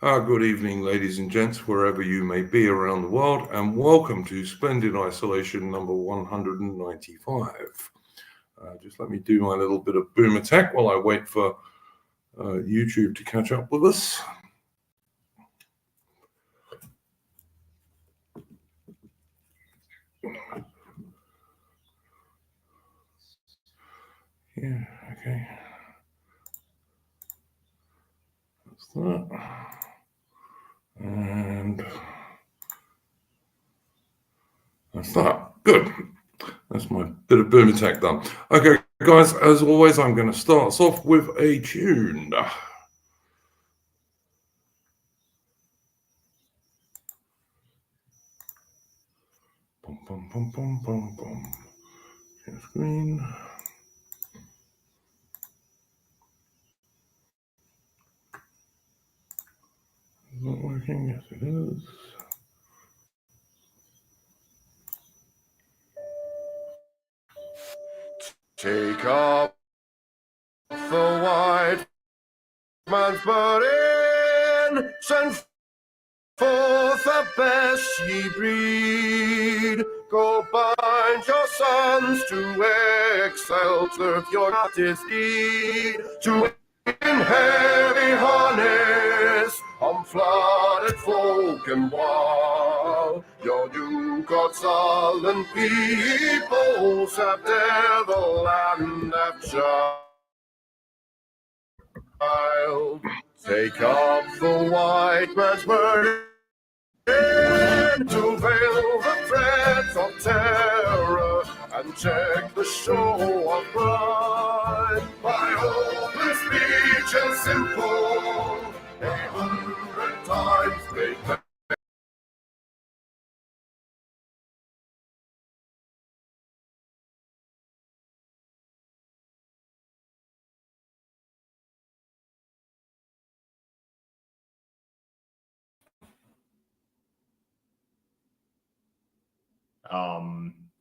Good evening, ladies and gents, wherever you may be around the world, and welcome to Splendid Isolation number 195. Just let me do my little bit of boom attack while I wait for YouTube to catch up with us. Yeah, okay. That's that. And that's that. Good. That's my bit of boom attack done. Okay, guys, as always, I'm going to start us off with a tune. Bum, bum, bum, bum, bum, bum. Share screen. Is that working? Yes, it is. Take off the white man's burden, send forth the best ye breed. Go bind your sons to excel, serve your native deed, to in heavy harness, on flooded folk and wild. Your new gods sullen peoples have devil and have child. Take up the white man's burden to veil the threats of terror and check the show of pride. By open speech and simple, 100 times make them.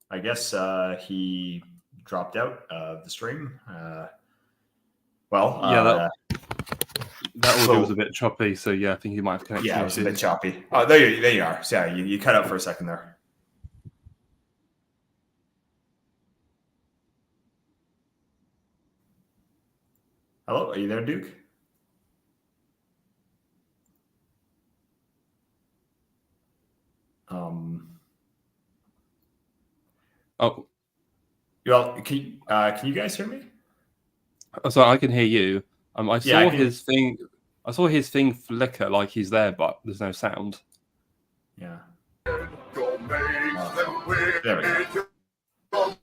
I guess he dropped out of the stream. That audio was a bit choppy, so yeah, I think you might have connected. Yeah, it was a bit choppy. Oh, there you are. So yeah, you cut out for a second there. Hello, are you there, Duke? Oh, well, can you guys hear me? So I can hear you. I saw his thing. I saw his thing flicker like he's there, but there's no sound. Yeah. There we go.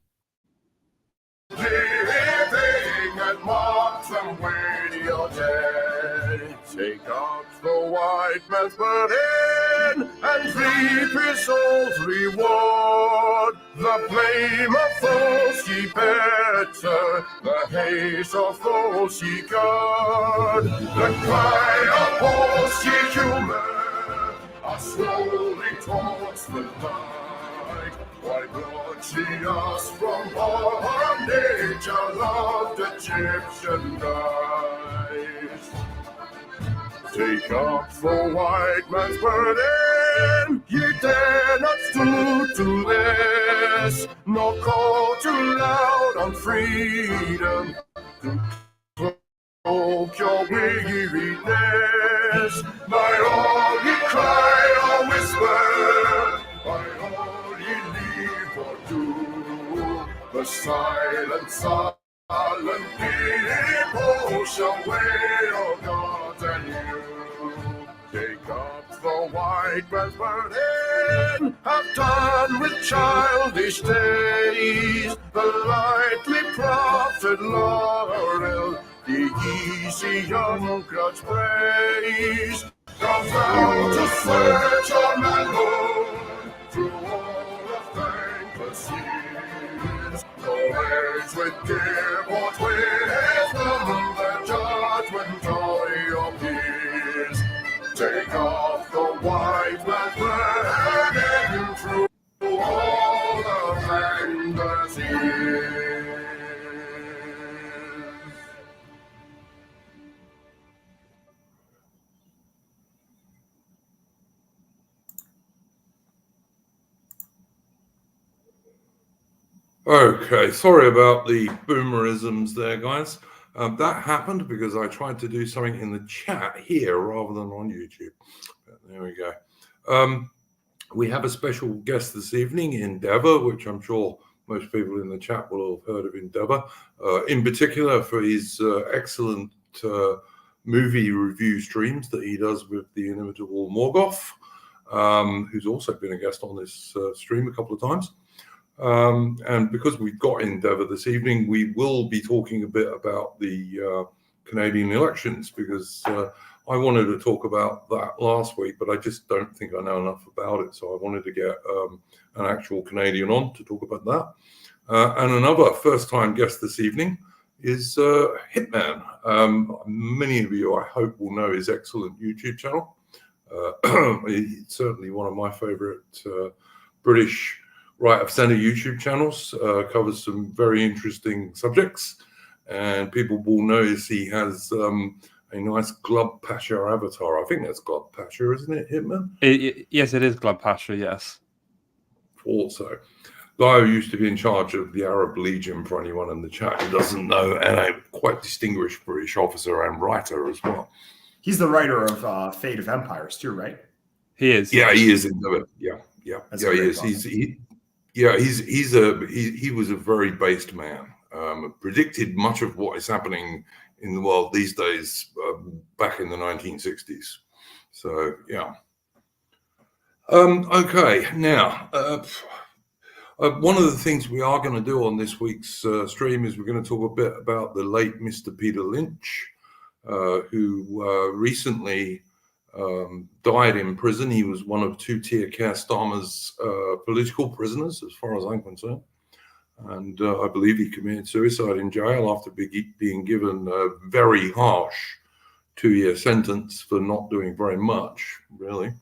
Living and mark them when you're dead. Take up the white man's burden and reap his soul's reward. The blame of foes ye better, the hate of foes ye guard. The cry of horse ye human are slowly towards the light. Why brought ye us from bondage, our loved Egyptian guys? Take up the white man's burden, ye dare not stoop to this, nor call too loud on freedom to cloak your weariness. By all ye cry or whisper, by all ye leave or do, the silent people shall wail God and you. Take up the white man's burden, have done with childish days, the lightly proffered laurel, the easy young grudge praise. Come down to search your manhood through all of thankless years. No age with give or wisdom, the judgment of your peers. Take off the white man's burden through all the thankless years. Okay, sorry about the boomerisms there, guys. That happened because I tried to do something in the chat here rather than on YouTube. There we go. We have a special guest this evening, Endeavour, which I'm sure most people in the chat will have heard of Endeavour, in particular for his excellent movie review streams that he does with the inimitable Morgoth, who's also been a guest on this stream a couple of times. And because we've got Endeavour this evening, we will be talking a bit about the Canadian elections, because I wanted to talk about that last week, but I just don't think I know enough about it. So I wanted to get an actual Canadian on to talk about that. And another first-time guest this evening is Hitman. Many of you, I hope, will know his excellent YouTube channel. He's certainly one of my favourite British right of centre YouTube channels. Covers some very interesting subjects, and people will notice he has a nice Glub Pasha avatar. I think that's Glub Pasha, isn't it, Hitman? Yes, it is Glub Pasha, yes. Thought so. Guy who used to be in charge of the Arab Legion, for anyone in the chat who doesn't know, and a quite distinguished British officer and writer as well. He's the writer of Fate of Empires too, right? He is. Yeah, he is. Yeah. That's He is. He was a very based man. Predicted much of what is happening in the world these days back in the 1960s. So, yeah. Okay, now, one of the things we are going to do on this week's stream is we're going to talk a bit about the late Mr. Peter Lynch, who recently died in prison. He was one of two Tia Keir Starmer's political prisoners, as far as I'm concerned. And I believe he committed suicide in jail after being given a very harsh 2-year sentence for not doing very much, really.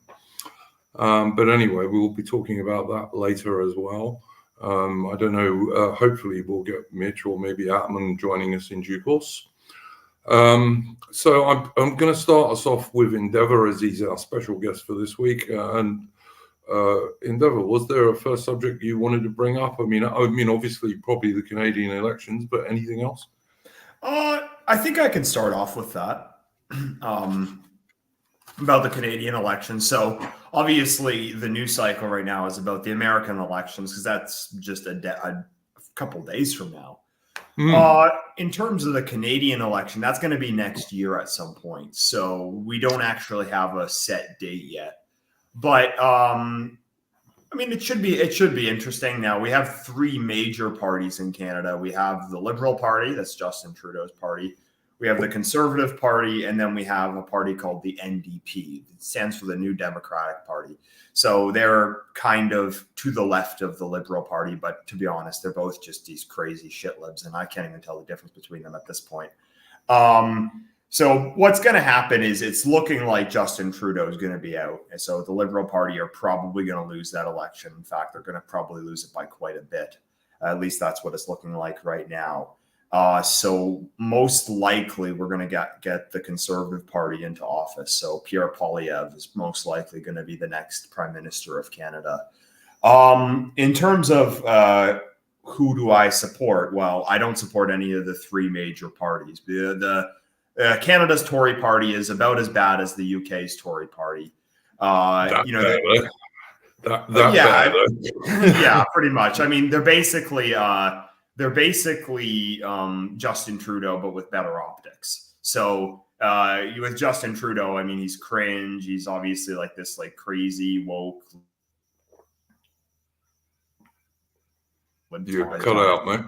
But anyway, we will be talking about that later as well. I don't know, hopefully we'll get Mitch or maybe Atman joining us in due course. So I'm going to start us off with Endeavour, as he's our special guest for this week. Endeavour, was there a first subject you wanted to bring up? I mean, obviously, probably the Canadian elections, but anything else? I think I can start off with that. About the Canadian election. So obviously the news cycle right now is about the American elections, because that's just a couple days from now. In terms of the Canadian election, that's going to be next year at some point. So we don't actually have a set date yet. But I mean, it should be interesting. Now we have three major parties in Canada. We have the Liberal Party, that's Justin Trudeau's party. We have the Conservative Party, and then we have a party called the NDP. It stands for the New Democratic Party. So they're kind of to the left of the Liberal Party, but to be honest, they're both just these crazy shitlibs, and I can't even tell the difference between them at this point. So what's going to happen is it's looking like Justin Trudeau is going to be out. And so the Liberal Party are probably going to lose that election. In fact, they're going to probably lose it by quite a bit. At least that's what it's looking like right now. So most likely we're going to get the Conservative Party into office. So Pierre Poilievre is most likely going to be the next Prime Minister of Canada. In terms of who do I support? Well, I don't support any of the three major parties. Canada's Tory party is about as bad as the UK's Tory party. Yeah, pretty much. I mean, they're basically Justin Trudeau, but with better optics. So with Justin Trudeau, I mean, he's cringe. He's obviously like this like crazy woke. You cut out, mate.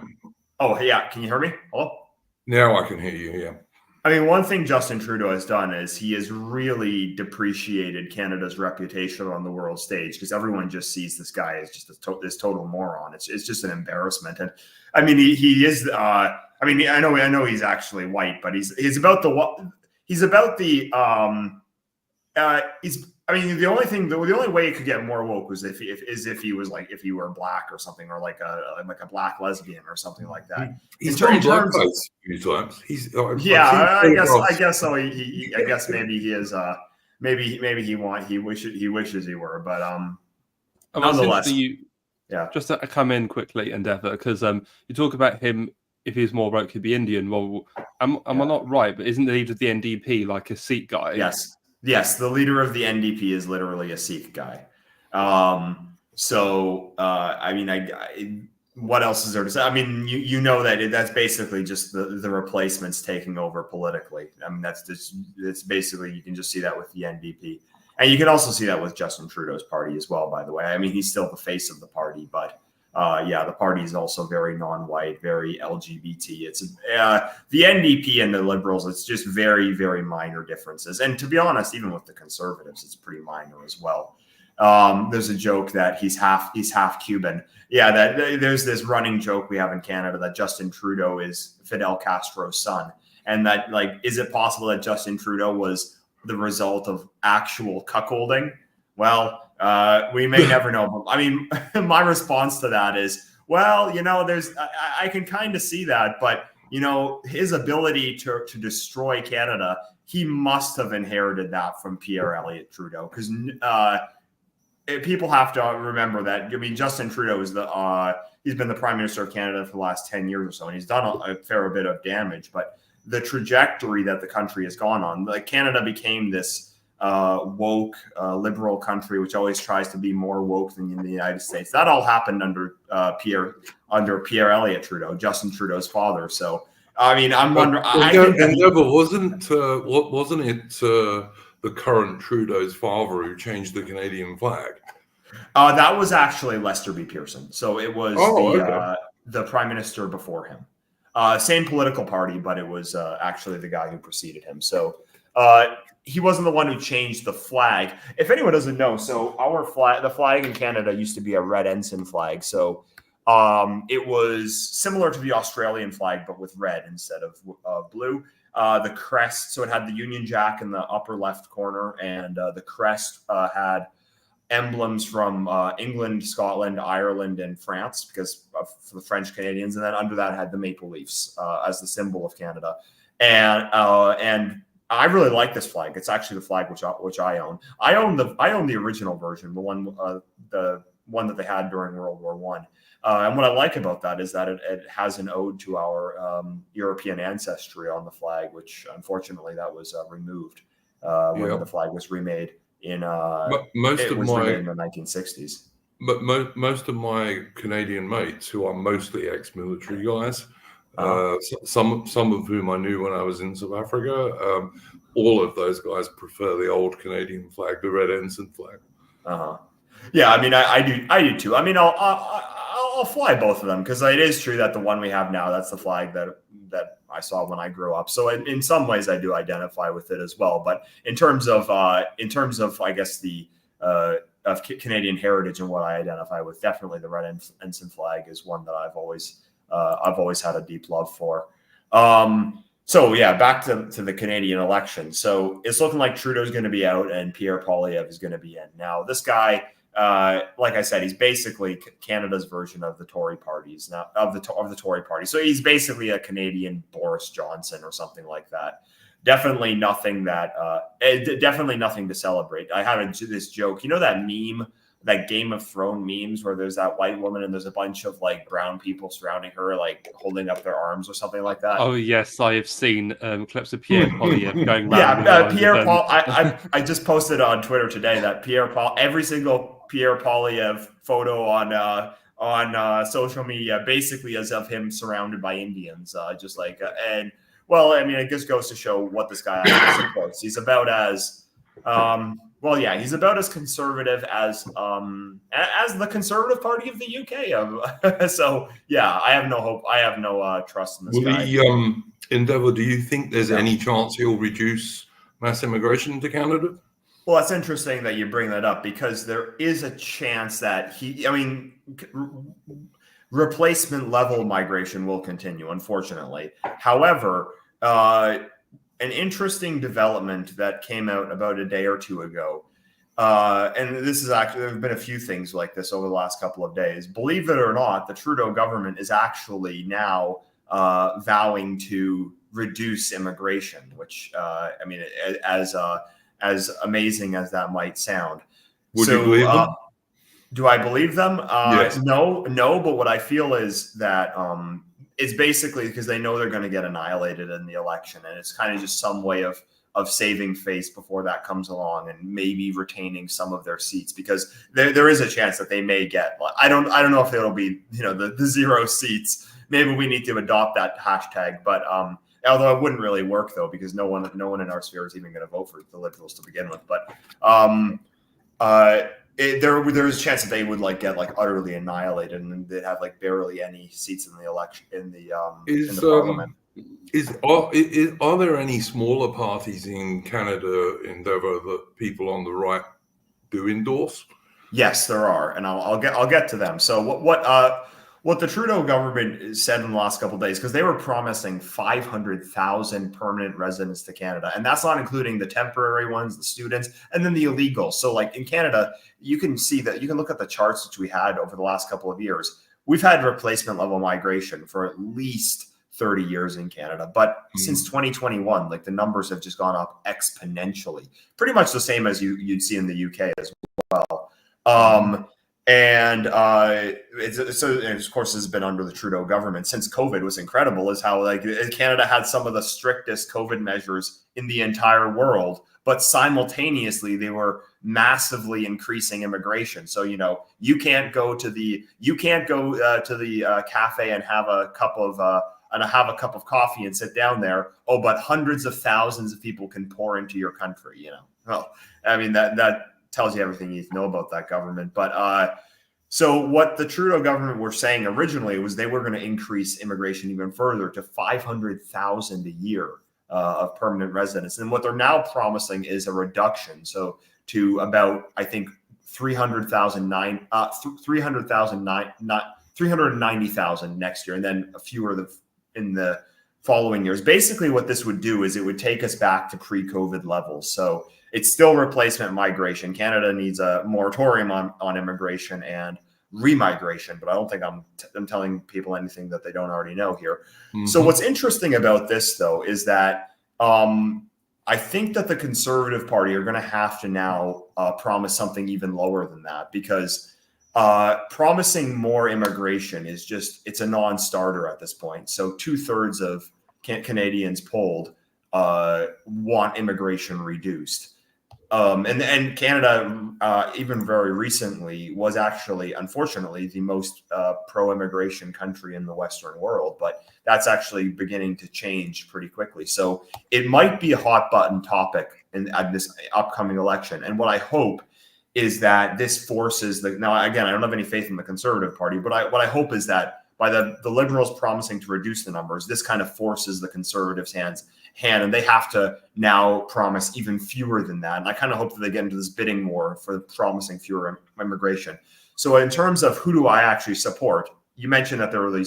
Oh, yeah. Can you hear me? Hello? Now I can hear you, yeah. I mean, one thing Justin Trudeau has done is he has really depreciated Canada's reputation on the world stage, because everyone just sees this guy as just this total moron. It's just an embarrassment. And I mean, he is. I mean, I know he's actually white, but he's about the. I mean, the only way it could get more woke was if he was like, if he were black or something, or like a black lesbian or something like that. He's done blackface a few times. I guess so. I guess maybe he is. Maybe he wishes he were, but nonetheless. Yeah. Just to come in quickly, Endeavour, because you talk about him, if he's more woke, he'd be Indian. Well, am I not right? But isn't the leader of the NDP like a Sikh guy? Yes. The leader of the NDP is literally a Sikh guy. What else is there to say? I mean, you know that's basically just the replacements taking over politically. I mean, it's basically, you can just see that with the NDP. And you can also see that with Justin Trudeau's party as well, by the way. I mean, he's still the face of the party, but the party is also very non-white, very LGBT. It's the NDP and the Liberals, it's just very, very minor differences. And to be honest, even with the Conservatives, it's pretty minor as well. There's a joke that he's half Cuban. Yeah, there's this running joke we have in Canada that Justin Trudeau is Fidel Castro's son. And that, like, is it possible that Justin Trudeau was the result of actual cuckolding? Well, we may never know. I mean, my response to that is, well, I can kind of see that, but his ability to destroy Canada, he must have inherited that from Pierre Elliott Trudeau, because people have to remember that. I mean, Justin Trudeau is he's been the Prime Minister of Canada for the last 10 years or so, and he's done a fair bit of damage, but the trajectory that the country has gone on, like Canada became this woke, liberal country, which always tries to be more woke than in the United States. That all happened under Pierre Elliott Trudeau, Justin Trudeau's father. So, I mean, I'm wondering. Wasn't it the current Trudeau's father who changed the Canadian flag? That was actually Lester B. Pearson. So it was the Prime Minister before him. Same political party, but it was actually the guy who preceded him. So he wasn't the one who changed the flag. If anyone doesn't know, so our flag, the flag in Canada used to be a red ensign flag. So it was similar to the Australian flag, but with red instead of blue. The crest, so it had the Union Jack in the upper left corner, and the crest had emblems from England, Scotland, Ireland, and France, because for the French Canadians, and then under that had the maple leaves as the symbol of Canada. And I really like this flag. It's actually the flag which I own. I own the original version, the one that they had during World War I. And what I like about that is that it has an ode to our European ancestry on the flag, which unfortunately that was removed when the flag was remade in the 1960s. But most of my Canadian mates, who are mostly ex-military guys, some of whom I knew when I was in South Africa, all of those guys prefer the old Canadian flag, the red ensign flag. Yeah, I mean, I do too. I mean, I'll fly both of them, because it is true that the one we have now, that's the flag that I saw when I grew up. So in some ways, I do identify with it as well. But in terms of I guess the of Canadian heritage and what I identify with, definitely the red ensign flag is one that I've always had a deep love for. So yeah, back to the Canadian election. So it's looking like Trudeau's going to be out and Pierre Poilievre is going to be in. Now, this guy, like I said, he's basically Canada's version of the Tory parties now, of the Tory party. So he's basically a Canadian Boris Johnson or something like that. Definitely nothing to celebrate. I have this joke, that meme, that Game of Thrones memes where there's that white woman and there's a bunch of like brown people surrounding her, like holding up their arms or something like that. Oh yes, I have seen clips of Pierre Poilievre going around. Yeah, Pierre Paul. I just posted on Twitter today that every single Pierre Poilievre photo on social media basically is of him surrounded by Indians, just like and. Well, I mean, it just goes to show what this guy actually supports. He's about as, he's about as conservative as the Conservative Party of the UK. So, yeah, I have no hope. I have no trust in this guy. Endeavour, do you think there's any chance he'll reduce mass immigration to Canada? Well, that's interesting that you bring that up, because there is a chance that replacement level migration will continue, unfortunately. However, an interesting development that came out about a day or two ago, and this is actually, there have been a few things like this over the last couple of days. Believe it or not, the Trudeau government is actually now vowing to reduce immigration, which, as amazing as that might sound. Would you believe them? Do I believe them? Yes. No. But what I feel is that it's basically because they know they're going to get annihilated in the election, and it's kind of just some way of saving face before that comes along, and maybe retaining some of their seats, because there is a chance that they may get. I don't know if it'll be the 0 seats. Maybe we need to adopt that hashtag, but although it wouldn't really work though, because no one in our sphere is even going to vote for the Liberals to begin with. But there is a chance that they would get utterly annihilated, and they'd have barely any seats in the election in the parliament. Are there any smaller parties in Canada, Endeavour, that people on the right do endorse? Yes, there are, and I'll get to them. So what the Trudeau government said in the last couple of days, because they were promising 500,000 permanent residents to Canada, and that's not including the temporary ones, the students, and then the illegals. So in Canada, you can see that, you can look at the charts which we had over the last couple of years. We've had replacement level migration for at least 30 years in Canada, but since 2021, the numbers have just gone up exponentially, pretty much the same as you'd see in the UK as well. And of course, has been under the Trudeau government since COVID. Was incredible is how Canada had some of the strictest COVID measures in the entire world, but simultaneously they were massively increasing immigration. So you can't go to the cafe and have a cup of coffee and sit down there. Oh, but hundreds of thousands of people can pour into your country. Well, I mean that tells you everything you need to know about that government. But so what the Trudeau government were saying originally was they were going to increase immigration even further to 500,000 a year of permanent residents. And what they're now promising is a reduction. So to about, I think, 390,000 next year, and then a fewer in the following years. Basically, what this would do is it would take us back to pre-COVID levels. So it's still replacement migration. Canada needs a moratorium on immigration and remigration, but I don't think I'm telling people anything that they don't already know here. So what's interesting about this, though, is that I think that the Conservative Party are going to have to now promise something even lower than that, because promising more immigration is it's a non-starter at this point. So 2/3 of Canadians polled want immigration reduced. And Canada, even very recently, was actually, unfortunately, the most pro-immigration country in the Western world. But that's actually beginning to change pretty quickly. So it might be a hot button topic at this upcoming election. And what I hope is that this forces now, again, I don't have any faith in the Conservative Party, but what I hope is that by the Liberals promising to reduce the numbers, this kind of forces the Conservatives' hand, and they have to now promise even fewer than that. And I kind of hope that they get into this bidding war for promising fewer immigration. So in terms of who do I actually support, you mentioned that there are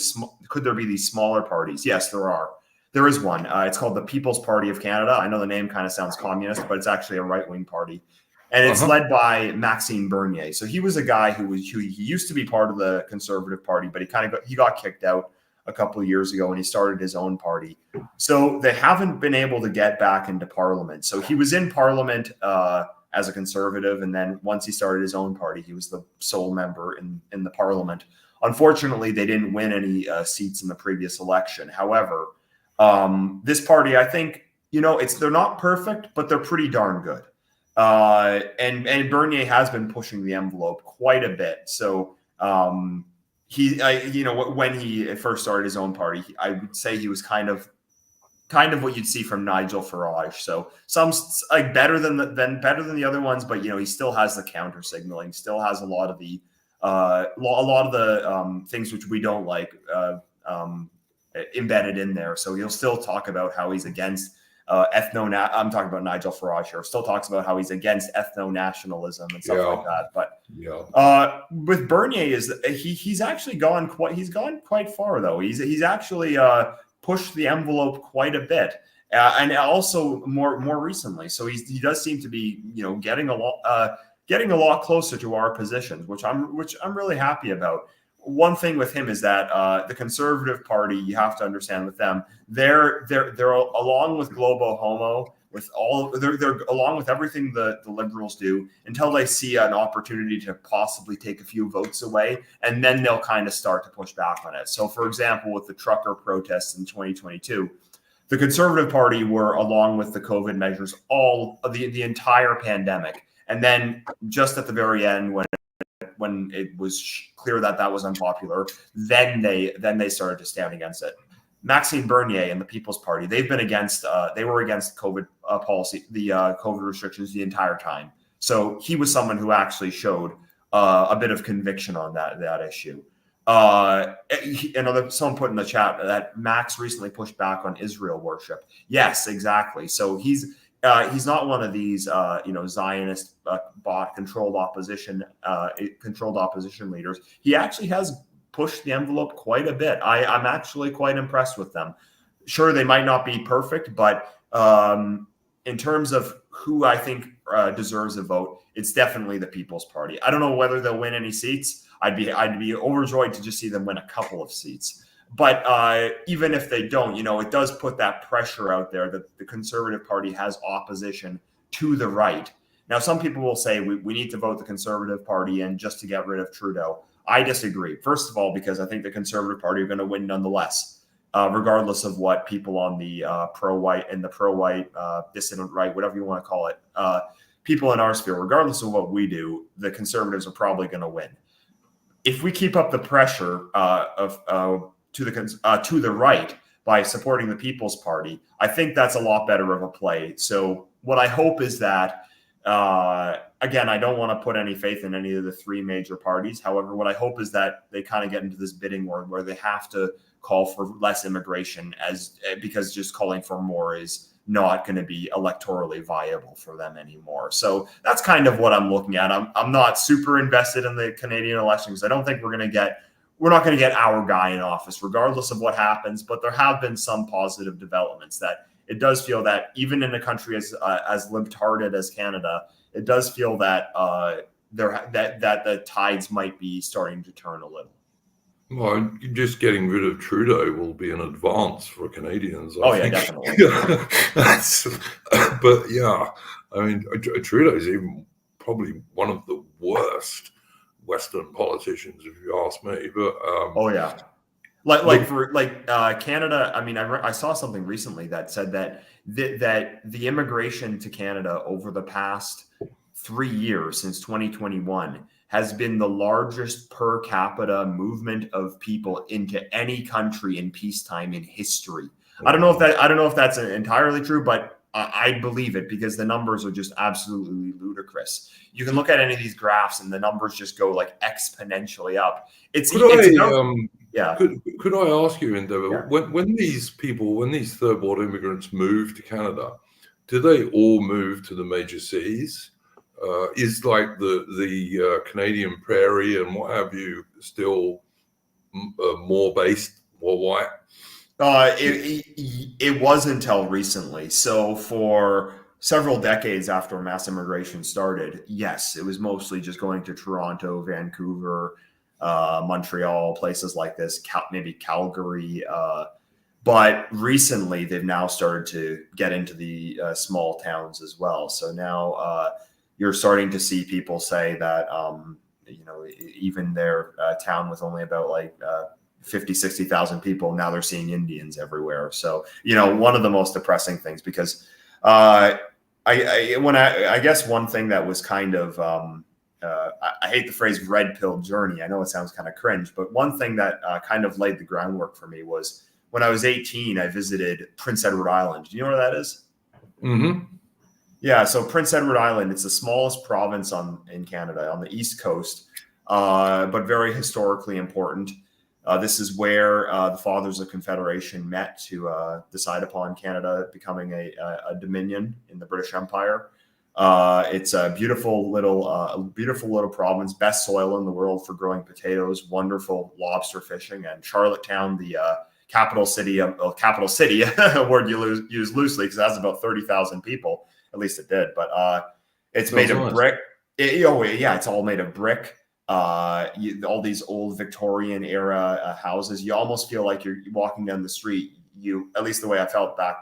could there be these smaller parties? Yes, there are. There is one. It's called the People's Party of Canada. I know the name kind of sounds communist, but it's actually a right-wing party. And it's led by Maxime Bernier. So he was a guy who he used to be part of the Conservative Party, but he got kicked out a couple of years ago and he started his own party. So they haven't been able to get back into Parliament. So he was in Parliament as a Conservative, and then once he started his own party, he was the sole member in the Parliament. Unfortunately, they didn't win any seats in the previous election. However, this party, I think, they're not perfect, but they're pretty darn good. And Bernier has been pushing the envelope quite a bit. So when he first started his own party, I would say he was kind of what you'd see from Nigel Farage. So some better than the other ones, but he still has the counter signaling, still has a lot of the things which we don't like embedded in there. So he'll still talk about how he's against I'm talking about Nigel Farage here. Still talks about how he's against ethno-nationalism and stuff like that. But with Bernier, he's actually gone quite far though. He's actually pushed the envelope quite a bit, and also more recently. So he does seem to be getting a lot closer to our positions, which I'm really happy about. One thing with him is that the Conservative Party, you have to understand with them, they're along with Globo Homo, with all they're along with everything the Liberals do until they see an opportunity to possibly take a few votes away, and then they'll kind of start to push back on it. So, for example, with the trucker protests in 2022, the Conservative Party were along with the COVID measures all of the entire pandemic, and then just at the very end when it was clear that that was unpopular, then they started to stand against it. Maxime Bernier and the People's Party, they were against COVID policy, the COVID restrictions the entire time. So he was someone who actually showed a bit of conviction on that issue. Someone put in the chat that Max recently pushed back on Israel worship. Yes, exactly. So he's not one of these Zionist controlled opposition leaders. He actually has pushed the envelope quite a bit. I'm actually quite impressed with them. Sure, they might not be perfect, but in terms of who I think deserves a vote, it's definitely the People's Party. I don't know whether they'll win any seats. I'd be overjoyed to just see them win a couple of seats. But even if they don't, it does put that pressure out there that the Conservative Party has opposition to the right. Now, some people will say we need to vote the Conservative Party in just to get rid of Trudeau. I disagree. First of all, because I think the Conservative Party are going to win nonetheless, regardless of what people on the pro-white and the pro-white dissident right, whatever you want to call it, people in our sphere, regardless of what we do, the Conservatives are probably going to win. If we keep up the pressure to the right by supporting the People's Party, I think that's a lot better of a play. So what I hope is that, again, I don't want to put any faith in any of the three major parties. However, what I hope is that they kind of get into this bidding war where they have to call for less immigration because just calling for more is not going to be electorally viable for them anymore. So that's kind of what I'm looking at. I'm not super invested in the Canadian elections. I don't think we're not going to get our guy in office regardless of what happens, but there have been some positive developments that it does feel that even in a country as limp-hearted as Canada, it does feel that that the tides might be starting to turn a little. Well, just getting rid of Trudeau will be an advance for Canadians. I think. Definitely. But yeah, I mean, Trudeau is even probably one of the worst Western politicians, if you ask me. But Canada. I mean, I saw something recently that said that the immigration to Canada over the past 3 years since 2021 has been the largest per capita movement of people into any country in peacetime in history. I don't know if that's entirely true, but I believe it because the numbers are just absolutely ludicrous. You can look at any of these graphs and the numbers just go like exponentially up. Could I ask you, Endeavour, when these third world immigrants move to Canada, do they all move to the major cities? Is like the Canadian prairie and what have you still more white? It was until recently. So for several decades after mass immigration started, yes, it was mostly just going to Toronto, Vancouver, Montreal, places like this, maybe Calgary. But recently, they've now started to get into the small towns as well. So now you're starting to see people say that, even their town with only about 50, 60,000 people, now they're seeing Indians everywhere. So, one of the most depressing things, because I guess one thing that was kind of, I hate the phrase red pill journey. I know it sounds kind of cringe, but one thing that kind of laid the groundwork for me was when I was 18, I visited Prince Edward Island. Do you know where that is? Mm-hmm. Yeah, so Prince Edward Island, it's the smallest province in Canada on the East Coast, but very historically important. This is where the Fathers of Confederation met to decide upon Canada becoming a dominion in the British Empire. It's a beautiful little province, best soil in the world for growing potatoes, wonderful lobster fishing, and Charlottetown, the capital city, a word you use loosely because it has about 30,000 people. At least it did, but it's made of brick. It's all made of brick. All these old Victorian era houses. You almost feel like you're walking down the street. At least the way I felt back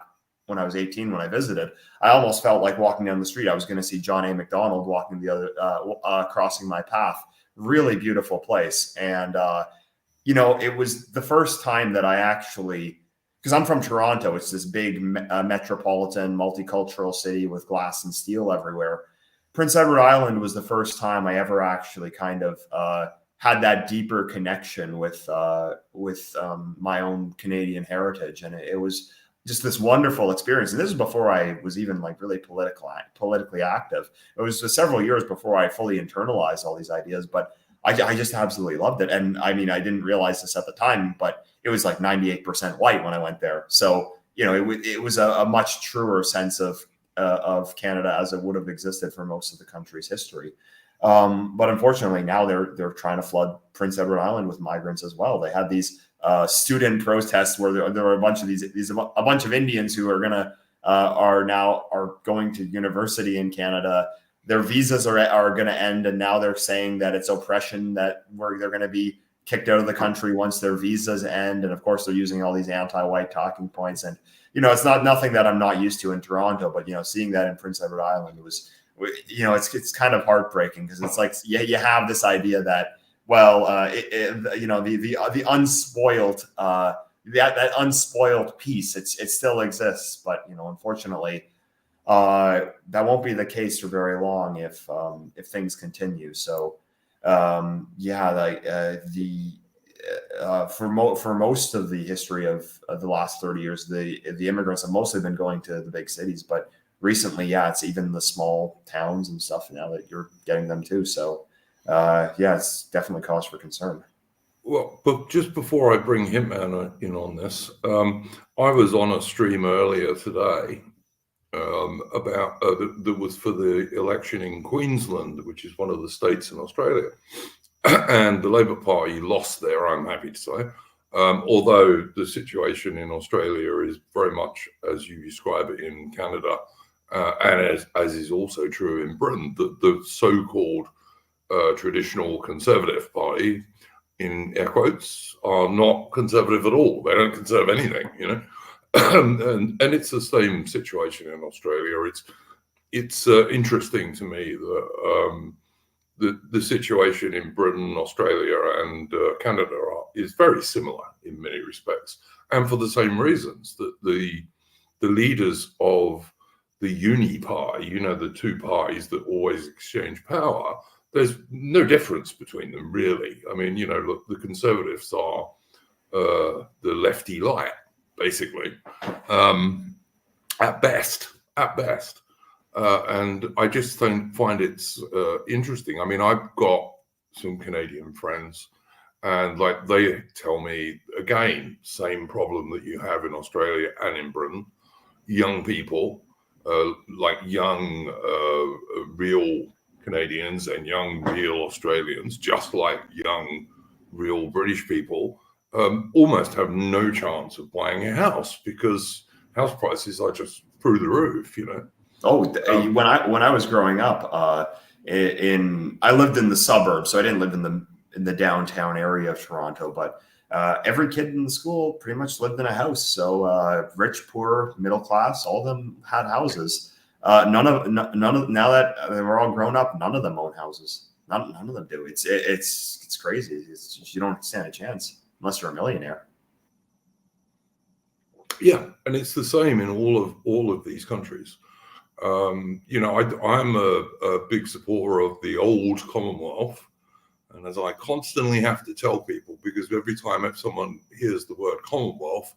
when I was 18, when I visited, I almost felt like walking down the street, I was going to see John A. Macdonald walking the other, crossing my path. Really beautiful place. And, it was the first time that I actually, because I'm from Toronto, it's this big metropolitan, multicultural city with glass and steel everywhere. Prince Edward Island was the first time I ever actually kind of had that deeper connection with my own Canadian heritage, and it was just this wonderful experience. And this is before I was even like really politically active. It was several years before I fully internalized all these ideas, but I just absolutely loved it. And I mean, I didn't realize this at the time, but it was like 98% white when I went there. So, it was a much truer sense of Canada as it would have existed for most of the country's history. But unfortunately, now they're trying to flood Prince Edward Island with migrants as well. They had these student protests where there were a bunch of a bunch of Indians who are going to university in Canada. Their visas are going to end, and now they're saying that it's oppression, that they're going to be kicked out of the country once their visas end. And of course, they're using all these anti-white talking points. And it's nothing that I'm not used to in Toronto, but seeing that in Prince Edward Island, it was, it's kind of heartbreaking, because it's like, you have this idea that, well, the unspoiled, that unspoiled piece, it still exists, but unfortunately, that won't be the case for very long if things continue. So, for most of the history of the last 30 years, the immigrants have mostly been going to the big cities, but recently, it's even the small towns and stuff now that you're getting them too. So, it's definitely cause for concern. Well, but just before I bring him in on this, I was on a stream earlier today about that was for the election in Queensland, which is one of the states in Australia, and the Labor Party lost there, I'm happy to say, although the situation in Australia is very much as you describe it in Canada, and as is also true in Britain. The so-called traditional Conservative Party, in air quotes, are not conservative at all. They don't conserve anything, and it's the same situation in Australia. It's interesting to me that the situation in Britain, Australia, and Canada is very similar in many respects, and for the same reasons, that the leaders of the uni-party, the two parties that always exchange power, there's no difference between them, really. I mean, look, the Conservatives are the lefty light, basically, at best. And I just find it's interesting. I mean, I've got some Canadian friends, and like they tell me, again, same problem that you have in Australia and in Britain. Young people, like young real Canadians and young real Australians, just like young real British people, almost have no chance of buying a house because house prices are just through the roof, Oh, when I was growing up, I lived in the suburbs, so I didn't live in the downtown area of Toronto, but every kid in the school pretty much lived in a house. So rich, poor, middle class, all of them had houses. None of now that we're all grown up, none of them own houses. None of them do. It's crazy. You don't stand a chance unless you're a millionaire. Yeah, and it's the same in all of these countries. I'm a big supporter of the old Commonwealth, and as I constantly have to tell people, because every time if someone hears the word Commonwealth,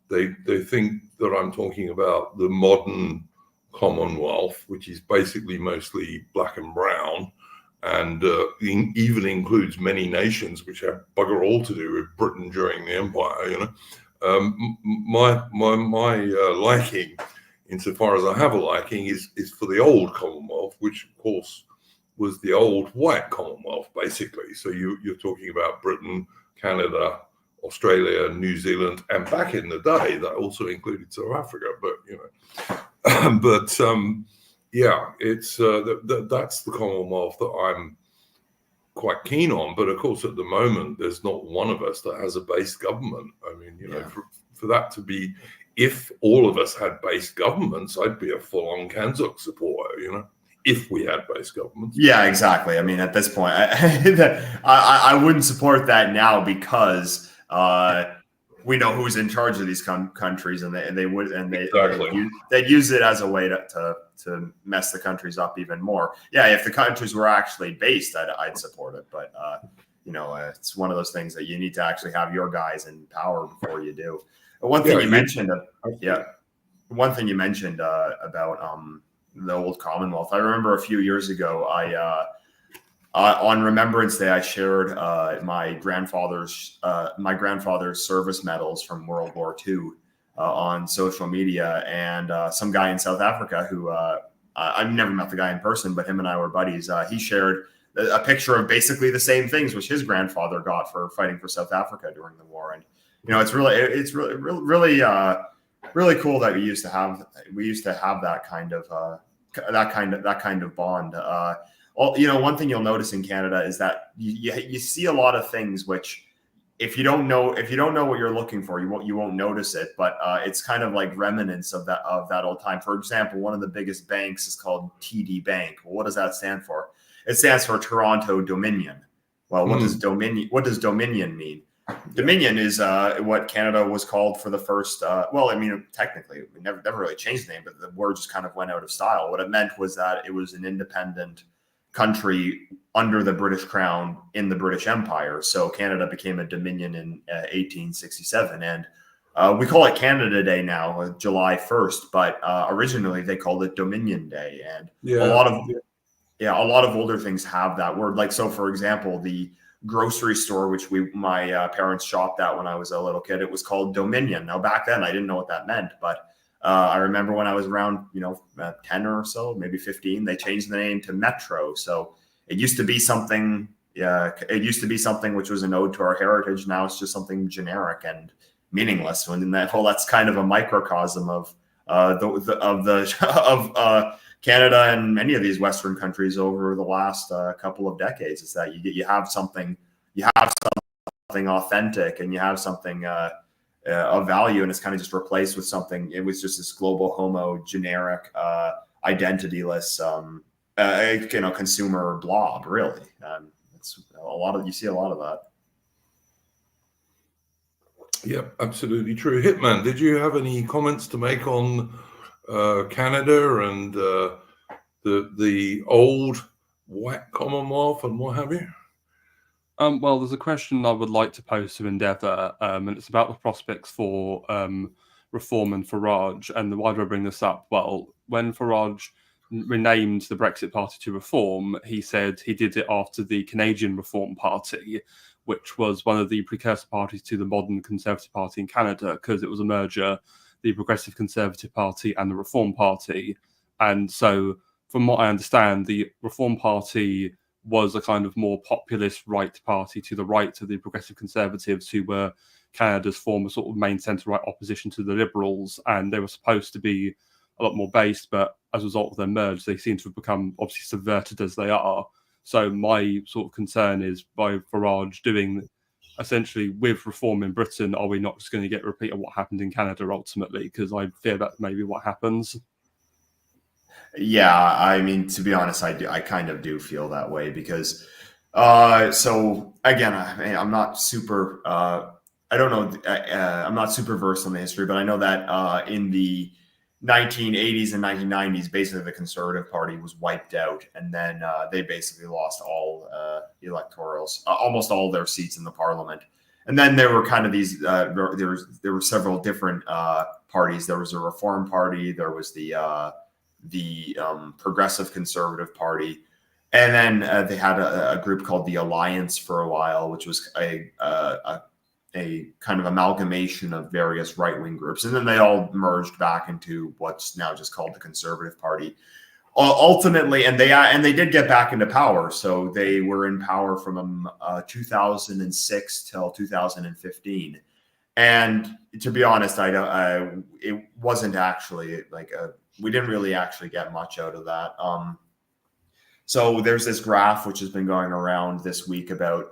they think that I'm talking about the modern Commonwealth, which is basically mostly black and brown, and even includes many nations which have bugger all to do with Britain during the Empire. My liking, insofar as I have a liking, is for the old Commonwealth, which of course was the old white Commonwealth, basically. So you're talking about Britain, Canada, Australia, New Zealand, and back in the day that also included South Africa. But it's that's the Commonwealth that I'm quite keen on. But of course, at the moment, there's not one of us that has a base government. I mean, for that to be if all of us had based governments, I'd be a full-on Kanzuk supporter, you know, if we had based governments. Yeah, exactly. I mean, at this point, I wouldn't support that now because we know who's in charge of these countries, and they'd use it as a way to mess the countries up even more. Yeah, if the countries were actually based, I'd support it, but it's one of those things that you need to actually have your guys in power before you do. One thing you mentioned about the Old Commonwealth. I remember a few years ago, on Remembrance Day, I shared my grandfather's service medals from World War II on social media, and some guy in South Africa who I've never met the guy in person, but him and I were buddies. He shared a picture of basically the same things which his grandfather got for fighting for South Africa during the war, and it's really cool that we used to have that kind of bond. One thing you'll notice in Canada is that you see a lot of things which, if you don't know what you're looking for, you won't notice it. But it's kind of like remnants of that old time. For example, one of the biggest banks is called TD Bank. Well, what does that stand for? It stands for Toronto Dominion. Well, what does Dominion mean? Dominion is what Canada was called for the first. Technically, it never really changed the name, but the word just kind of went out of style. What it meant was that it was an independent country under the British Crown in the British Empire. So Canada became a Dominion in 1867, and we call it Canada Day now, July 1st. But originally, they called it Dominion Day, and a lot of older things have that word. Like, so for example, the grocery store which my parents shopped at when I was a little kid, it was called Dominion. Now back then I didn't know what that meant, but I remember when I was around 10 or so, maybe 15, they changed the name to Metro. So it used to be something which was an ode to our heritage. Now it's just something generic and meaningless, when that's kind of a microcosm of Canada and many of these Western countries over the last couple of decades. Is that you have something authentic, and you have something of value, and it's kind of just replaced with something. It was just this global homo generic, identityless, consumer blob. Really, it's you see a lot of that. Yep, absolutely true. Hitman, did you have any comments to make on Canada and the old white Commonwealth and what have you? Well, there's a question I would like to pose to Endeavour, and it's about the prospects for Reform and Farage. And why do I bring this up? Well, when Farage renamed the Brexit Party to Reform, he said he did it after the Canadian Reform Party, which was one of the precursor parties to the modern Conservative Party in Canada, because it was a merger, the Progressive Conservative Party and the Reform Party. And so, from what I understand, the Reform Party was a kind of more populist right party to the right of the Progressive Conservatives, who were Canada's former sort of main centre-right opposition to the Liberals, and they were supposed to be a lot more based, but as a result of their merge, they seem to have become obviously subverted as they are. So my sort of concern is, by Farage doing essentially with Reform in Britain, are we not just going to get a repeat of what happened in Canada ultimately? Because I fear that may be what happens. Yeah, I mean, to be honest, I kind of do feel that way, because so again, I'm not super I don't know, I'm not super versed on the history, but I know that in the 1980s and 1990s, basically the Conservative Party was wiped out, and then they basically lost all electorals, almost all their seats in the parliament. And then there were kind of these there were several different parties. There was a Reform Party, there was the Progressive Conservative Party, and then they had a group called the Alliance for a while, which was a kind of amalgamation of various right-wing groups, and then they all merged back into what's now just called the Conservative Party. Ultimately, and they did get back into power, so they were in power from 2006 till 2015. And to be honest, it wasn't actually we didn't really actually get much out of that. So there's this graph which has been going around this week about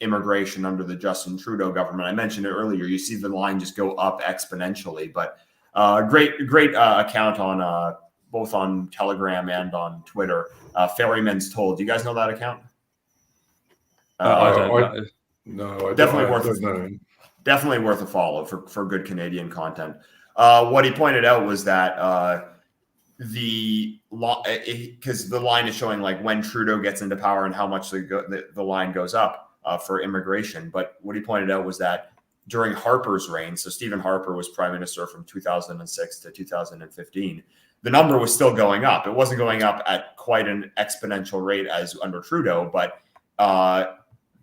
immigration under the Justin Trudeau government. I mentioned it earlier. You see the line just go up exponentially. But great account on both on Telegram and on Twitter. Ferryman's Told. Do you guys know that account? I don't know. No, I Definitely don't know. Definitely worth a follow for good Canadian content. What he pointed out was that because the line is showing like when Trudeau gets into power and how much the line goes up for immigration. But what he pointed out was that during Harper's reign, so Stephen Harper was prime minister from 2006 to 2015, the number was still going up. It wasn't going up at quite an exponential rate as under Trudeau, but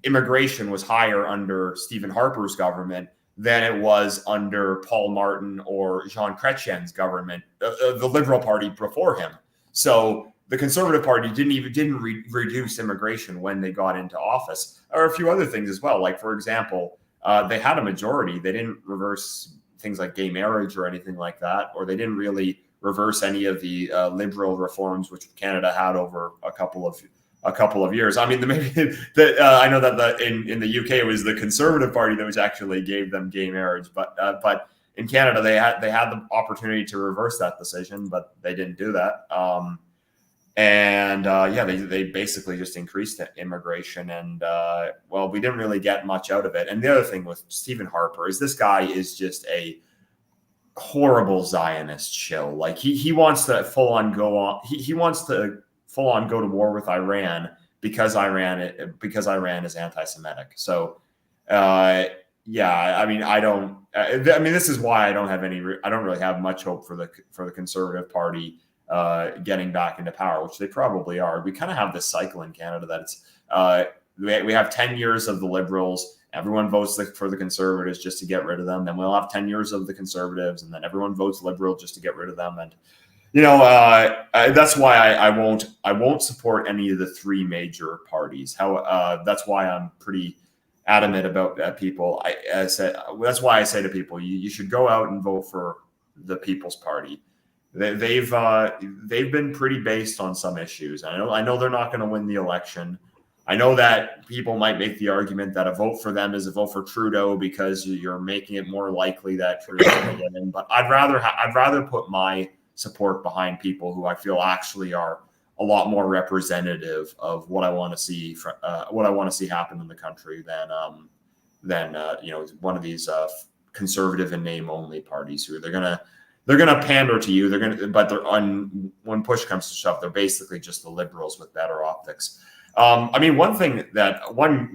immigration was higher under Stephen Harper's government than it was under Paul Martin or Jean Chrétien's government, the Liberal Party before him. So the Conservative Party didn't reduce immigration when they got into office, or a few other things as well. Like, for example, they had a majority. They didn't reverse things like gay marriage or anything like that, or they didn't really reverse any of the liberal reforms which Canada had over a couple of years. I mean, I know that in the UK it was the Conservative Party that was actually gave them gay marriage, but in Canada they had the opportunity to reverse that decision, but they didn't do that. They basically just increased immigration, and we didn't really get much out of it. And the other thing with Stephen Harper is this guy is just a horrible Zionist shill. Like he wants to full on go to war with Iran because Iran is anti-Semitic. So, I mean, this is why I don't really have much hope for the Conservative Party getting back into power, which they probably are. We kind of have this cycle in Canada that it's we have 10 years of the Liberals. Everyone votes for the Conservatives just to get rid of them. Then we'll have 10 years of the Conservatives, and then everyone votes Liberal just to get rid of them. And that's why I won't support any of the three major parties. That's why I'm pretty adamant about people. That's why I say to people, you should go out and vote for the People's Party. They've been pretty based on some issues. I know they're not going to win the election. I know that people might make the argument that a vote for them is a vote for Trudeau because you're making it more likely that Trudeau's going to get in. But I'd rather put my support behind people who I feel actually are a lot more representative of what I want to see happen in the country than one of these conservative and name only parties who they're gonna pander to you. When push comes to shove, they're basically just the Liberals with better optics. One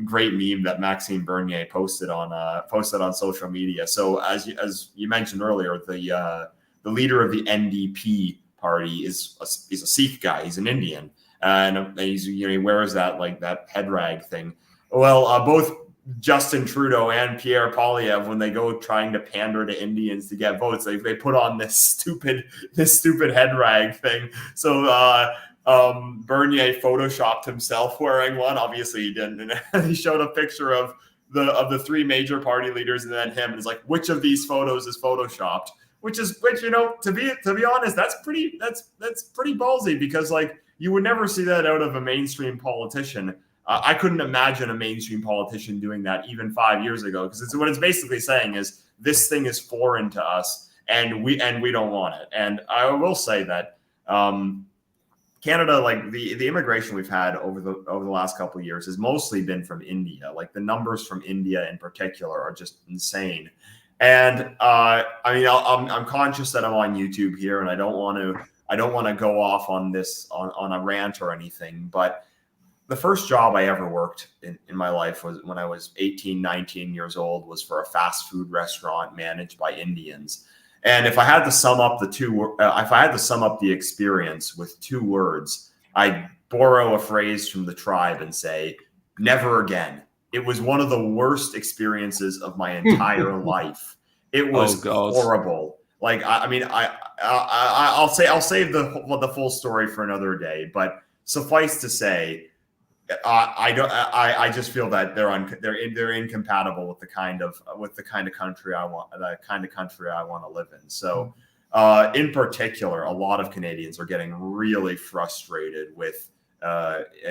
great meme that Maxime Bernier posted on social media. So as you mentioned earlier, the leader of the NDP party is a Sikh guy. He's an Indian, and he wears that head rag thing. Well, both Justin Trudeau and Pierre Poilievre, when they go trying to pander to Indians to get votes, they put on this stupid head rag thing. So Bernier photoshopped himself wearing one. Obviously he didn't. And he showed a picture of the three major party leaders and then him, and it's like, which of these photos is photoshopped? Which to be honest, that's pretty ballsy, because you would never see that out of a mainstream politician. I couldn't imagine a mainstream politician doing that even 5 years ago, because what it's basically saying is this thing is foreign to us and we don't want it. And I will say that Canada, the immigration we've had over the last couple of years has mostly been from India. Like the numbers from India in particular are just insane. And I'm conscious that I'm on YouTube here, and I don't want to go off on this on a rant or anything, but the first job I ever worked in my life was when I was 18, 19 years old, was for a fast food restaurant managed by Indians. And if I had to sum up the experience with two words, I'd borrow a phrase from the tribe and say, never again. It was one of the worst experiences of my entire life. It was horrible. I'll save the full story for another day, but suffice to say, I just feel that they're incompatible with the kind of country I want, the kind of country I want to live in. So, in particular, a lot of Canadians are getting really frustrated with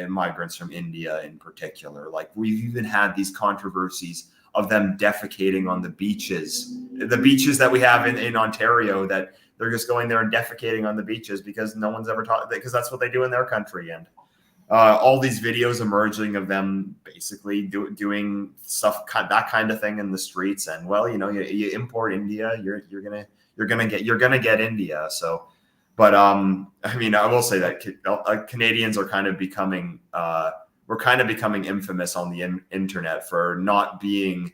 migrants from India in particular. Like we've even had these controversies of them defecating on the beaches that we have in Ontario, that they're just going there and defecating on the beaches because no one's ever taught, because that's what they do in their country. And all these videos emerging of them basically doing stuff, that kind of thing in the streets. And well, you import India, you're gonna get India. So, but I mean, I will say that Canadians are kind of becoming we're kind of becoming infamous on the internet for not being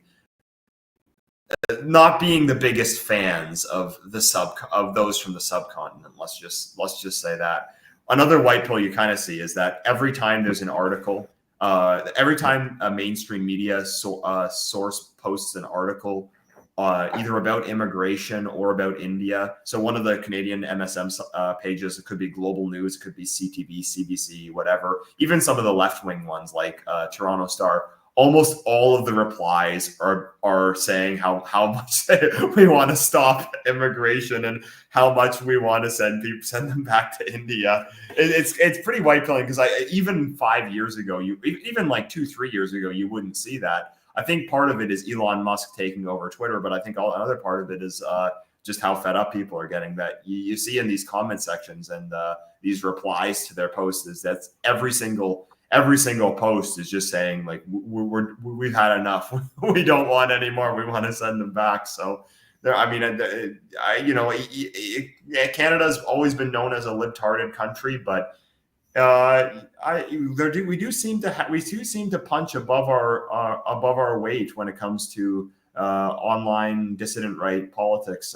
the biggest fans of those from the subcontinent. Let's just say that. Another white pill you kind of see is that every time there's an article, every time a mainstream media source posts an article either about immigration or about India. So one of the Canadian MSM pages, it could be Global News, it could be CTV, CBC, whatever. Even some of the left-wing ones like Toronto Star, almost all of the replies are saying how much we want to stop immigration and how much we want to send them back to India. It's pretty white pilling, because even 5 years ago, even like 2-3 years ago, you wouldn't see that. I think part of it is Elon Musk taking over Twitter, but I think another part of it is just how fed up people are getting. That you see in these comment sections and these replies to their posts, is that's every single post is just saying like we've had enough. We don't want any more. We want to send them back. So there, I mean, Canada's always been known as a libtarded country, but we do seem to punch above our weight when it comes to online dissident right politics.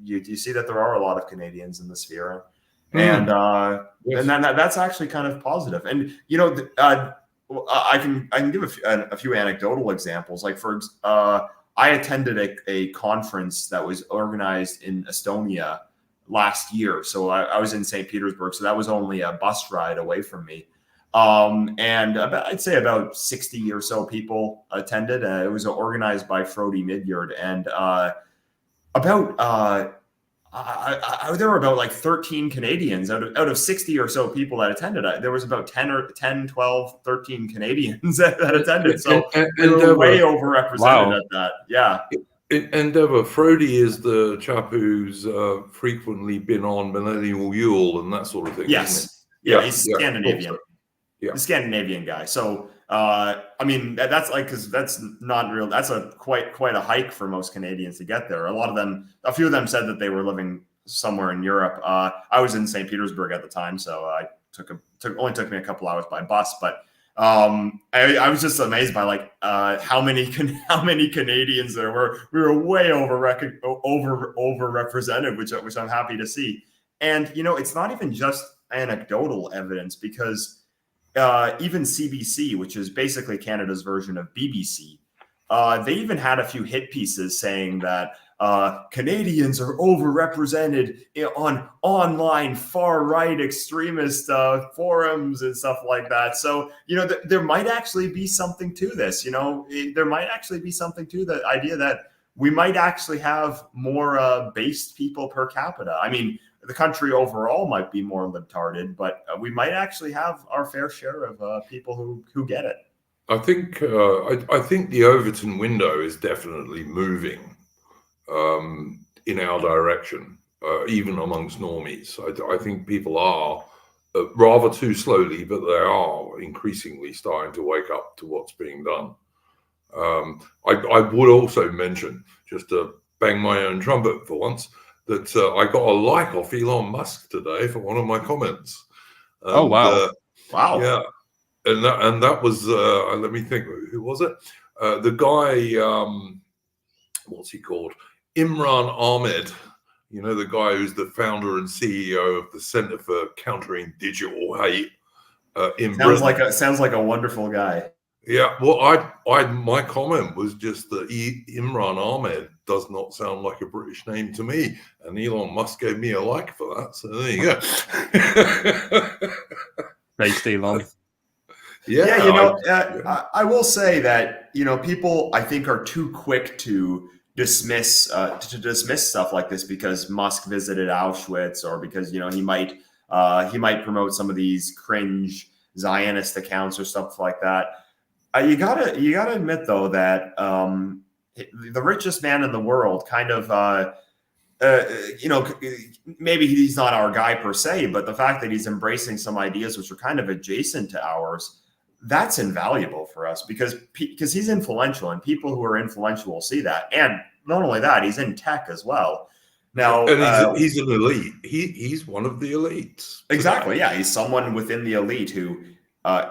You see that there are a lot of Canadians in the sphere, and Yes. and that's actually kind of positive. And I can give a few anecdotal examples. Like I attended a conference that was organized in Estonia last year. So I was in St. Petersburg, so that was only a bus ride away from me. And I'd say about 60 or so people attended. It was organized by Frody Midyard, and there were about like 13 Canadians out of 60 or so people that attended. There was about 10, 12, 13 Canadians that attended. So we were way overrepresented at that. Yeah. Endeavour, Frody is the chap who's frequently been on Millennial Yule and that sort of thing. Yes. Yeah, he's Scandinavian. Yeah. The Scandinavian guy. So, I mean, that's like, because that's not real. That's quite a hike for most Canadians to get there. A few of them said that they were living somewhere in Europe. I was in St. Petersburg at the time, so only took me a couple hours by bus, but I was just amazed by like how many Canadians there were. We were way overrepresented, which I'm happy to see. And it's not even just anecdotal evidence, because even CBC, which is basically Canada's version of BBC, they even had a few hit pieces saying that Canadians are overrepresented on online far-right extremist forums and stuff like that. So, there might actually be something to this. There might actually be something to the idea that we might actually have more based people per capita. I mean, the country overall might be more libtarded, but we might actually have our fair share of people who get it. I think the Overton window is definitely moving in our direction, even amongst normies. I think people are rather too slowly, but they are increasingly starting to wake up to what's being done. I would also mention, just to bang my own trumpet for once, that I got a like off Elon Musk today for one of my comments. Oh, wow. Wow. Yeah. And that was, let me think, who was it? The guy, what's he called? Imran Ahmed, the guy who's the founder and CEO of the Center for Countering Digital Hate in Britain. Sounds like a wonderful guy. Yeah, well, my comment was just that Imran Ahmed does not sound like a British name to me, and Elon Musk gave me a like for that. So there you go. Based Elon. I will say that people, I think, are too quick to dismiss stuff like this because Musk visited Auschwitz, or because he might promote some of these cringe Zionist accounts or stuff like that. You gotta admit though that the richest man in the world kind of maybe he's not our guy per se, but the fact that he's embracing some ideas which are kind of adjacent to ours, that's invaluable for us because he's influential, and people who are influential will see that. And not only that, he's in tech as well. Now, and he's an elite. He's one of the elites. Exactly. Yeah, he's someone within the elite who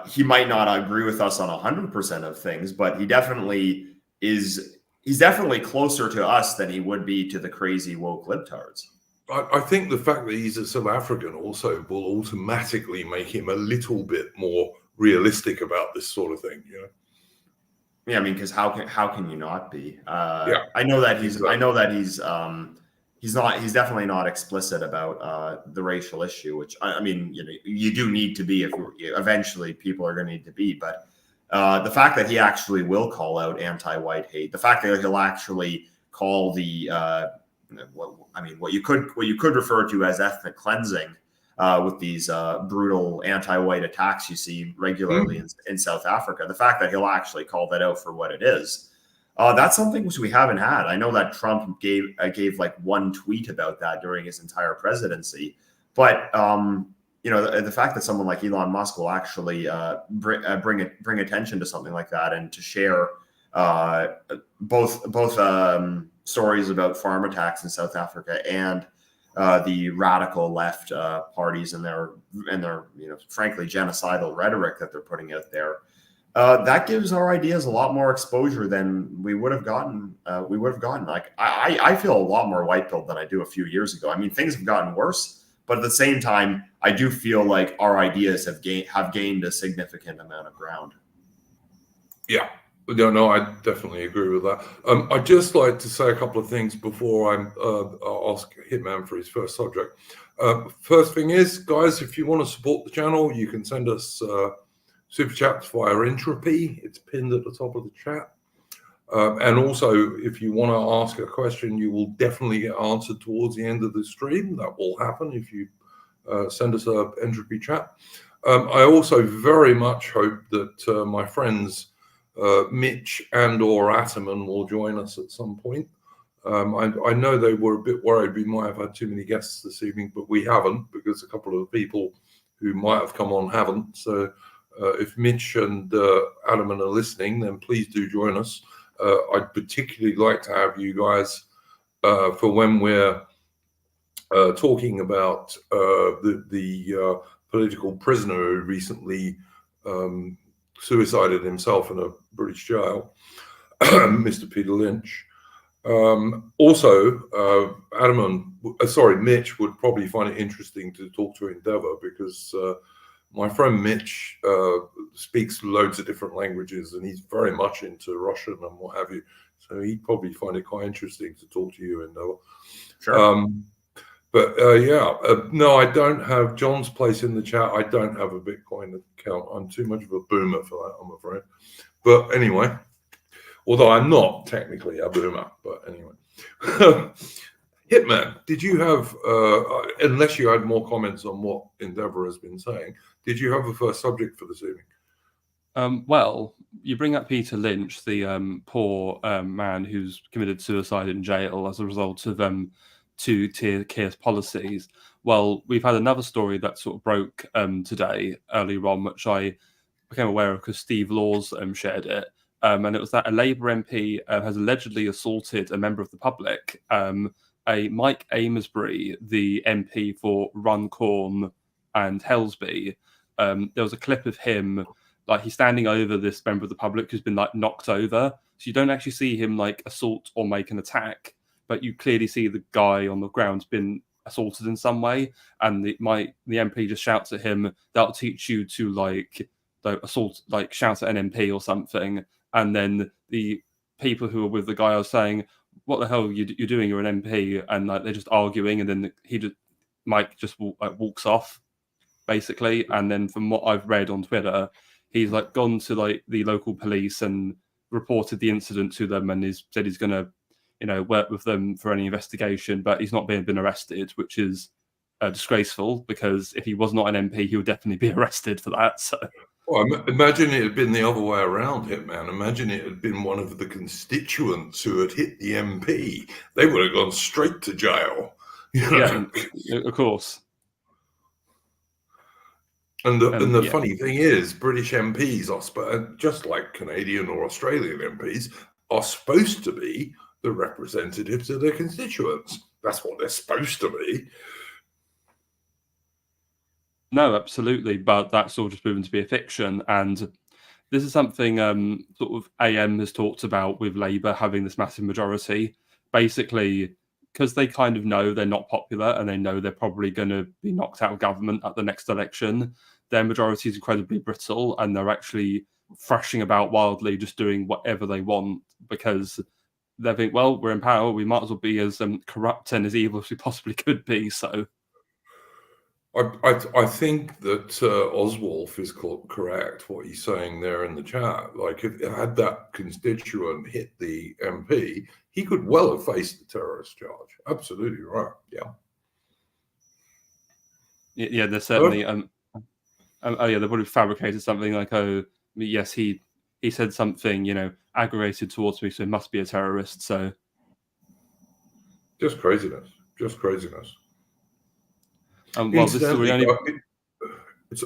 he might not agree with us on 100% of things, but he definitely is. He's definitely closer to us than he would be to the crazy woke libtards. I think the fact that he's a South African also will automatically make him a little bit more realistic about this sort of thing. Yeah, I mean, because how can you not be? Yeah, I know that he's. exactly. I know that he's not. He's definitely not explicit about the racial issue, which I mean, you do need to be if eventually people are going to need to be, but. The fact that he actually will call out anti-white hate, the fact that he'll actually call the what you could refer to as ethnic cleansing with these brutal anti-white attacks you see regularly in South Africa, the fact that he'll actually call that out for what it is, that's something which we haven't had. I know that Trump gave like one tweet about that during his entire presidency, but the fact that someone like Elon Musk will actually bring attention to something like that and to share both stories about farm attacks in South Africa and the radical left parties and their frankly genocidal rhetoric that they're putting out there, that gives our ideas a lot more exposure than we would have gotten. Like I feel a lot more white-pilled than I do a few years ago. I mean, things have gotten worse. But at the same time, I do feel like our ideas have gained a significant amount of ground. Yeah, no, I definitely agree with that. I'd just like to say a couple of things before I ask Hitman for his first subject. First thing is, guys, if you want to support the channel, you can send us super chats via Entropy. It's pinned at the top of the chat. And also, if you want to ask a question, you will definitely get answered towards the end of the stream. That will happen if you send us an Entropy chat. I also very much hope that my friends Mitch and or Ataman will join us at some point. I know they were a bit worried we might have had too many guests this evening, but we haven't, because a couple of the people who might have come on haven't. So if Mitch and Ataman are listening, then please do join us. I'd particularly like to have you guys for when we're talking about the political prisoner who recently suicided himself in a British jail, Mr. Peter Lynch. Mitch would probably find it interesting to talk to Endeavour, because my friend Mitch speaks loads of different languages, and he's very much into Russian and what have you. So he'd probably find it quite interesting to talk to you, Endeavour. Sure. No, I don't have John's place in the chat. I don't have a Bitcoin account. I'm too much of a boomer for that, I'm afraid. But anyway, although I'm not technically a boomer, but anyway. Hitman, did you have, unless you had more comments on what Endeavour has been saying, did you have a first subject for this evening? Well, you bring up Peter Lynch, the poor man who's committed suicide in jail as a result of two-tier case policies. Well, we've had another story that sort of broke today, earlier on, which I became aware of because Steve Laws shared it. And it was that a Labour MP has allegedly assaulted a member of the public, a Mike Amesbury, the MP for Runcorn and Helsby. There was a clip of him, like he's standing over this member of the public who's been like knocked over. So you don't actually see him like assault or make an attack, but you clearly see the guy on the ground's been assaulted in some way. And the MP just shouts at him, "That'll teach you to like assault, like shout at an MP or something." And then the people who are with the guy are saying, "What the hell you're doing? You're an MP," and like they're just arguing, and then Mike just walks off, basically. And then from what I've read on Twitter, he's like gone to like the local police and reported the incident to them, and said he's gonna, work with them for any investigation, but he's not been arrested, which is disgraceful, because if he was not an MP, he would definitely be arrested for that. So, well, imagine it had been the other way around, Hitman. Imagine it had been one of the constituents who had hit the MP. They would have gone straight to jail. Yeah, of course. And the funny thing is, British MPs are just like Canadian or Australian MPs are supposed to be the representatives of their constituents. That's what they're supposed to be. No, absolutely, but that's all just proven to be a fiction. And this is something sort of AM has talked about with Labour having this massive majority. Basically, because they kind of know they're not popular and they know they're probably going to be knocked out of government at the next election, their majority is incredibly brittle and they're actually thrashing about wildly, just doing whatever they want because they think, well, we're in power, we might as well be as corrupt and as evil as we possibly could be. So I think that Oswald is correct, what he's saying there in the chat. Like, if had that constituent hit the MP, he could well have faced the terrorist charge. Absolutely right. Yeah. Yeah, there's certainly oh yeah, they would have fabricated something like, oh yes, he said something, aggravated towards me, so he must be a terrorist. So just craziness. Well, this story only...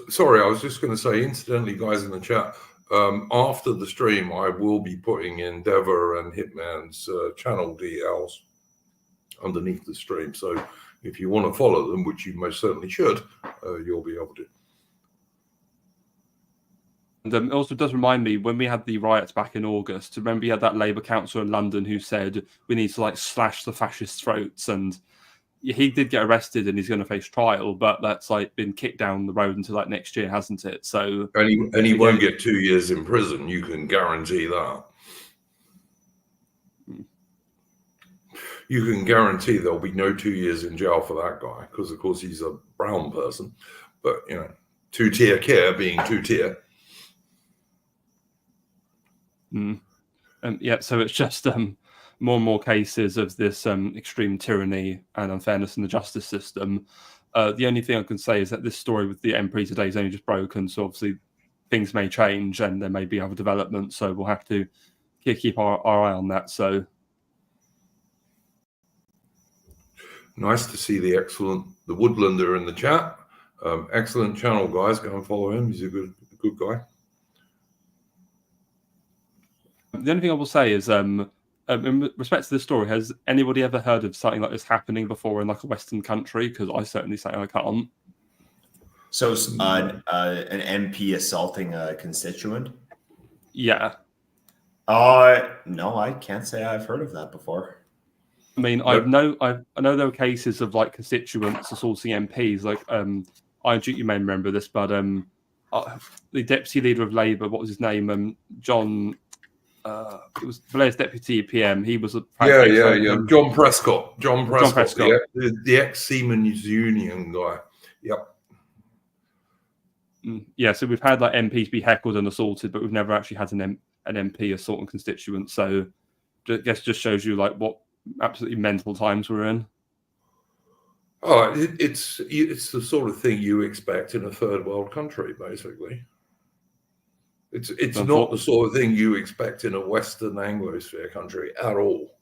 Sorry, I was just going to say, incidentally, guys in the chat, after the stream, I will be putting Endeavour and Hitman's channel DLs underneath the stream. So if you want to follow them, which you most certainly should, you'll be able to. And it also does remind me, when we had the riots back in August, remember you had that Labour councillor in London who said we need to slash the fascist throats, and he did get arrested and he's going to face trial, but that's been kicked down the road until next year, hasn't it? So and he won't get 2 years in prison. You can guarantee that. You can guarantee there'll be no 2 years in jail for that guy because, of course, he's a brown person. But two-tier care being two-tier. Yeah, so it's just more and more cases of this extreme tyranny and unfairness in the justice system. The only thing I can say is that this story with the MP today is only just broken, so obviously things may change and there may be other developments, so we'll have to keep our eye on that. So nice to see the Woodlander in the chat. Excellent channel, guys. Go and follow him. He's a good guy. The only thing I will say is, in respect to this story, has anybody ever heard of something like this happening before in a Western country? Because I certainly say I can't. So an MP assaulting a constituent? Yeah. No, I can't say I've heard of that before. I mean, I know there are cases of constituents assaulting MPs. You may remember this, but the deputy leader of Labour, what was his name? John. It was Blair's deputy PM. He was John Prescott. Yeah, the ex-Siemens Union guy. Yep. Yeah, so we've had MPs be heckled and assaulted, but we've never actually had an MP assaulting constituents. So I guess just shows you what absolutely mental times we're in. Oh, it's the sort of thing you expect in a third world country, basically. It's not the sort of thing you expect in a Western Anglosphere country at all.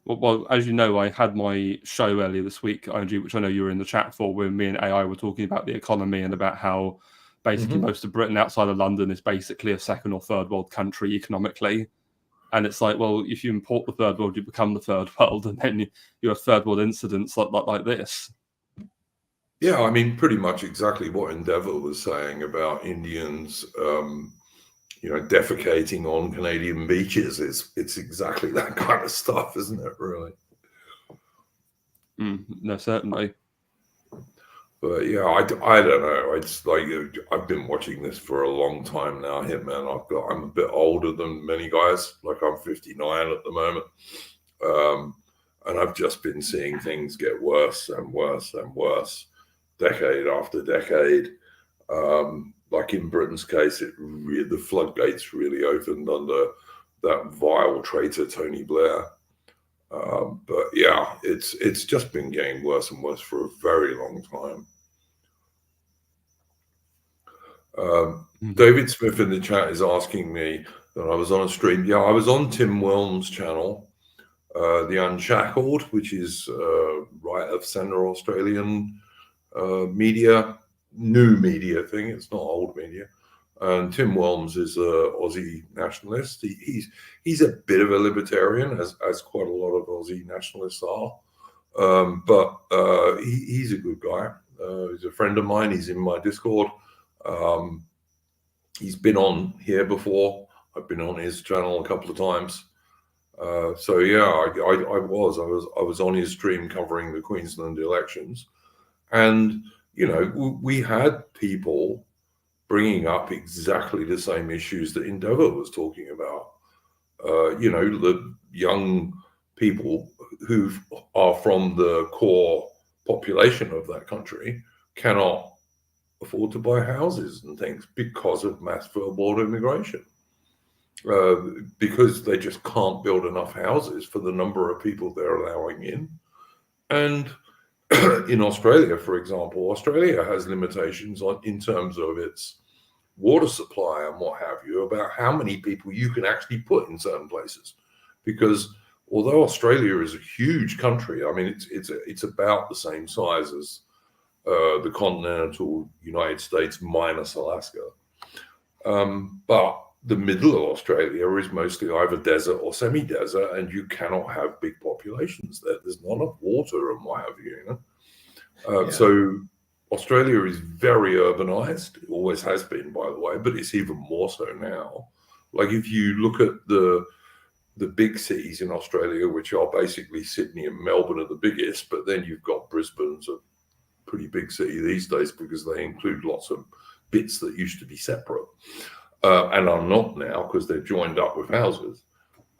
Well, as you know, I had my show earlier this week, Andrew, which I know you were in the chat for, where me and AI were talking about the economy and about how basically most of Britain outside of London is basically a second or third world country economically. And it's well, if you import the third world, you become the third world, and then you have third world incidents like this. Yeah, I mean, pretty much exactly what Endeavour was saying about Indians, defecating on Canadian beaches. It's exactly that kind of stuff, isn't it? Really? No, certainly. But yeah, I don't know. It's I've been watching this for a long time now, Hitman. I'm a bit older than many guys. I'm 59 at the moment, and I've just been seeing things get worse and worse and worse. Decade after decade. In Britain's case, the floodgates really opened under that vile traitor Tony Blair. But yeah, it's just been getting worse and worse for a very long time. David Smith in the chat is asking me that I was on a stream. Yeah, I was on Tim Whelm's channel, The Unshackled, which is right of centre Australian media, new media thing. It's not old media. And Tim Whelms is a Aussie nationalist. He's a bit of a libertarian, as quite a lot of Aussie nationalists are. But he's a good guy. He's a friend of mine. He's in my Discord. He's been on here before. I've been on his channel a couple of times. So yeah, I was on his stream covering the Queensland elections, and you know, we had people bringing up exactly the same issues that Endeavour was talking about. You know, the young people who are from the core population of that country cannot afford to buy houses and things because of mass verbal immigration, because they just can't build enough houses for the number of people they're allowing in. And in Australia, for example, Australia has limitations in terms of its water supply and what have you, about how many people you can actually put in certain places. Because although Australia is a huge country, I mean, it's about the same size as the continental United States minus Alaska. But the middle of Australia is mostly either desert or semi-desert, and you cannot have big populations there. There's not enough water and what have you, you know? So Australia is very urbanized. It always has been, by the way, but it's even more so now. Like if you look at the big cities in Australia, which are basically Sydney and Melbourne are the biggest, but then you've got Brisbane's a pretty big city these days because they include lots of bits that used to be separate and are not now because they're joined up with houses.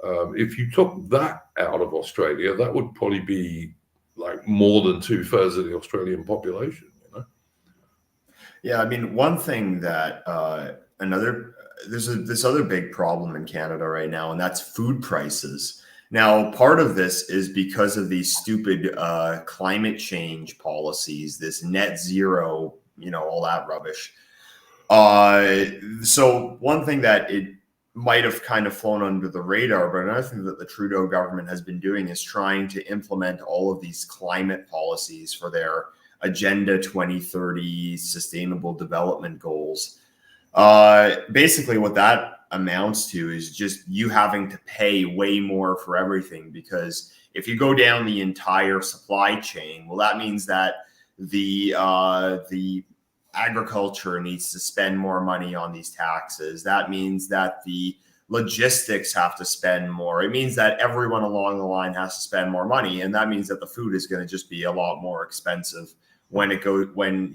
If you took that out of Australia, that would probably be like more than 2/3 of the Australian population, you know? Yeah, I mean, one thing that there's this other big problem in Canada right now, and that's food prices. Now, part of this is because of these stupid climate change policies, this net zero, you know, all that rubbish. So one thing that it might have kind of flown under the radar, but another thing that the Trudeau government has been doing is trying to implement all of these climate policies for their Agenda 2030 sustainable development goals. Basically what that amounts to is just you having to pay way more for everything, because if you go down the entire supply chain, well, that means that the agriculture needs to spend more money on these taxes. That means that the logistics have to spend more. It means that everyone along the line has to spend more money, and that means that the food is going to just be a lot more expensive when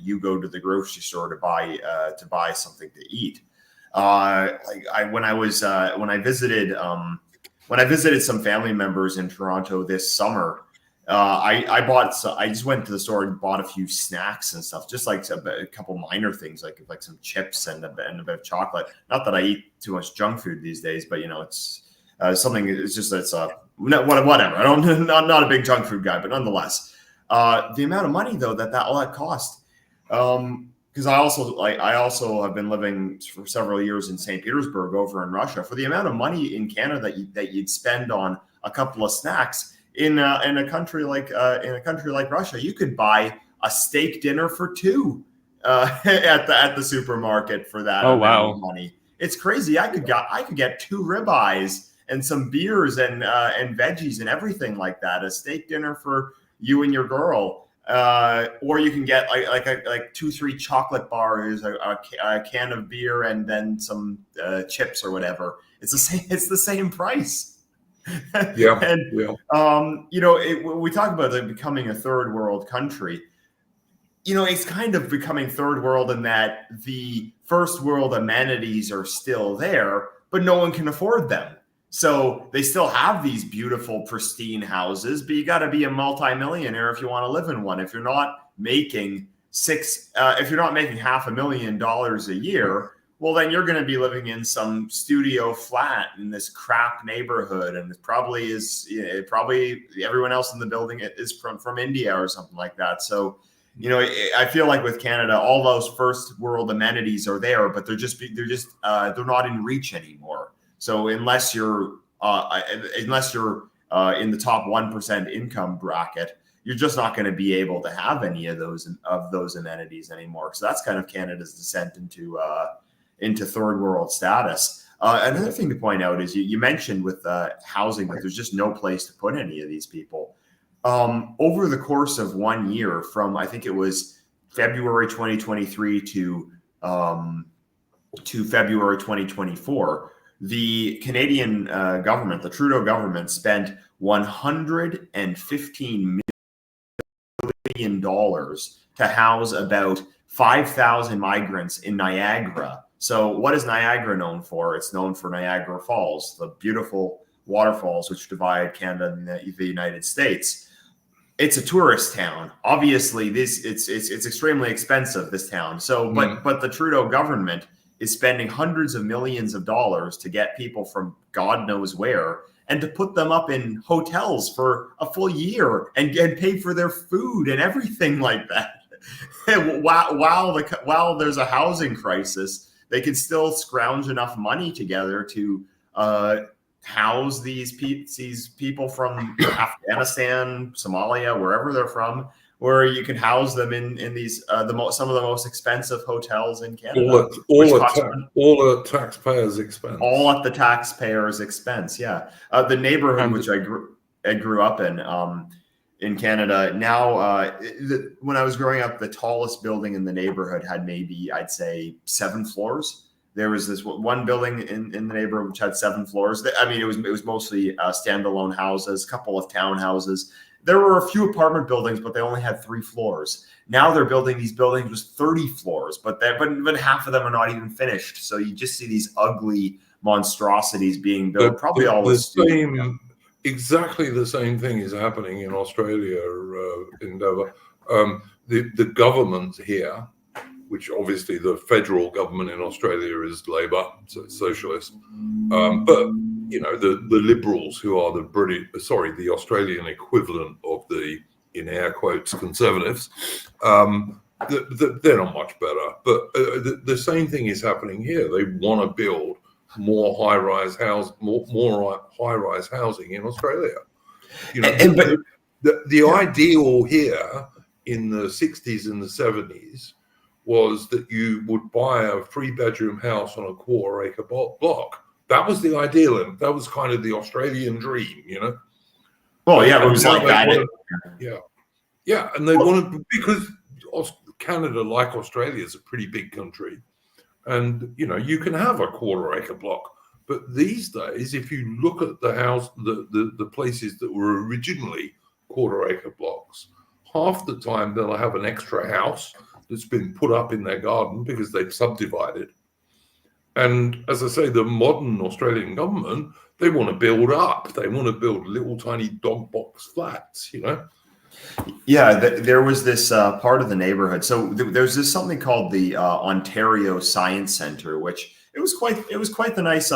you go to the grocery store to buy something to eat. When I visited some family members in Toronto this summer, I just went to the store and bought a few snacks and stuff, just like a couple minor things, like some chips and a bit of chocolate. Not that I eat too much junk food these days, but you know, it's something. It's just whatever. I'm not a big junk food guy, but nonetheless, the amount of money though that all that cost. Because I also have been living for several years in St. Petersburg over in Russia. For the amount of money in Canada that you'd spend on a couple of snacks in a country like Russia, you could buy a steak dinner for two at the supermarket for that amount of money. It's crazy. I could get 2 ribeyes and some beers and veggies and everything like that. A steak dinner for you and your girl. Or you can get like 2-3 chocolate bars, a can of beer, and then some chips or whatever. It's the same price. Yeah. And you know, we talk about it becoming a third world country. You know, it's kind of becoming third world in that the first world amenities are still there, but no one can afford them. So they still have these beautiful, pristine houses, but you got to be a multimillionaire if you want to live in one. If you're not making $500,000 a year, well, then you're going to be living in some studio flat in this crap neighborhood, and it probably everyone else in the building is from India or something like that. So, I feel like with Canada, all those first world amenities are there, but they're not in reach anymore. So unless you're in the top 1% income bracket, you're just not going to be able to have any of those amenities anymore. So that's kind of Canada's descent into third world status. Another thing to point out is you mentioned with housing that there's just no place to put any of these people. Over the course of 1 year, from I think it was February 2023 to February 2024, the Canadian government, the Trudeau government, spent $115 million to house about 5,000 migrants in Niagara. So what is Niagara known for? It's known for Niagara Falls, the beautiful waterfalls which divide Canada and the United States. It's a tourist town. Obviously, it's extremely expensive, this town. So, but the Trudeau government is spending hundreds of millions of dollars to get people from God knows where and to put them up in hotels for a full year and pay for their food and everything like that. While there's a housing crisis, they can still scrounge enough money together to house these people from Afghanistan, Somalia, wherever they're from, where you can house them in these some of the most expensive hotels in Canada. All at taxpayers' expense. All at the taxpayers' expense. Yeah, the neighborhood which I grew up in Canada. Now, when I was growing up, the tallest building in the neighborhood had maybe, I'd say, 7 floors. There was this one building in the neighborhood which had 7 floors. I mean, it was mostly standalone houses, a couple of townhouses. There were a few apartment buildings, but they only had 3 floors. Now they're building these buildings with 30 floors, but half of them are not even finished. So you just see these ugly monstrosities being built. Exactly the same thing is happening in Australia, Endeavour. The government here, which obviously the federal government in Australia is Labor, so it's socialist, but the Liberals, who are the Australian equivalent of the, in air quotes, Conservatives, they're not much better. But the same thing is happening here. They want to build more high-rise housing in Australia. The ideal here in the 60s and the 70s was that you would buy a 3-bedroom house on a 1/4-acre block. That was the ideal, and that was kind of the Australian dream, Well, yeah, it was like that. Yeah, and they wanted, because Canada, like Australia, is a pretty big country, and you can have a 1/4-acre block. But these days, if you look at the places that were originally 1/4-acre blocks, half the time they'll have an extra house that's been put up in their garden because they've subdivided. And as I say, the modern Australian government, they want to build up. They want to build little tiny dog box flats, Yeah, there was this part of the neighborhood. So there's this something called the Ontario Science Center, which it was quite the nice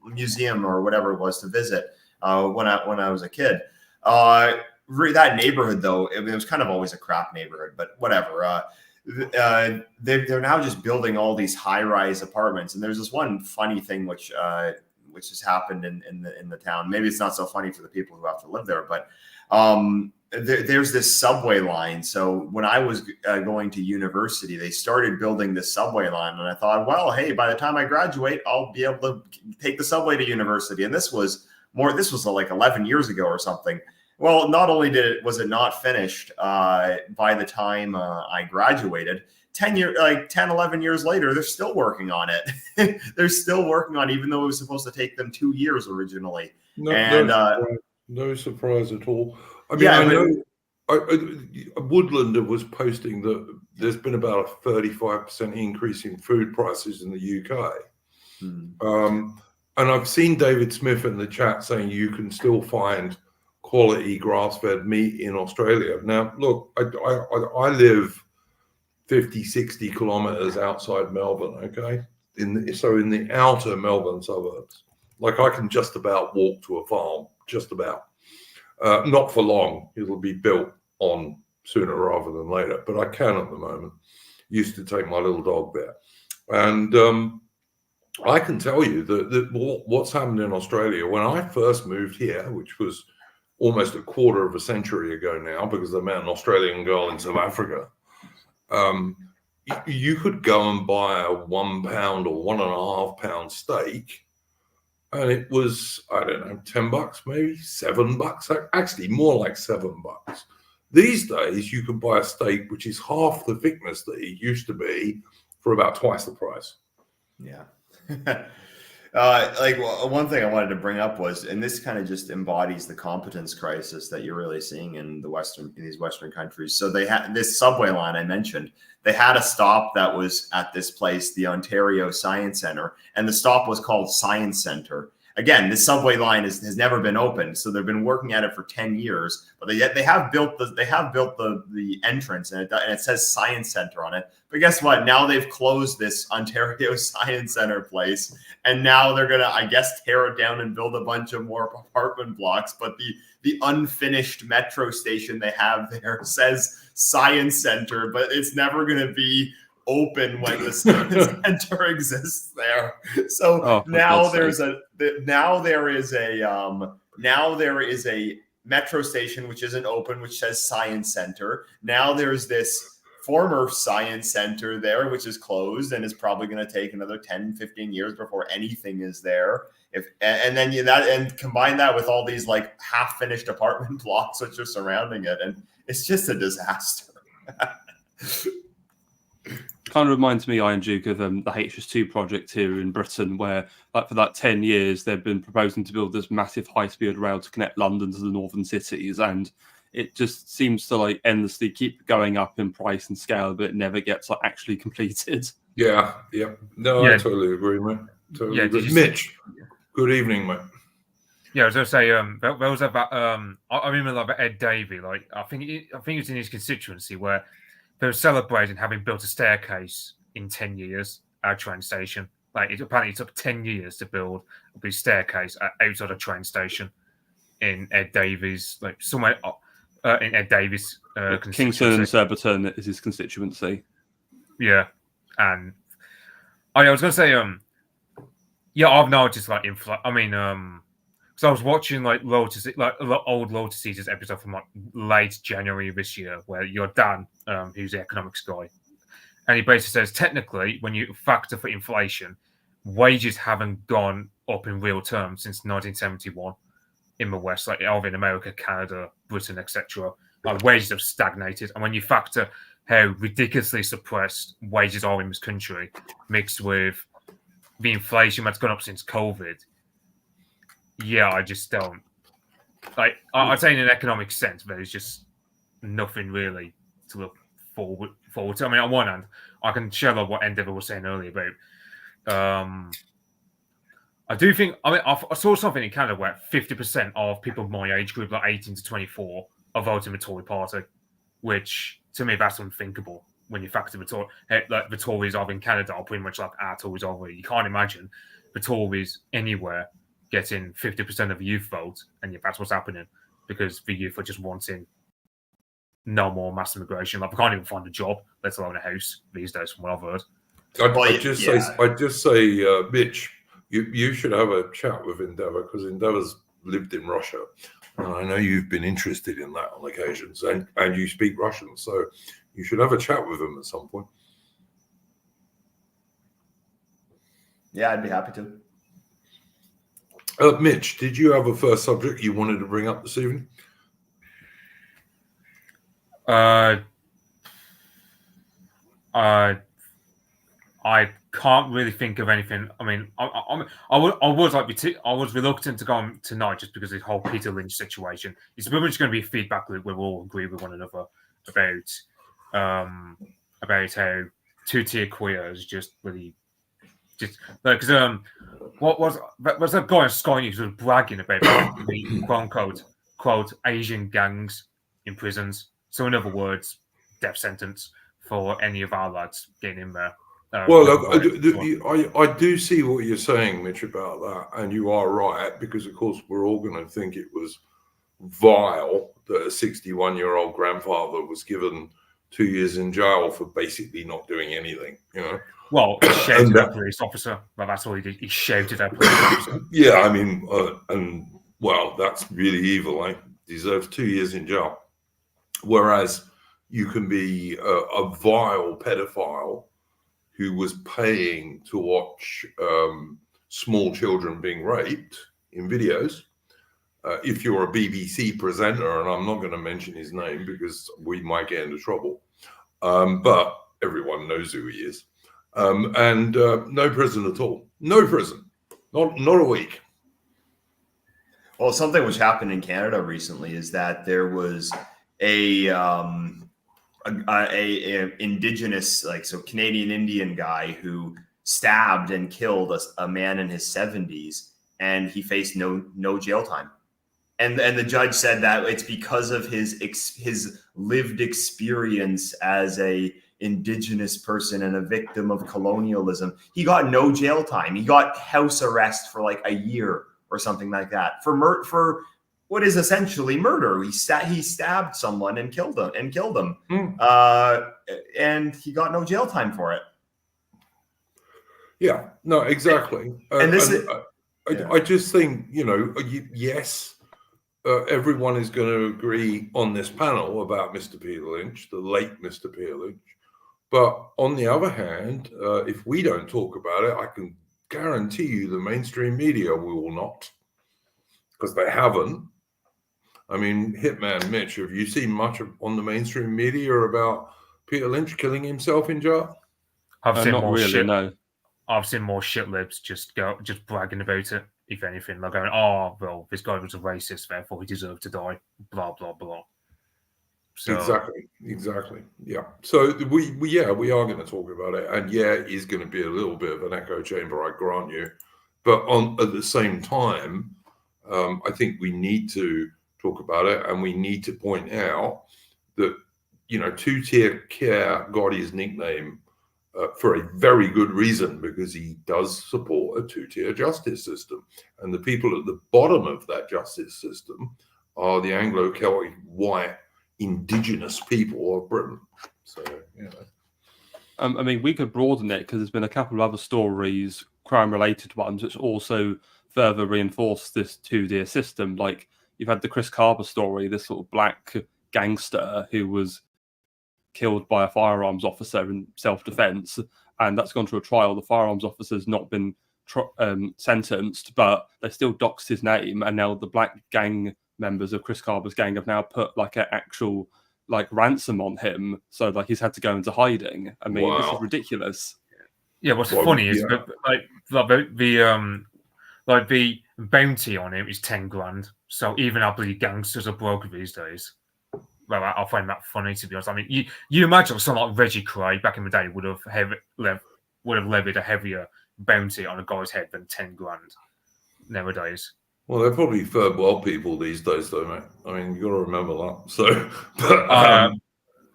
museum or whatever it was to visit when I was a kid. That neighborhood, though, it was kind of always a crap neighborhood, but whatever. They're now just building all these high-rise apartments, and there's this one funny thing which has happened in the town. Maybe it's not so funny for the people who have to live there, but there's this subway line. So when I was going to university, they started building this subway line, and I thought, well, hey, by the time I graduate, I'll be able to take the subway to university. And this was like 11 years ago or something. Well, not only was it not finished by the time I graduated, 11 years later, they're still working on it. They're still working on it, even though it was supposed to take them 2 years originally. No surprise at all. I mean, Woodlander was posting that there's been about a 35% increase in food prices in the UK. And I've seen David Smith in the chat saying you can still find quality grass-fed meat in Australia. Now, look, I live 50, 60 kilometers outside Melbourne, okay? In the outer Melbourne suburbs. Like I can just about walk to a farm, just about. Not for long. It'll be built on sooner rather than later, but I can at the moment. Used to take my little dog there. And I can tell you that what's happened in Australia, when I first moved here, which was almost a quarter of a century ago now, because I met an Australian girl in South Africa, you could go and buy a £1 or £1.5 steak, and it was, I don't know, $10, maybe $7, actually more like $7. These days, you can buy a steak which is half the thickness that it used to be for about twice the price. Yeah. One thing I wanted to bring up was, and this kind of just embodies the competence crisis that you're really seeing in these Western countries. So they had this subway line I mentioned. They had a stop that was at this place, the Ontario Science Center, and the stop was called Science Center. Again, this subway line has never been opened, so they've been working at it for 10 years. But they have built the entrance, and it says Science Center on it. But guess what? Now they've closed this Ontario Science Center place, and now they're gonna, I guess, tear it down and build a bunch of more apartment blocks. But the unfinished metro station they have there says Science Center, but it's never gonna be open when the Science Center exists there. So now there is a metro station which isn't open, which says Science Center. Now there's this former Science Center there, which is closed and is probably going to take another 10, 15 years before anything is there. And combine that with all these like half-finished apartment blocks which are surrounding it, and it's just a disaster. Kind of reminds me, Iron Duke, of the HS2 project here in Britain, where like for that 10 years they've been proposing to build this massive high-speed rail to connect London to the northern cities, and it just seems to like endlessly keep going up in price and scale, but it never gets like actually completed. Yeah. No, I totally agree, mate. Totally agree. Mitch, good evening, mate. Yeah, I was going to say, there was about, I remember about Ed Davey, like, I think it was in his constituency where they were celebrating having built a staircase in 10 years at a train station. Like, apparently it took 10 years to build a big staircase outside a train station in Ed Davey's, like, somewhere in Ed Davey's Kingston and Surbiton is his constituency. Yeah. And I was going to say, I've noticed, like, because I was watching like Lotus, like old Lotus Eaters episode from like late January of this year, where your Dan, who's the economics guy, and he basically says technically, when you factor for inflation, wages haven't gone up in real terms since 1971 in the West, like over in America, Canada, Britain, etc. Like wages have stagnated, and when you factor how ridiculously suppressed wages are in this country, mixed with the inflation that's gone up since COVID. Yeah, I just don't. Like, I'd say in an economic sense, there's just nothing really to look forward to. I mean, on one hand, I can share like what Endeavour was saying earlier about. I do think, I saw something in Canada where 50% of people my age group, like 18 to 24, are voting the Tory party, which to me, that's unthinkable when you factor the Tories of in Canada are pretty much like our Tories over. You can't imagine the Tories anywhere getting 50% of the youth vote, and yet that's what's happening because the youth are just wanting no more mass immigration. Like, we can't even find a job, let alone a house these days, from what I've heard. I'd just say, Mitch, you should have a chat with Endeavour, because Endeavour's lived in Russia, and I know you've been interested in that on occasions, and you speak Russian, so you should have a chat with him at some point. Yeah, I'd be happy to. Mitch, did you have a first subject you wanted to bring up this evening? I can't really think of anything. I mean, I was reluctant to go on tonight just because of the whole Peter Lynch situation. It's pretty much going to be a feedback loop where we'll all agree with one another about how two-tier queer is just really. Just because what was that guy on Sky News was bragging about the quote Asian gangs in prisons. So in other words, death sentence for any of our lads getting in there. Well, look, I do see what you're saying, Mitch, about that, and you are right, because of course we're all going to think it was vile that a 61-year-old grandfather was given 2 years in jail for basically not doing anything, you know. Well, he shouted at a police officer. Well, that's all he did. He shouted at a police officer. Yeah, I mean, and well, that's really evil. Like, deserves 2 years in jail. Whereas you can be a vile pedophile who was paying to watch small children being raped in videos. If you're a BBC presenter, and I'm not going to mention his name because we might get into trouble, but everyone knows who he is. And no prison at all. No prison. Not a week. Well, something which happened in Canada recently is that there was a indigenous, like, so Canadian Indian guy who stabbed and killed a man in his 70s, and he faced no jail time. And the judge said that it's because of his lived experience as a indigenous person and a victim of colonialism. He got no jail time. He got house arrest for like a year or something like that for what is essentially murder. He stabbed someone and killed him. And he got no jail time for it. Yeah, no, exactly. I just think, you know, yes, everyone is going to agree on this panel about Mr. Peter Lynch, the late Mr. Peter Lynch. But on the other hand, if we don't talk about it, I can guarantee you the mainstream media will not, because they haven't. I mean, Hitman Mitch, have you seen much on the mainstream media about Peter Lynch killing himself in jail? I've seen not more really, shit. no. I've seen more shit libs just bragging about it. If anything, like going, "Oh, well, this guy was a racist, therefore he deserved to die." Blah blah blah. So, Exactly. Yeah. So we are going to talk about it, and yeah, it is going to be a little bit of an echo chamber, I grant you. But at the same time, I think we need to talk about it, and we need to point out that, you know, two-tier care got his nickname for a very good reason, because he does support a two-tier justice system, and the people at the bottom of that justice system are the Anglo-Celtic white indigenous people of Britain. So, you know. I mean, we could broaden it because there's been a couple of other stories, crime-related ones, which also further reinforce this two-tier system. Like, you've had the Chris Carver story, this sort of black gangster who was killed by a firearms officer in self-defense, and that's gone to a trial. The firearms officer's not been sentenced, but they still doxed his name, and now the black gang members of Chris Carver's gang have now put like an actual like ransom on him, so like he's had to go into hiding. I mean, This is ridiculous. Yeah, what's funny is the bounty on him is 10 grand. So even our bloody gangsters are broke these days. Well, I find that funny, to be honest. I mean, you imagine someone like Reggie Cray back in the day would have levied a heavier bounty on a guy's head than 10 grand nowadays. Well, they're probably third world people these days, though, mate. I mean, you got to remember that. So,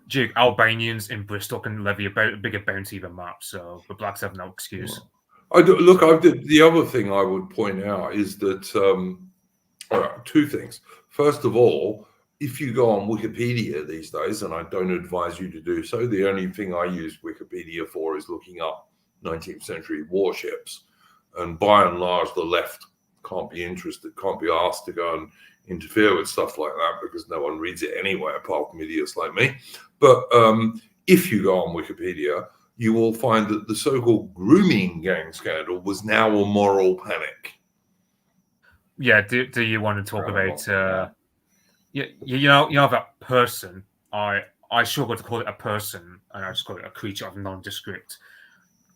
Duke, Albanians in Bristol can levy a bigger bounty than that. So the blacks have no excuse. The other thing I would point out is that two things. First of all, if you go on Wikipedia these days, and I don't advise you to do so, the only thing I use Wikipedia for is looking up 19th century warships. And by and large, the left can't be asked to go and interfere with stuff like that, because no one reads it anyway, apart from idiots like me. But if you go on Wikipedia, you will find that the so-called grooming gang scandal was now a moral panic. Yeah, do you want to talk about you know that person? I struggle to call it a person, and I just call it a creature of nondescript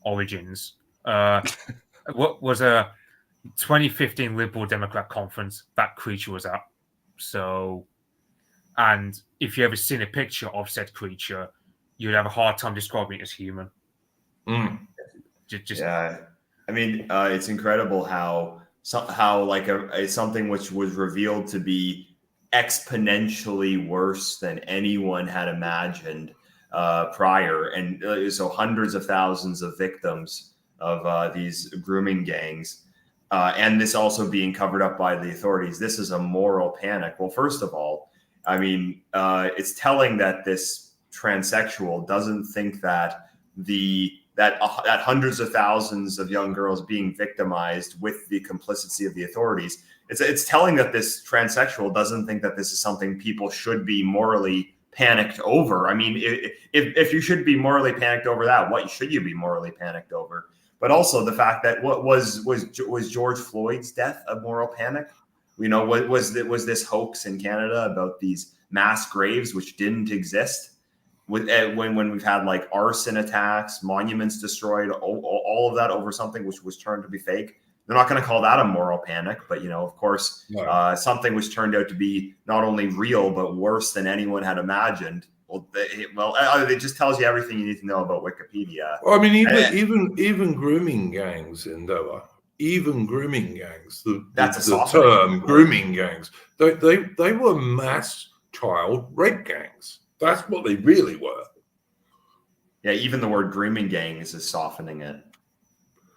origins. What was a 2015 Liberal Democrat conference that creature was at? So, and if you ever seen a picture of said creature, you'd have a hard time describing it as human. Yeah, I mean, it's incredible how like something which was revealed to be exponentially worse than anyone had imagined prior, and so hundreds of thousands of victims of these grooming gangs, and this also being covered up by the authorities. This is a moral panic. Well, first of all, I mean, it's telling that this transsexual doesn't think that that hundreds of thousands of young girls being victimized with the complicity of the authorities. It's telling that this transsexual doesn't think that this is something people should be morally panicked over. I mean, if you should be morally panicked over that, what should you be morally panicked over? But also the fact that what was George Floyd's death a moral panic? You know, was this hoax in Canada about these mass graves which didn't exist? When we've had like arson attacks, monuments destroyed, all of that over something which was turned to be fake. They're not going to call that a moral panic, but you know, of course, something which turned out to be not only real but worse than anyone had imagined. Well, it just tells you everything you need to know about Wikipedia. Well, I mean, even grooming gangs, Endeavour, even grooming gangs. The term grooming gangs. They were mass child rape gangs. That's what they really were. Yeah, even the word grooming gangs is softening it.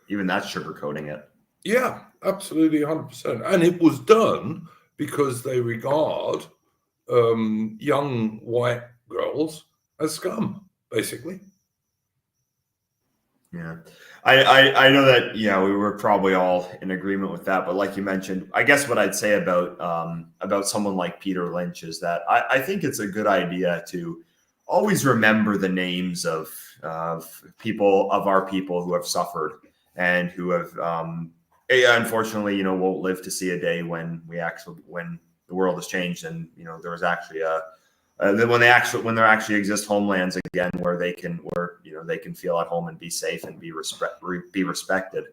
Even that's sugarcoating it. Yeah, absolutely, 100%. And it was done because they regard young white girls as scum, basically. Yeah, I know that, yeah, we were probably all in agreement with that. But like you mentioned, I guess what I'd say about someone like Peter Lynch is that I think it's a good idea to always remember the names of people, of our people who have suffered and who have unfortunately, you know, won't live to see a day when the world has changed and, you know, there was actually when there actually exist homelands again where they can feel at home and be safe and be respected.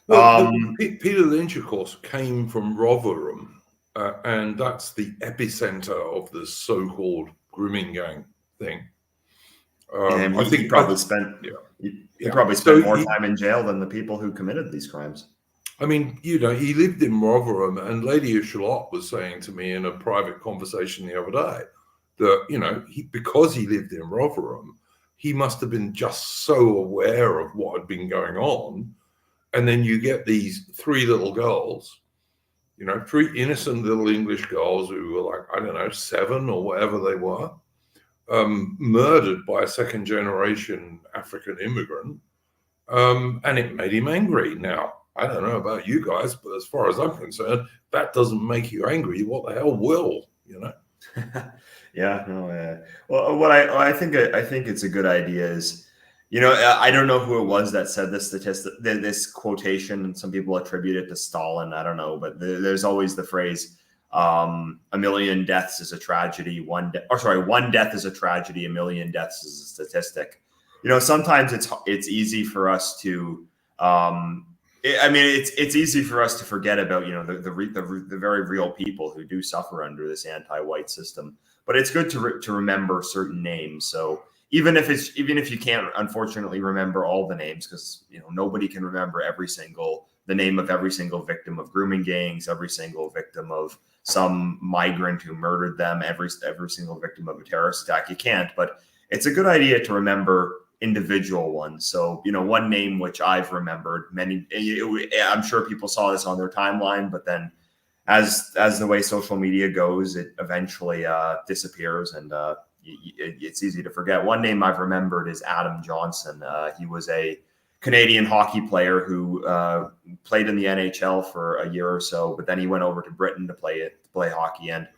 Well, Peter Lynch, of course, came from Rotherham, and that's the epicenter of the so-called grooming gang thing. And I think he probably spent more time in jail than the people who committed these crimes. I mean, you know, he lived in Rotherham, and Lady Echelot was saying to me in a private conversation the other day that, you know, because he lived in Rotherham, he must have been just so aware of what had been going on. And then you get these three little girls, you know, three innocent little English girls who were like, I don't know, 7 or whatever they were, murdered by a second generation African immigrant. And it made him angry. Now, I don't know about you guys, but as far as I'm concerned, that doesn't make you angry. What the hell will, you know? Yeah, no. Well, what I think it's a good idea is, you know, I don't know who it was that said this statistic, this quotation, and some people attribute it to Stalin. I don't know, but there's always the phrase, a million deaths is a tragedy. One death is a tragedy. A million deaths is a statistic. You know, sometimes it's easy for us to, it's easy for us to forget about, you know, the very real people who do suffer under this anti-white system. But it's good to remember certain names. So even if you can't unfortunately remember all the names, because, you know, nobody can remember the name of every single victim of grooming gangs, every single victim of some migrant who murdered them, every single victim of a terrorist attack. You can't, but it's a good idea to remember individual ones. So, you know, one name which I've remembered, I'm sure people saw this on their timeline, but then as the way social media goes, it eventually disappears, and it's easy to forget. One name I've remembered is Adam Johnson. He was a Canadian hockey player who played in the NHL for a year or so, but then he went over to Britain to play hockey. And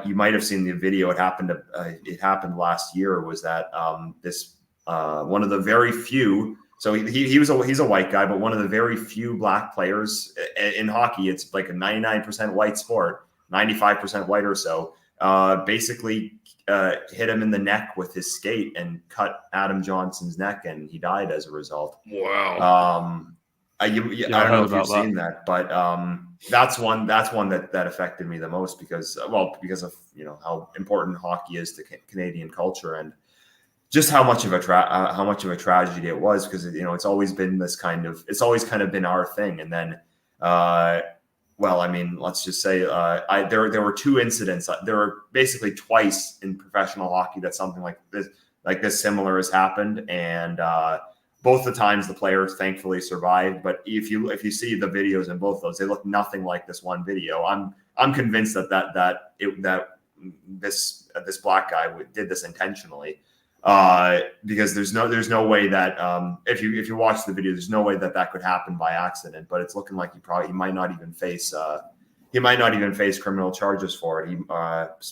you might have seen the video. It happened last year. Was that this one of the very few? So he's a white guy, but one of the very few black players in hockey. It's like a 99% white sport, 95% white or so. Basically hit him in the neck with his skate and cut Adam Johnson's neck, and he died as a result. Wow. I don't know if you've seen that, but that's one that affected me the most because of, you know, how important hockey is to Canadian culture, and just how much of a tragedy it was, because, you know, it's always kind of been our thing. And then let's just say there were 2 incidents. There were basically twice in professional hockey that something like this like this similar has happened, and both the times the players thankfully survived. But if you see the videos in both those, they look nothing like this one video. I'm convinced that this black guy did this intentionally, because there's no way that if you watch the video, there's no way that could happen by accident. But it's looking like he might not even face criminal charges for it. But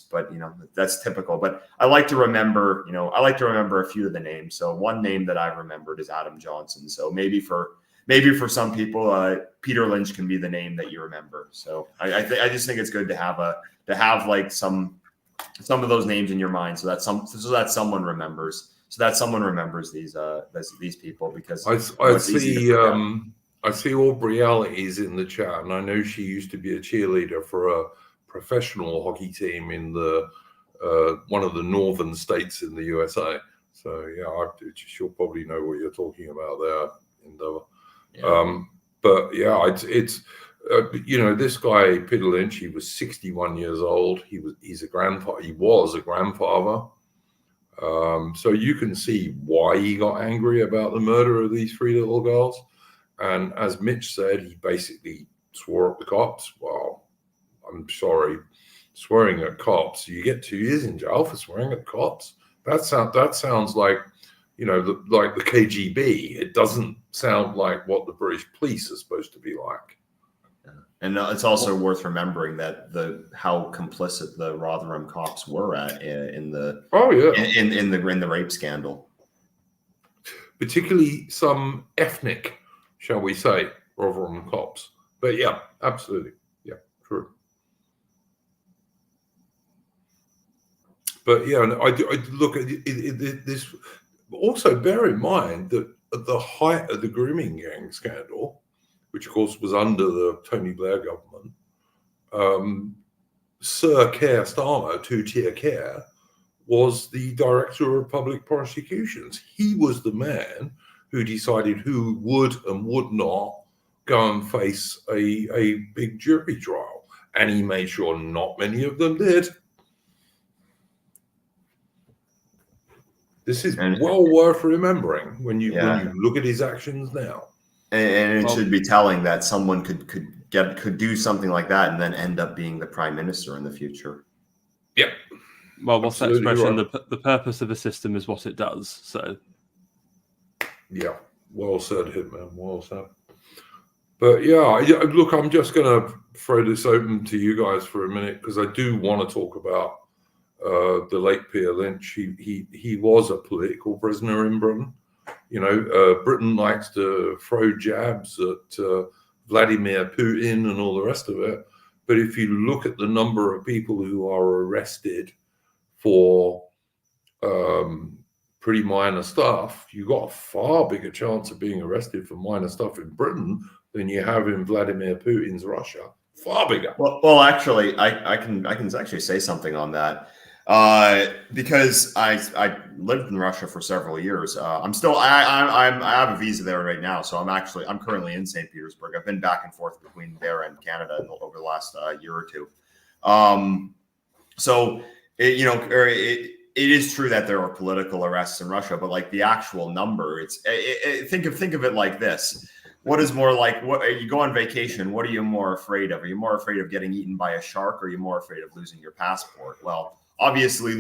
that's typical. But I like to remember a few of the names. So one name that I've remembered is Adam Johnson. So maybe for some people, Peter Lynch can be the name that you remember. So I just think it's good to have like some of those names in your mind, so that someone remembers these people, because I see Aubrey Ellis in the chat, and I know she used to be a cheerleader for a professional hockey team in the one of the northern states in the USA. So yeah, she'll probably know what you're talking about there, Endeavour. Yeah. But yeah, it's this guy Peter Lynch. He was 61 years old. He was a grandfather. So you can see why he got angry about the murder of these 3 little girls. And as Mitch said, he basically swore at the cops. Well, I'm sorry, swearing at cops. You get 2 years in jail for swearing at cops. That sounds like, like the KGB. It doesn't sound like what the British police are supposed to be like. And it's also worth remembering that how complicit the Rotherham cops were in the in the rape scandal, particularly some ethnic, shall we say, Rotherham cops. But yeah, absolutely, yeah, true. But yeah, I look at this. Also, bear in mind that at the height of the grooming gang scandal, which of course was under the Tony Blair government, Sir Keir Starmer, 2-tier Keir, was the director of public prosecutions. He was the man who decided who would and would not go and face a big jury trial. And he made sure not many of them did. This is well worth remembering when you look at his actions now. And it should be telling that someone could do something like that and then end up being the prime minister in the future. Yep. Well, what's that expression? Right. The purpose of a system is what it does. So. Yeah. Well said, Hitman. Well said. But yeah, look, I'm just going to throw this open to you guys for a minute, because I do want to talk about the late Peter Lynch. He was a political prisoner in Britain. Britain likes to throw jabs at Vladimir Putin and all the rest of it. But if you look at the number of people who are arrested for pretty minor stuff, you got a far bigger chance of being arrested for minor stuff in Britain than you have in Vladimir Putin's Russia. Far bigger. Well, actually, I can actually say something on that. Because I lived in Russia for several years. I have a visa there right now, so I'm currently in St. Petersburg. I've been back and forth between there and Canada over the last year or two. So it is true that there are political arrests in Russia, but like the actual number, think of it like this. What is more like, you go on vacation, what are you more afraid of? Are you more afraid of getting eaten by a shark, or are you more afraid of losing your passport? Well, obviously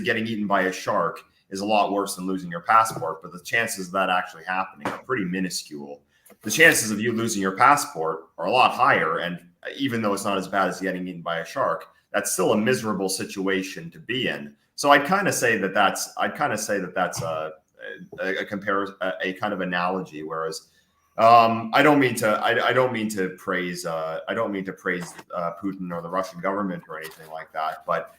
getting eaten by a shark is a lot worse than losing your passport, but the chances of that actually happening are pretty minuscule. The chances of you losing your passport are a lot higher, and even though it's not as bad as getting eaten by a shark, that's still a miserable situation to be in. So I'd kind of say that that's a kind of analogy. Whereas I don't mean to praise Putin or the Russian government or anything like that, but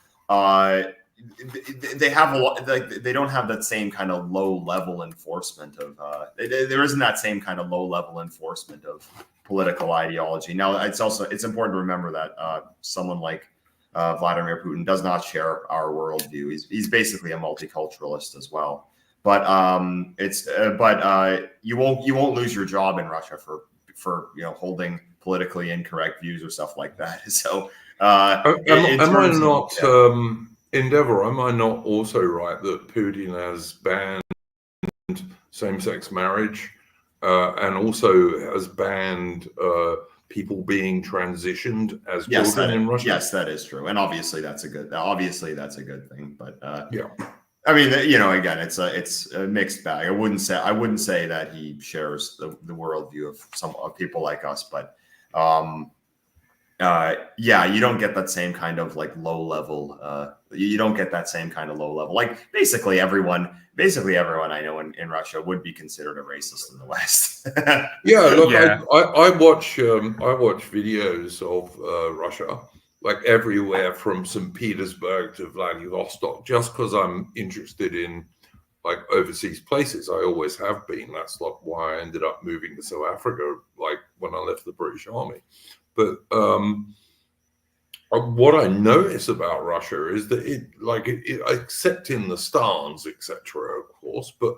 they have a lot. They don't have that same kind of low level enforcement of. There isn't that same kind of low level enforcement of political ideology. Now, it's important to remember that someone like Vladimir Putin does not share our worldview. He's basically a multiculturalist as well. But you won't lose your job in Russia for holding politically incorrect views or stuff like that. So Endeavour, am I not also right that Putin has banned same-sex marriage and also has banned people being transitioned as children in Russia? Yes, that is true, and obviously that's a good thing. But Yeah. I mean, again, it's a mixed bag. I wouldn't say that he shares the worldview of some of people like us, but yeah, you don't get that same kind of like low level. You don't get that same kind of low level. Like basically everyone I know in Russia would be considered a racist in the West. Yeah, look, Yeah. I watch videos of Russia, like everywhere from St. Petersburg to Vladivostok, just because I'm interested in like overseas places. I always have been. That's like why I ended up moving to South Africa, like when I left the British Army. But what I notice about Russia is that except in the stans, etc., of course, but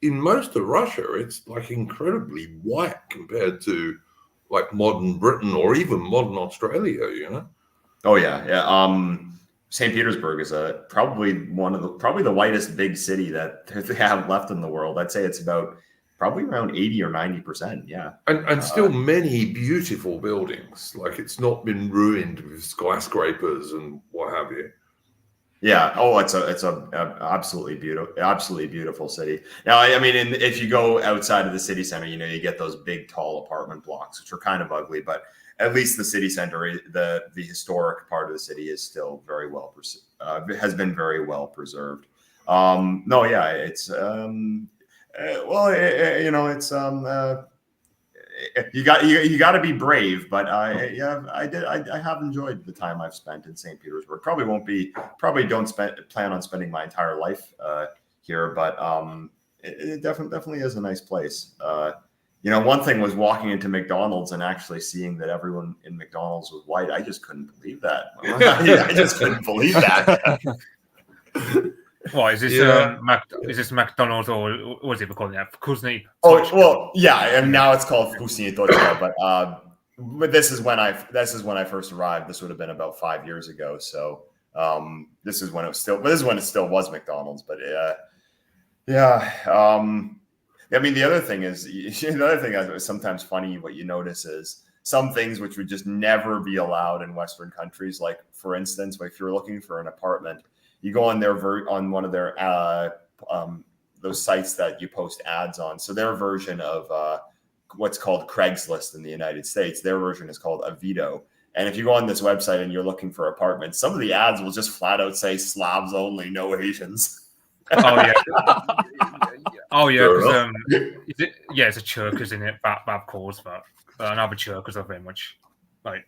in most of Russia, it's like incredibly white compared to like modern Britain or even modern Australia, you know? Oh yeah. St. Petersburg is probably the whitest big city that they have left in the world. I'd say it's about probably around 80 or 90%. Yeah. And still many beautiful buildings. Like it's not been ruined with skyscrapers and what have you. Yeah. Oh, it's a absolutely beautiful city. Now, I mean, if you go outside of the city center, you get those big, tall apartment blocks, which are kind of ugly. But at least the city center, the historic part of the city, is still very well has been very well preserved. No, yeah, it's it's you got to be brave, but I have enjoyed the time I've spent in St. Petersburg. Probably don't plan on spending my entire life here, but it definitely is a nice place. One thing was walking into McDonald's and actually seeing that everyone in McDonald's was white. I just couldn't believe that. I just couldn't believe that. What is this? Yeah. Is this McDonald's or what is it called now? Vkusny. Oh well, yeah, and now it's called Vkusny Tochka, but this is when I first arrived. This would have been about 5 years ago. So this is when it still was McDonald's. But yeah. I mean, the other thing is sometimes funny. What you notice is some things which would just never be allowed in Western countries. Like, for instance, if you're looking for an apartment, you go on on one of their those sites that you post ads on. So their version of what's called Craigslist in the United States, their version is called Avito. And if you go on this website and you're looking for apartments, some of the ads will just flat out say Slavs only, no Asians. Oh yeah. Oh yeah. It's a Churkas in it. Bad cause, but another Churkas are very much like.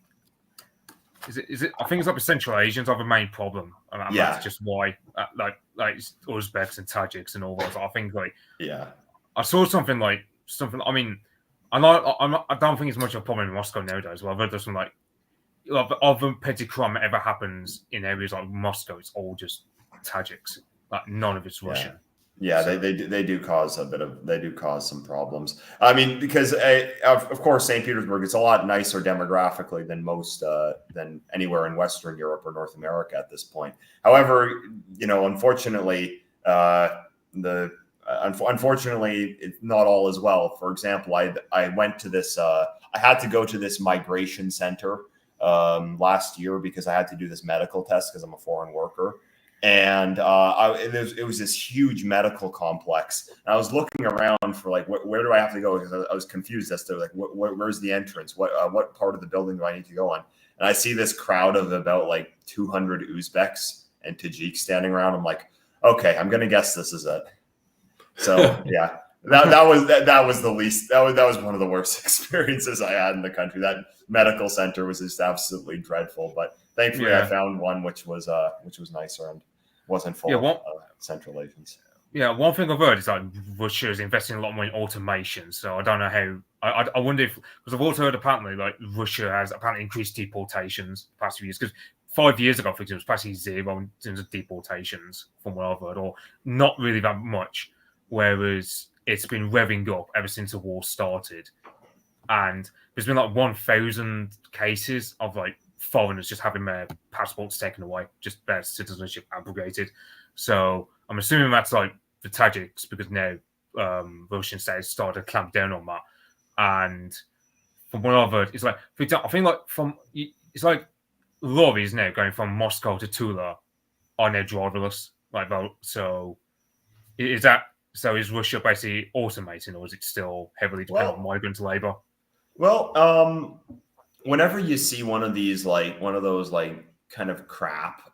Is it? I think it's like the Central Asians are the main problem. And that's just why, like Uzbeks and Tajiks and all those. I think I saw something. I mean, I don't think it's much of a problem in Moscow nowadays. Well, I've heard there's some of the petty crime that ever happens in areas like Moscow, it's all just Tajiks. Like none of it's Russian. Yeah, they do cause some problems. I mean, because of course St. Petersburg, it's a lot nicer demographically than anywhere in Western Europe or North America at this point. However, unfortunately, unfortunately, it's not all as well. For example, I went to this. I had to go to this migration center last year because I had to do this medical test because I'm a foreign worker. And it was this huge medical complex. And I was looking around for where do I have to go? Because I was confused as to where's the entrance? What part of the building do I need to go on? And I see this crowd of about 200 Uzbeks and Tajiks standing around. I'm like, okay, I'm gonna guess this is it. So yeah, that was the least. That was one of the worst experiences I had in the country. That medical center was just absolutely dreadful. But thankfully, I found one which was nicer and wasn't full of Central Asians. Yeah, one thing I've heard is Russia is investing a lot more in automation. So I don't know how. I wonder if, because I've also heard apparently Russia has apparently increased deportations the past few years. Because 5 years ago, for example, it was practically zero in terms of deportations from what I've heard, or not really that much. Whereas it's been revving up ever since the war started, and there's been 1,000 cases of foreigners just having their passports taken away, just their citizenship abrogated. So I'm assuming that's like the Tajiks, because now Russian states started to clamp down on that. And from what I've heard, it's like, for example, I think like it's like lorries now going from Moscow to Tula are now driverless. Like, so is Russia basically automating, or is it still heavily dependent on migrant labor? Well, whenever you see one of those kind of crap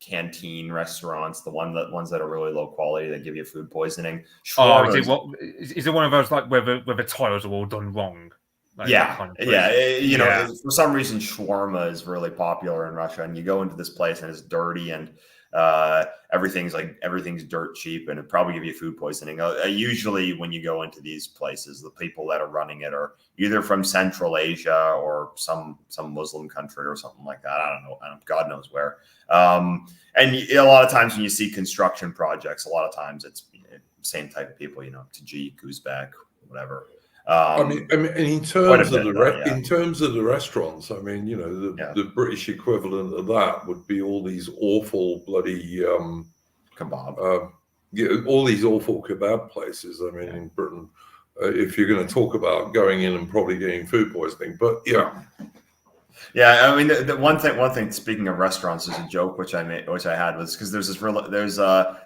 canteen restaurants, ones that are really low quality that give you food poisoning. Is it one of those like where the tiles are all done wrong? Like you know, for some reason shawarma is really popular in Russia, and you go into this place and it's dirty and everything's dirt cheap, and it probably give you food poisoning. Usually when you go into these places, the people that are running it are either from Central Asia or some Muslim country or something like that. I don't know, God knows where. And a lot of times when you see construction projects, a lot of times it's same type of people, you know, Tajik, Uzbek, whatever. I mean, in terms of the restaurants, I mean, you know, the British equivalent of that would be all these awful bloody kebab. All these awful kebab places. I mean, in Britain, if you're going to talk about going in and probably getting food poisoning, but I mean, the one thing. Speaking of restaurants, there's a joke which I had was because there's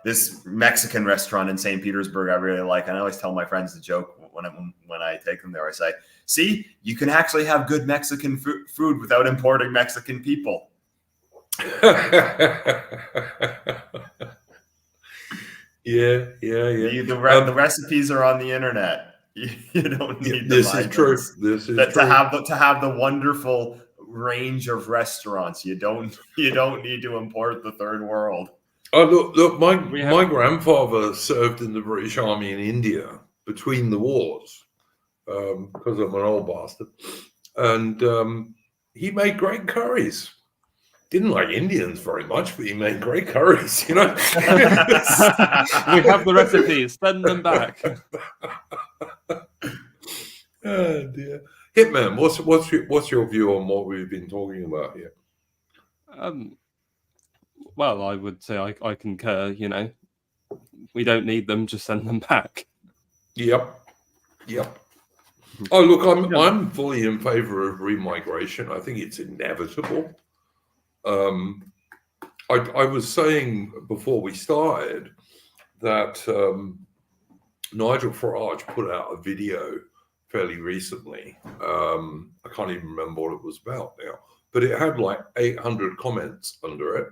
this Mexican restaurant in St. Petersburg I really like, and I always tell my friends the joke when I take them there. I say, "See, you can actually have good Mexican food without importing Mexican people." The recipes are on the internet. You don't need this is true. To have the wonderful range of restaurants. You don't need to import the third world. Oh, look! My grandfather served in the British Army in India between the wars, because I'm an old bastard, and he made great curries. Didn't like Indians very much, but he made great curries. You know, we have the recipes. Send them back. Oh dear. Hitman, what's your view on what we've been talking about here? Well, I would say I concur. You know, we don't need them; just send them back. Yep. Oh, look, I'm fully in favour of remigration. I think it's inevitable. I was saying before we started that Nigel Farage put out a video fairly recently. I can't even remember what it was about now, but it had like 800 comments under it.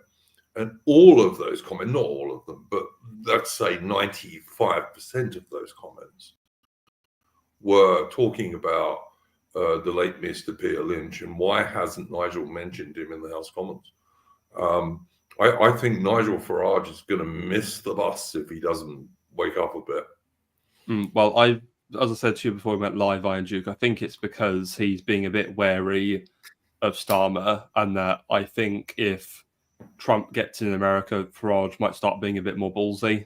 And all of those comments, not all of them, but let's say 95% of those comments were talking about the late Mr. Peter Lynch and why hasn't Nigel mentioned him in the House of Commons. I think Nigel Farage is going to miss the bus if he doesn't wake up a bit. Well, as I said to you before we went live, Iron Duke, I think it's because he's being a bit wary of Starmer, and that I think if Trump gets in America, Farage might start being a bit more ballsy.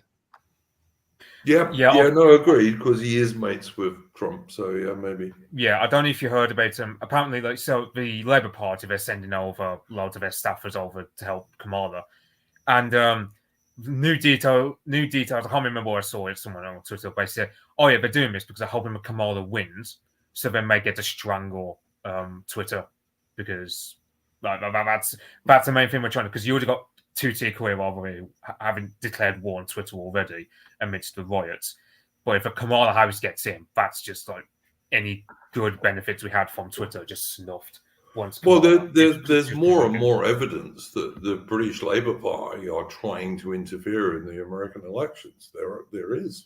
Agreed, because he is mates with Trump, so maybe. Yeah, I don't know if you heard about him. Apparently, the Labour Party, they're sending over loads of their staffers over to help Kamala, and new details. I can't remember where I saw it. Someone on Twitter basically said, "Oh yeah, they're doing this because they're hoping Kamala wins, so they may get to strangle Twitter because that's the main thing we're trying to. Because you already got two-tier career already having declared war on Twitter already amidst the riots. But if a Kamala Harris gets in, that's just like any good benefits we had from Twitter just snuffed. There's more and more evidence that the British Labour Party are trying to interfere in the American elections. There is.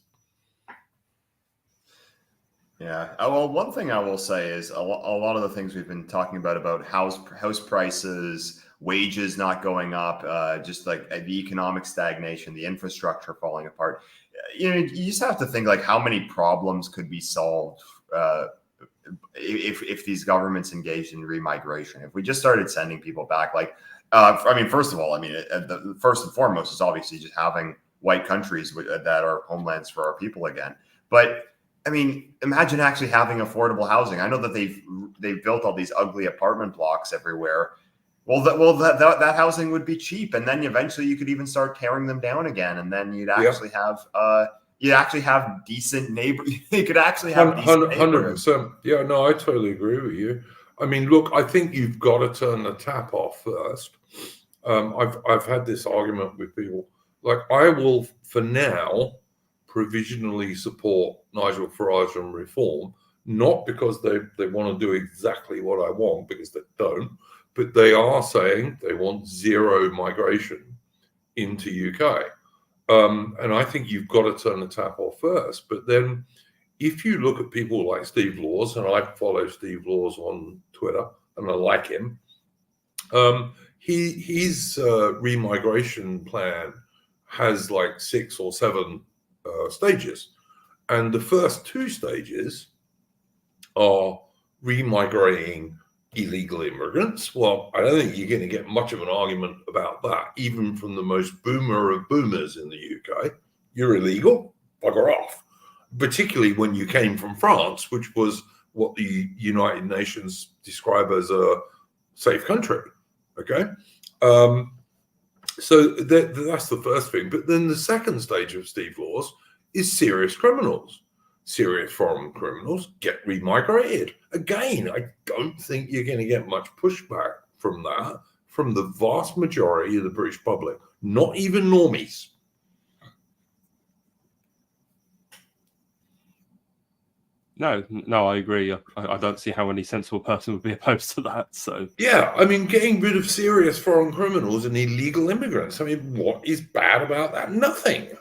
Yeah. Well, one thing I will say is a lot of the things we've been talking about house prices, wages not going up, just like the economic stagnation, the infrastructure falling apart. You just have to think like how many problems could be solved if these governments engaged in remigration. If we just started sending people back, first of all, the first and foremost is obviously just having white countries that are homelands for our people again. But I mean, imagine actually having affordable housing. I know that they've built all these ugly apartment blocks everywhere, That housing would be cheap, and then eventually you could even start tearing them down again, and then you'd actually have decent neighbor. You could actually have decent 100%. Yeah, no, I totally agree with you. I mean, look, I think you've got to turn the tap off first. I've had this argument with people. Like, I will, for now, provisionally support Nigel Farage and reform, not because they want to do exactly what I want, because they don't, but they are saying they want zero migration into UK. And I think you've got to turn the tap off first. But then if you look at people like Steve Laws, and I follow Steve Laws on Twitter, and I like him, his remigration plan has like 6 or 7 stages. And the first 2 stages are remigrating illegal immigrants. Well, I don't think you're going to get much of an argument about that, even from the most boomer of boomers in the UK. You're illegal, bugger off. Particularly when you came from France, which was what the United Nations describe as a safe country. Okay, so that's the first thing. But then the second stage of Steve Laws is serious criminals. Serious foreign criminals get remigrated. Again, I don't think you're going to get much pushback from that, from the vast majority of the British public, not even normies. No, I agree. I don't see how any sensible person would be opposed to that. So yeah, I mean, getting rid of serious foreign criminals and illegal immigrants. I mean, what is bad about that? Nothing.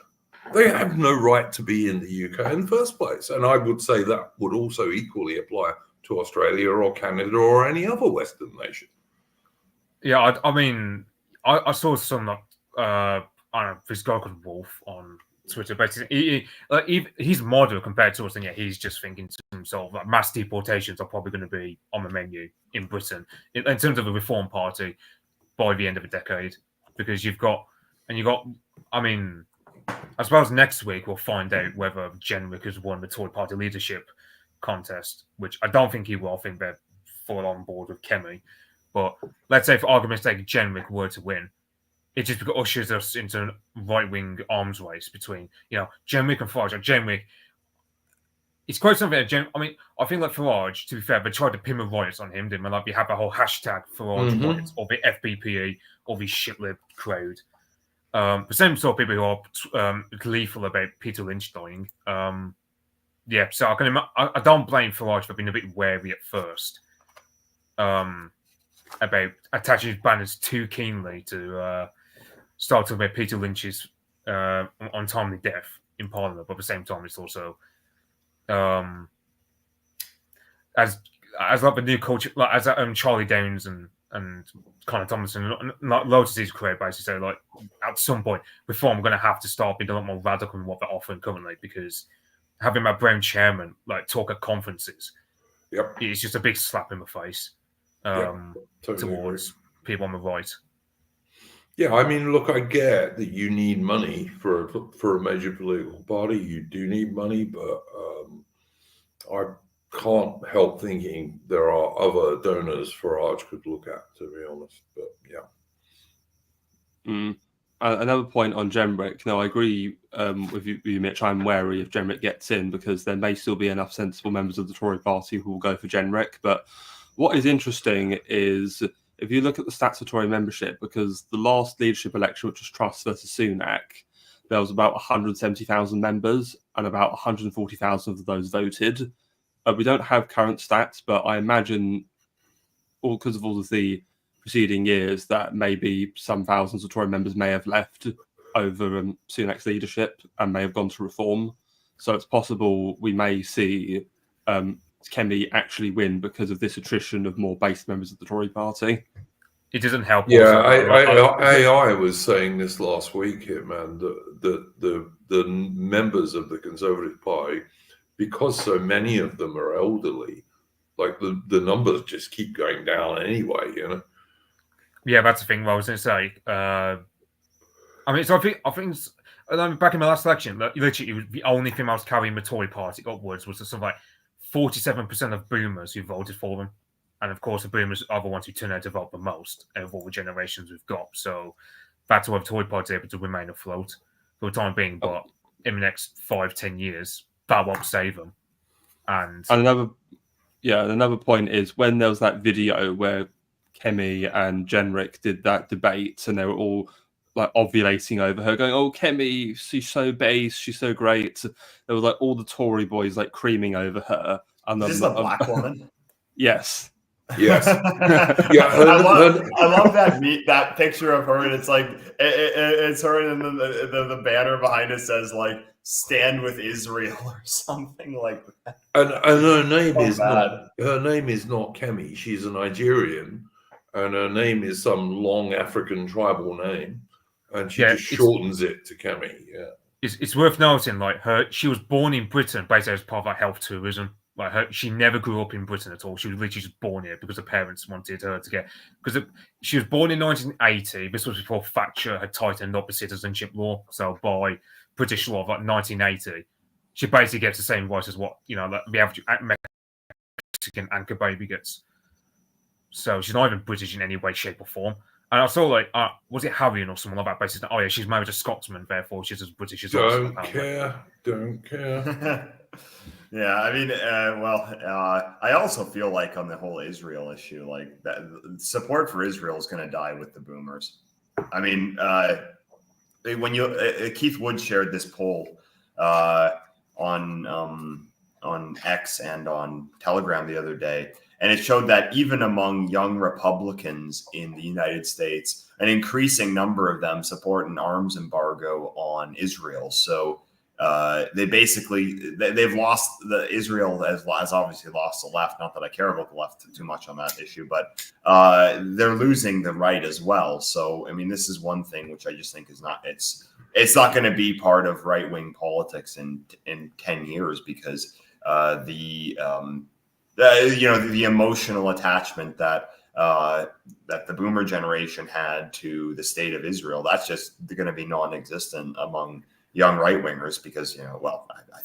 They have no right to be in the UK in the first place. And I would say that would also equally apply to Australia or Canada or any other Western nation. Yeah, I mean, I saw some, I don't know, this guy called Wolf on Twitter. Basically, he's moderate compared to us, and he's just thinking to himself, like, mass deportations are probably going to be on the menu in Britain in terms of the Reform Party by the end of the decade, because I mean, I suppose next week we'll find out whether Jenrick has won the Tory party leadership contest, which I don't think he will. I think they're full on board with Kemi. But let's say, for argument's sake, Jenrick were to win, it just ushers us into a right-wing arms race between, Jenrick and Farage. Jenrick, it's quite something. I mean, I think like Farage, to be fair, they tried to pin the riots on him, didn't they? Like, we have a whole hashtag Farage riots, or the FBPE, or the shitlib crowd. The same sort of people who are gleeful about Peter Lynch dying. So I don't blame Farage for being a bit wary at first about attaching his banners too keenly to start talking about Peter Lynch's untimely death in Parliament. But at the same time, it's also as like the new culture, like as Charlie Downs and Connor Thompson, loads of these career basically say, like, at some point, Reform are going to have to start being a lot more radical than what they're offering currently, because having my Brown chairman like talk at conferences, it's just a big slap in the face towards people on the right. Yeah, I mean, look, I get that you need money for a major political party. You do need money, but I can't help thinking there are other donors Farage could look at, to be honest. But yeah. Another point on Jenrick. No, I agree with you, Mitch. I'm wary if Jenrick gets in, because there may still be enough sensible members of the Tory party who will go for Jenrick. But what is interesting is, if you look at the stats for Tory membership, because the last leadership election, which was Truss versus Sunak, there was about 170,000 members, and about 140,000 of those voted. We don't have current stats, but I imagine, because of all of the preceding years, that maybe some thousands of Tory members may have left over Sunak's leadership and may have gone to Reform. So it's possible we may see Kemi actually win because of this attrition of more base members of the Tory party. It doesn't help. Yeah, AI was saying this last week here, man, that the members of the Conservative Party, because so many of them are elderly, like the numbers just keep going down anyway, Yeah, that's the thing. What I was going to say. I mean, so I think back in my last election, literally the only thing I was carrying the Tory party upwards was something like 47% of boomers who voted for them. And of course, the boomers are the ones who turn out to vote the most of all the generations we've got. So that's why the Tory Party's able to remain afloat for the time being. But in the next 5-10 years, that won't save them. And another point is when there was that video where Kemi and Jenrick did that debate, and they were all like ovulating over her, going, "Oh, Kemi, she's so base, she's so great." There was like all the Tory boys like creaming over her. And Is this the black woman? Yes. Yes. I love that picture of her, and it's like it's her, and then the banner behind it says like "Stand with Israel" or something like that. And her name is not Kemi. She's a Nigerian, and her name is some long African tribal name, and she just shortens it to Kemi. Yeah, it's worth noting, like she was born in Britain basically as part of health tourism. Like she never grew up in Britain at all. She was literally just born here because her parents wanted her to get. Because she was born in 1980. This was before Thatcher had tightened up the citizenship law. So by British law of like 1980, she basically gets the same rights as what like the average Mexican anchor baby gets. So she's not even British in any way, shape, or form. And I saw like, was it Harrion or someone like that? Basically, oh yeah, she's married a Scotsman, therefore she's as British as us. Don't care. Yeah, I mean, I also feel like on the whole Israel issue, like that support for Israel is going to die with the boomers. I mean, when Keith Wood shared this poll on X and on Telegram the other day, and it showed that even among young Republicans in the United States, an increasing number of them support an arms embargo on Israel. So they've lost Israel has obviously lost the left. Not that I care about the left too much on that issue, but they're losing the right as well. So I mean, this is one thing which I just think is not it's not going to be part of right wing politics in 10 years because the emotional attachment that the boomer generation had to the state of Israel, that's just going to be non-existent among young right wingers because don't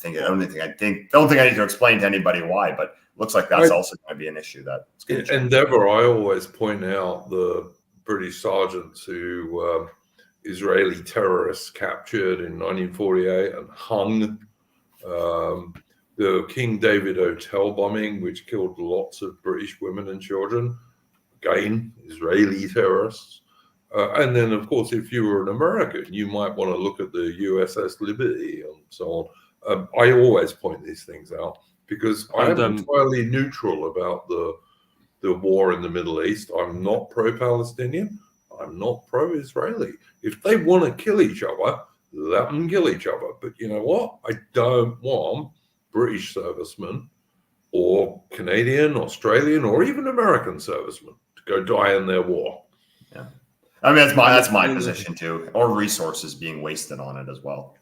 think I need to explain to anybody why, but looks like that's also going to be an issue that it's going to change. Endeavour, I always point out the British sergeants who Israeli terrorists captured in 1948 and hung. The King David Hotel bombing, which killed lots of British women and children, again, Israeli terrorists. And then, of course, if you were an American, you might want to look at the USS Liberty and so on. I always point these things out because I'm entirely neutral about the war in the Middle East. I'm not pro-Palestinian. I'm not pro-Israeli. If they want to kill each other, let them kill each other. But you know what? I don't want British servicemen or Canadian, Australian, or even American servicemen to go die in their war. Yeah. I mean, that's my position too, or resources being wasted on it as well.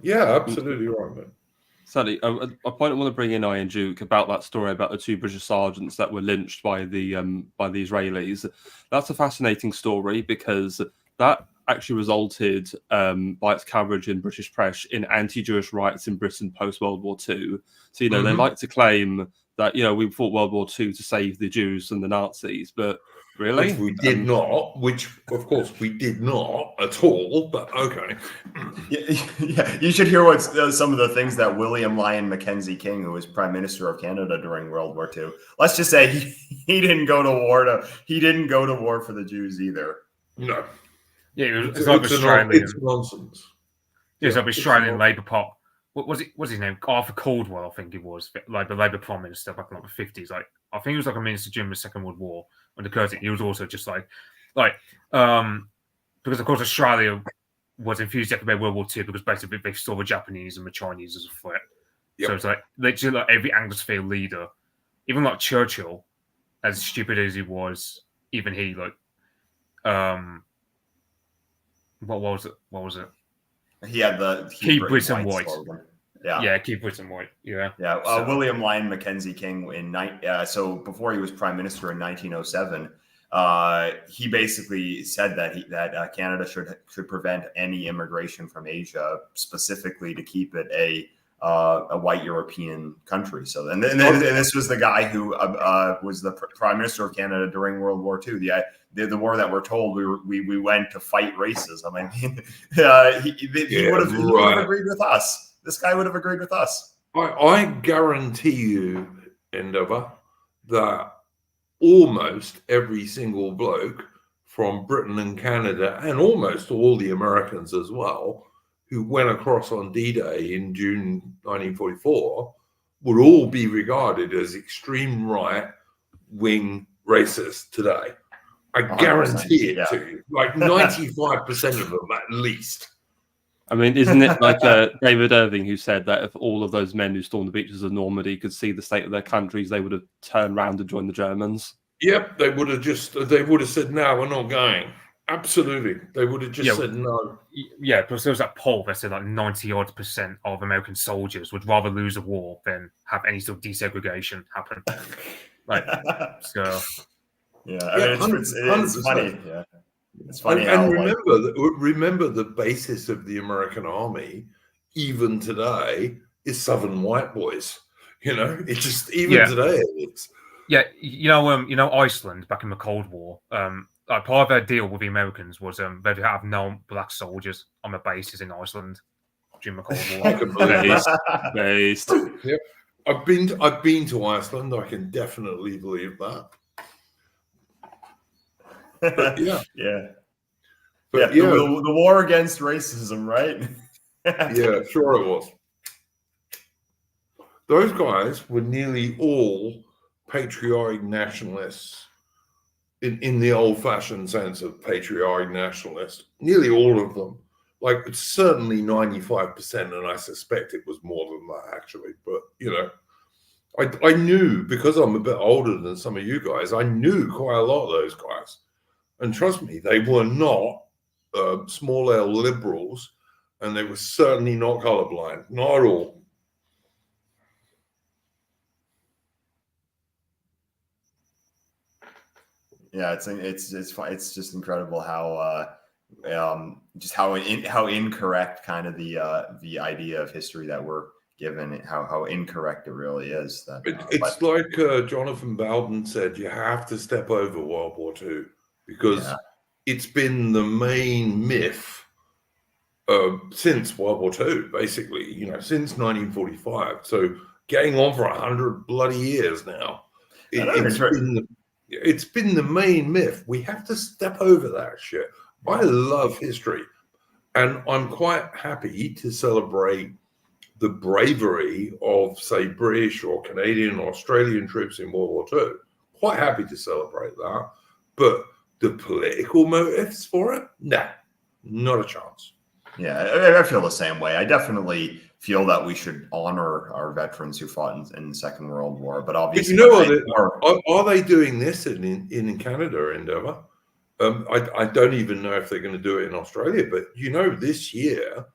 Yeah, absolutely right, man. Sadly, a point I want to bring in, Ian Duke, about that story about the two British sergeants that were lynched by the Israelis. That's a fascinating story because that actually resulted, by its coverage in British press, in anti-Jewish riots in Britain post-World War II. So, they like to claim that, we fought World War II to save the Jews from the Nazis, but really? Which we did not, which, of course, we did not at all, but okay. Yeah, you should hear what some of the things that William Lyon Mackenzie King, who was Prime Minister of Canada during World War II, let's just say he didn't go to war he didn't go to war for the Jews either. No. Yeah, it's like Australian. It's nonsense. It's like Australian Labour Party. What's his name? Arthur Caldwell, I think it was, like the Labour Prime Minister back in like the 50s. Like I think he was like a minister during the Second World War under Curtin. He was also just because of course Australia was enthusiastic about World War II because basically they saw the Japanese and the Chinese as a threat. Yep. So it's like literally like every Anglosphere leader, even like Churchill, as stupid as he was, even he what was it? He had the Keep Britain White. Yeah, keep Britain White. Yeah. William Lyon Mackenzie King so before he was Prime Minister in 1907, he basically said that Canada should prevent any immigration from Asia, specifically to keep it a a white European country. So, and this was the guy who was the Prime Minister of Canada during World War II. The war that we're told we went to fight racism. I mean, he would have agreed with us. This guy would have agreed with us. I guarantee you, Endeavour, that almost every single bloke from Britain and Canada, and almost all the Americans as well, who went across on D-Day in June 1944, would all be regarded as extreme right-wing racists today. I guarantee it to you. Like 95% of them, at least. I mean, isn't it like David Irving who said that if all of those men who stormed the beaches of Normandy could see the state of their countries, they would have turned around and joined the Germans? Yep, they would have said, no, we're not going. Absolutely. They would have just said no. Yeah, because there was that poll that said like 90% of American soldiers would rather lose a war than have any sort of desegregation happen. Like, so. Yeah, I mean, it's funny. Yeah. It's funny. And remember the basis of the American army, even today, is Southern white boys. You know, it's just today it's. Yeah, you know, Iceland back in the Cold War. Like part of their deal with the Americans was they'd have no black soldiers on the bases in Iceland during the Cold War. Based. Yep, I've been to Iceland. I can definitely believe that. But, yeah. But the war against racism, right? Yeah, sure it was. Those guys were nearly all patriotic nationalists in the old-fashioned sense of patriotic nationalist. Nearly all of them. Like, certainly 95%, and I suspect it was more than that, actually. But, you know, I knew, because I'm a bit older than some of you guys, I knew quite a lot of those guys. And trust me, they were not small L liberals, and they were certainly not colorblind, not at all. Yeah, it's just incredible how how incorrect kind of the idea of history that we're given, how incorrect it really is. That it's like Jonathan Bowden said, you have to step over World War II because it's been the main myth since World War II, basically. You know, since 1945. So getting on for 100 bloody years now. It's been the main myth. We have to step over that shit. I love history, and I'm quite happy to celebrate the bravery of, say, British or Canadian or Australian troops in World War II. Quite happy to celebrate that. But the political motives for it? Nah, not a chance. Yeah, I feel the same way. I definitely feel that we should honor our veterans who fought in the Second World War, but obviously, you know, are they doing this in Canada, Endeavour? I don't even know if they're going to do it in Australia, but you know, this year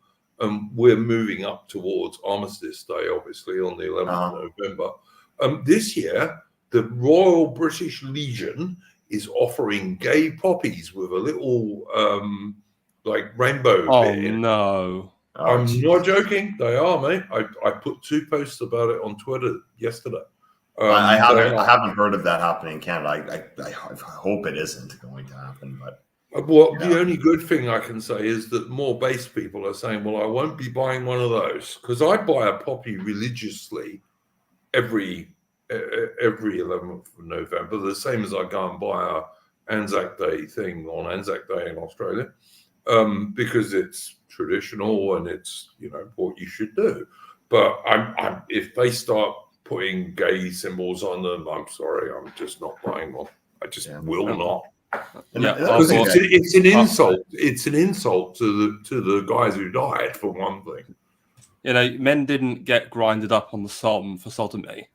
we're moving up towards Armistice Day, obviously on the 11th of November. This year, the Royal British Legion is offering gay poppies with a little like rainbow. Oh no. I'm not joking. They are, mate. I put 2 posts about it on Twitter yesterday. I haven't heard of that happening in Canada. I hope it isn't going to happen. But the only good thing I can say is that more base people are saying, "Well, I won't be buying one of those because I buy a poppy religiously every 11th of November, the same as I go and buy a Anzac Day thing on Anzac Day in Australia, because it's traditional and it's, you know, what you should do. But if they start putting gay symbols on them, I'm sorry, I'm just not buying one. I just will not. Because it's an insult. It's an insult to the guys who died, for one thing. You know, men didn't get grinded up on the Somme for sodomy.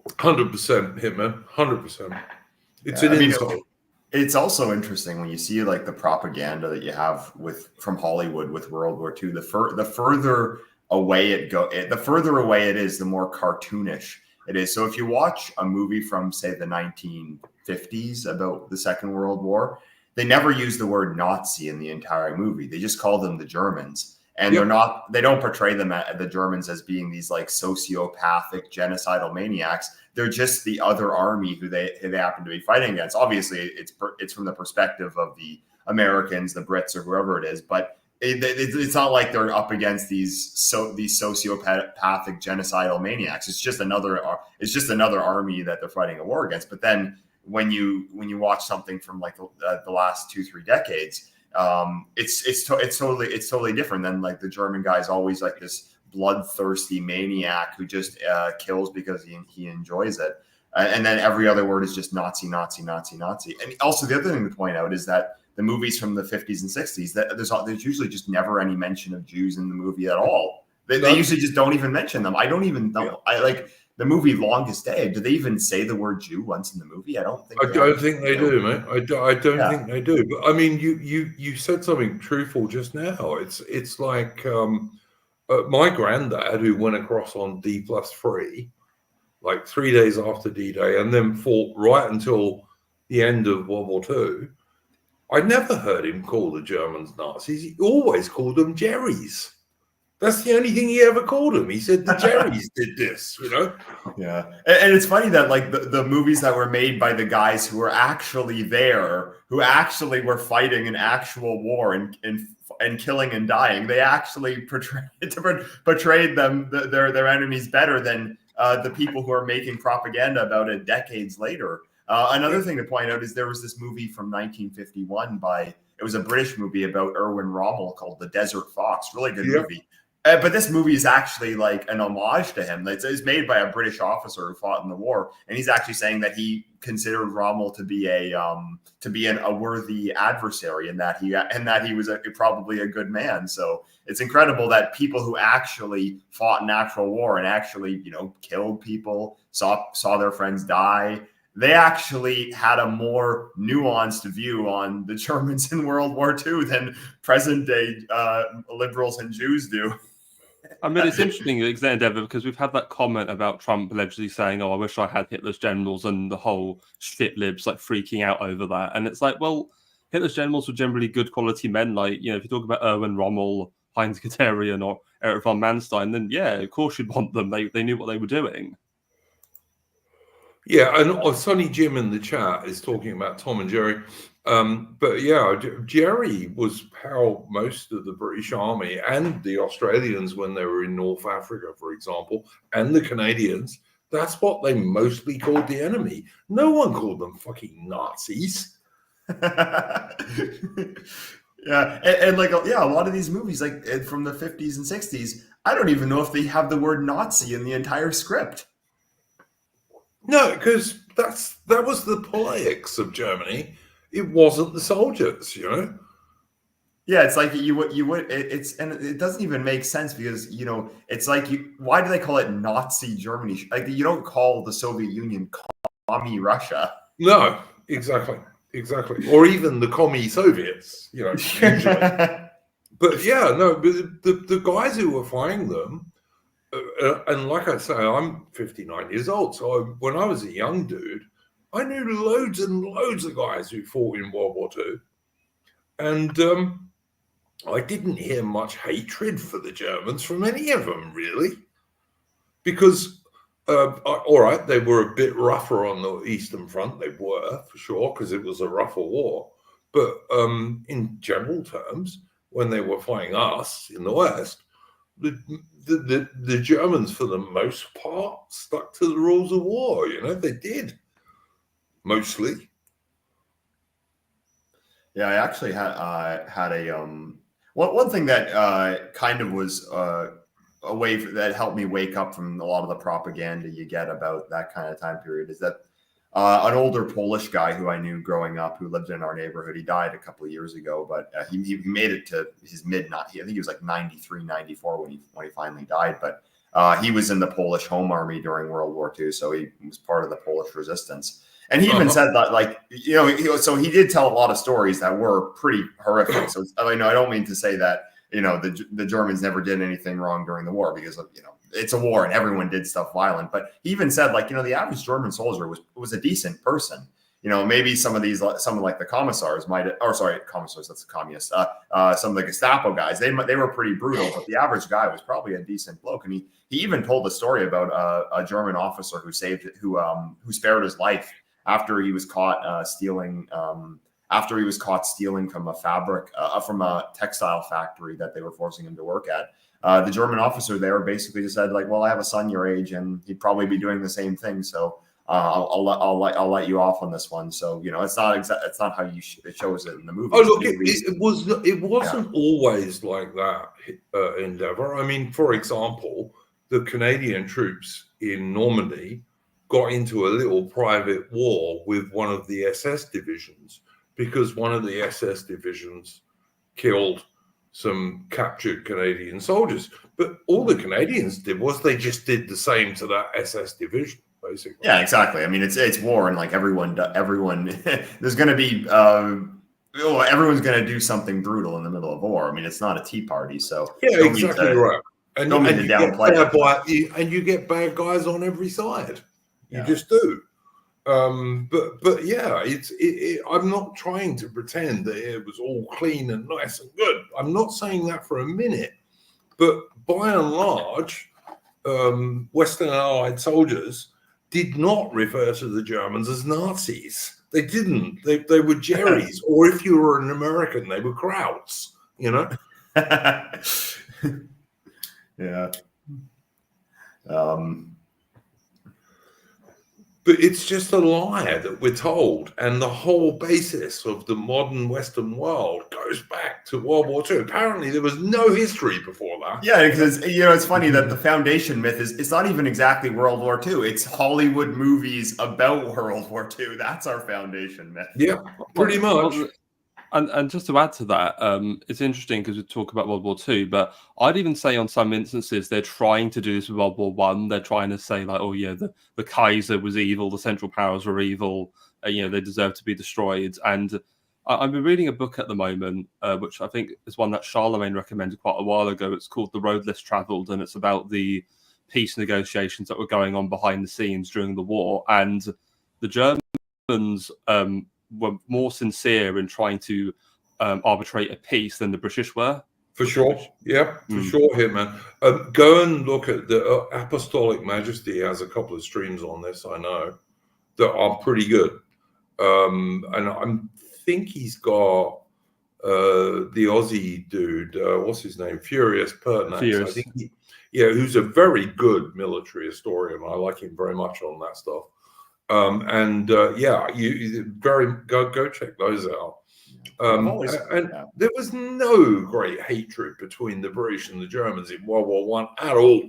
100% Hitman. 100%. It's an insult. It's also interesting when you see like the propaganda that you have from Hollywood with World War II. The further away it is, the more cartoonish it is. So if you watch a movie from, say, the 1950s about the Second World War, they never use the word Nazi in the entire movie. They just call them the Germans. and they don't portray the Germans as being these like sociopathic genocidal maniacs. They're just the other army who they happen to be fighting against. Obviously, it's from the perspective of the Americans, the Brits, or whoever it is, but it's not like they're up against these sociopathic genocidal maniacs. It's just another army that they're fighting a war against. But then when you watch something from like the last 2-3 decades, it's totally different than like the German guy's always like this bloodthirsty maniac who just kills because he enjoys it. And then every other word is just Nazi, Nazi, Nazi, Nazi. And also the other thing to point out is that the movies from the 50s and 60s, that there's usually just never any mention of Jews in the movie at all. They usually just don't even mention them. I don't even know. I like the movie Longest Day. Do they even say the word Jew once in the movie? I don't think. I don't think they do, mate. I don't think they do. But I mean, you said something truthful just now. It's like my granddad, who went across on D+3, like 3 days after D-Day, and then fought right until the end of World War II. I never heard him call the Germans Nazis. He always called them Jerrys. That's the only thing he ever called them. He said the Jerrys did this, you know? Yeah. And it's funny that like the movies that were made by the guys who were actually there, who actually were fighting an actual war and killing and dying, they actually portrayed them, their enemies, better than the people who are making propaganda about it decades later. Another thing to point out is there was this movie from 1951 it was a British movie about Erwin Rommel called The Desert Fox. Really good movie. But this movie is actually like an homage to him. It's made by a British officer who fought in the war, and he's actually saying that he considered Rommel to be a worthy adversary, and that he was probably a good man. So it's incredible that people who actually fought in actual war and actually killed people, saw their friends die, they actually had a more nuanced view on the Germans in World War II than present day liberals and Jews do. I mean, it's interesting, Endeavour, because we've had that comment about Trump allegedly saying, "Oh, I wish I had Hitler's generals," and the whole shit libs like freaking out over that. And it's like, well, Hitler's generals were generally good quality men. Like, if you talk about Erwin Rommel, Heinz Guderian, or Erich von Manstein, then yeah, of course you'd want them. They knew what they were doing. Yeah, and Sonny Jim in the chat is talking about Tom and Jerry. But yeah, Jerry was how most of the British Army and the Australians, when they were in North Africa, for example, and the Canadians, that's what they mostly called the enemy. No one called them fucking Nazis. Yeah, and like, a lot of these movies, like from the 50s and 60s, I don't even know if they have the word Nazi in the entire script. No, because that was the politics of Germany. It wasn't the soldiers, Yeah, it's like you would and it doesn't even make sense because it's like why do they call it Nazi Germany? Like you don't call the Soviet Union Commie Russia. No, exactly, or even the Commie Soviets, usually. But yeah, no, but the guys who were fighting them. And like I say, I'm 59 years old. So when I was a young dude, I knew loads and loads of guys who fought in World War II. And I didn't hear much hatred for the Germans from any of them, really. Because, all right, they were a bit rougher on the Eastern Front. They were, for sure, because it was a rougher war. But in general terms, when they were fighting us in the West, the Germans, for the most part, stuck to the rules of war. They did mostly. Yeah, I actually had a one thing that kind of was a way that helped me wake up from a lot of the propaganda you get about that kind of time period is that an older Polish guy who I knew growing up, who lived in our neighborhood, he died a couple of years ago, but he made it to his I think he was like 93, 94 when he finally died. But he was in the Polish Home Army during World War II, so he was part of the Polish resistance. And he even said that, like, so he did tell a lot of stories that were pretty horrific. So I don't mean to say that the Germans never did anything wrong during the war because of it's a war and everyone did stuff violent. But he even said, like, the average German soldier was a decent person. maybe someone like the commissars commissars, that's the communists. Some of the Gestapo guys, they were pretty brutal, but the average guy was probably a decent bloke. And he even told a story about a German officer who spared his life after he was caught stealing. After he was caught stealing from a textile factory that they were forcing him to work at. The German officer there basically just said, like, well, I have a son your age, and he'd probably be doing the same thing. So I'll let you off on this one. So it's not how it shows it in the movie. Oh look, it wasn't always like that. Endeavour. I mean, for example, the Canadian troops in Normandy got into a little private war with one of the SS divisions because one of the SS divisions killed some captured Canadian soldiers. But all the Canadians did was they just did the same to that SS division, basically. Yeah, exactly. I mean, it's war, and like everyone there's going to be everyone's going to do something brutal in the middle of war. I mean, it's not a tea party, so yeah, exactly right. And you get bad guys on every side. You just do. But yeah, I'm not trying to pretend that it was all clean and nice and good. I'm not saying that for a minute. But by and large, Western Allied soldiers did not refer to the Germans as Nazis. They didn't. They were Jerry's, or if you were an American, they were Krauts. Yeah. But it's just a lie that we're told. And the whole basis of the modern Western world goes back to World War II. Apparently, there was no history before that. Yeah, because, it's funny that the foundation myth is, it's not even exactly World War II. It's Hollywood movies about World War II. That's our foundation myth. Yeah, pretty much. And just to add to that, it's interesting because we talk about World War II, but I'd even say on some instances they're trying to do this with World War I. They're trying to say like, oh yeah, the Kaiser was evil, the Central Powers were evil, they deserve to be destroyed. And I've been reading a book at the moment, which I think is one that Charlemagne recommended quite a while ago. It's called The Road Less Travelled, and it's about the peace negotiations that were going on behind the scenes during the war. And the Germans were more sincere in trying to arbitrate a peace than the British were. For sure. Yeah, for sure, Hitman. Go and look at the Apostolic Majesty has a couple of streams on this, I know, that are pretty good. And I think he's got the Aussie dude, what's his name? Furious Pertinax. I think who's a very good military historian. I like him very much on that stuff. You go check those out. And there was no great hatred between the British and the Germans in World War I at all.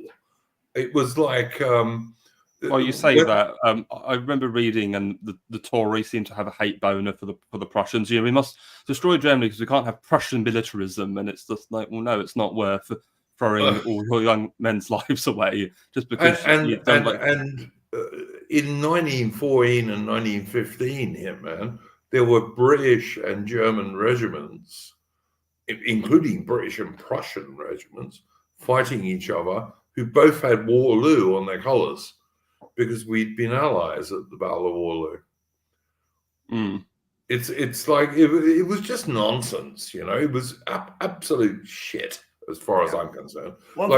It was like, well, you say that. I remember reading, and the Tories seem to have a hate boner for the Prussians. We must destroy Germany because we can't have Prussian militarism, and it's just like, well, no, it's not worth throwing all your young men's lives away just because you don't like. In 1914 and 1915, there were British and German regiments, including British and Prussian regiments, fighting each other, who both had Waterloo on their colours because we'd been allies at the Battle of Waterloo. It's like it was just nonsense, It was absolute shit as far as I'm concerned. One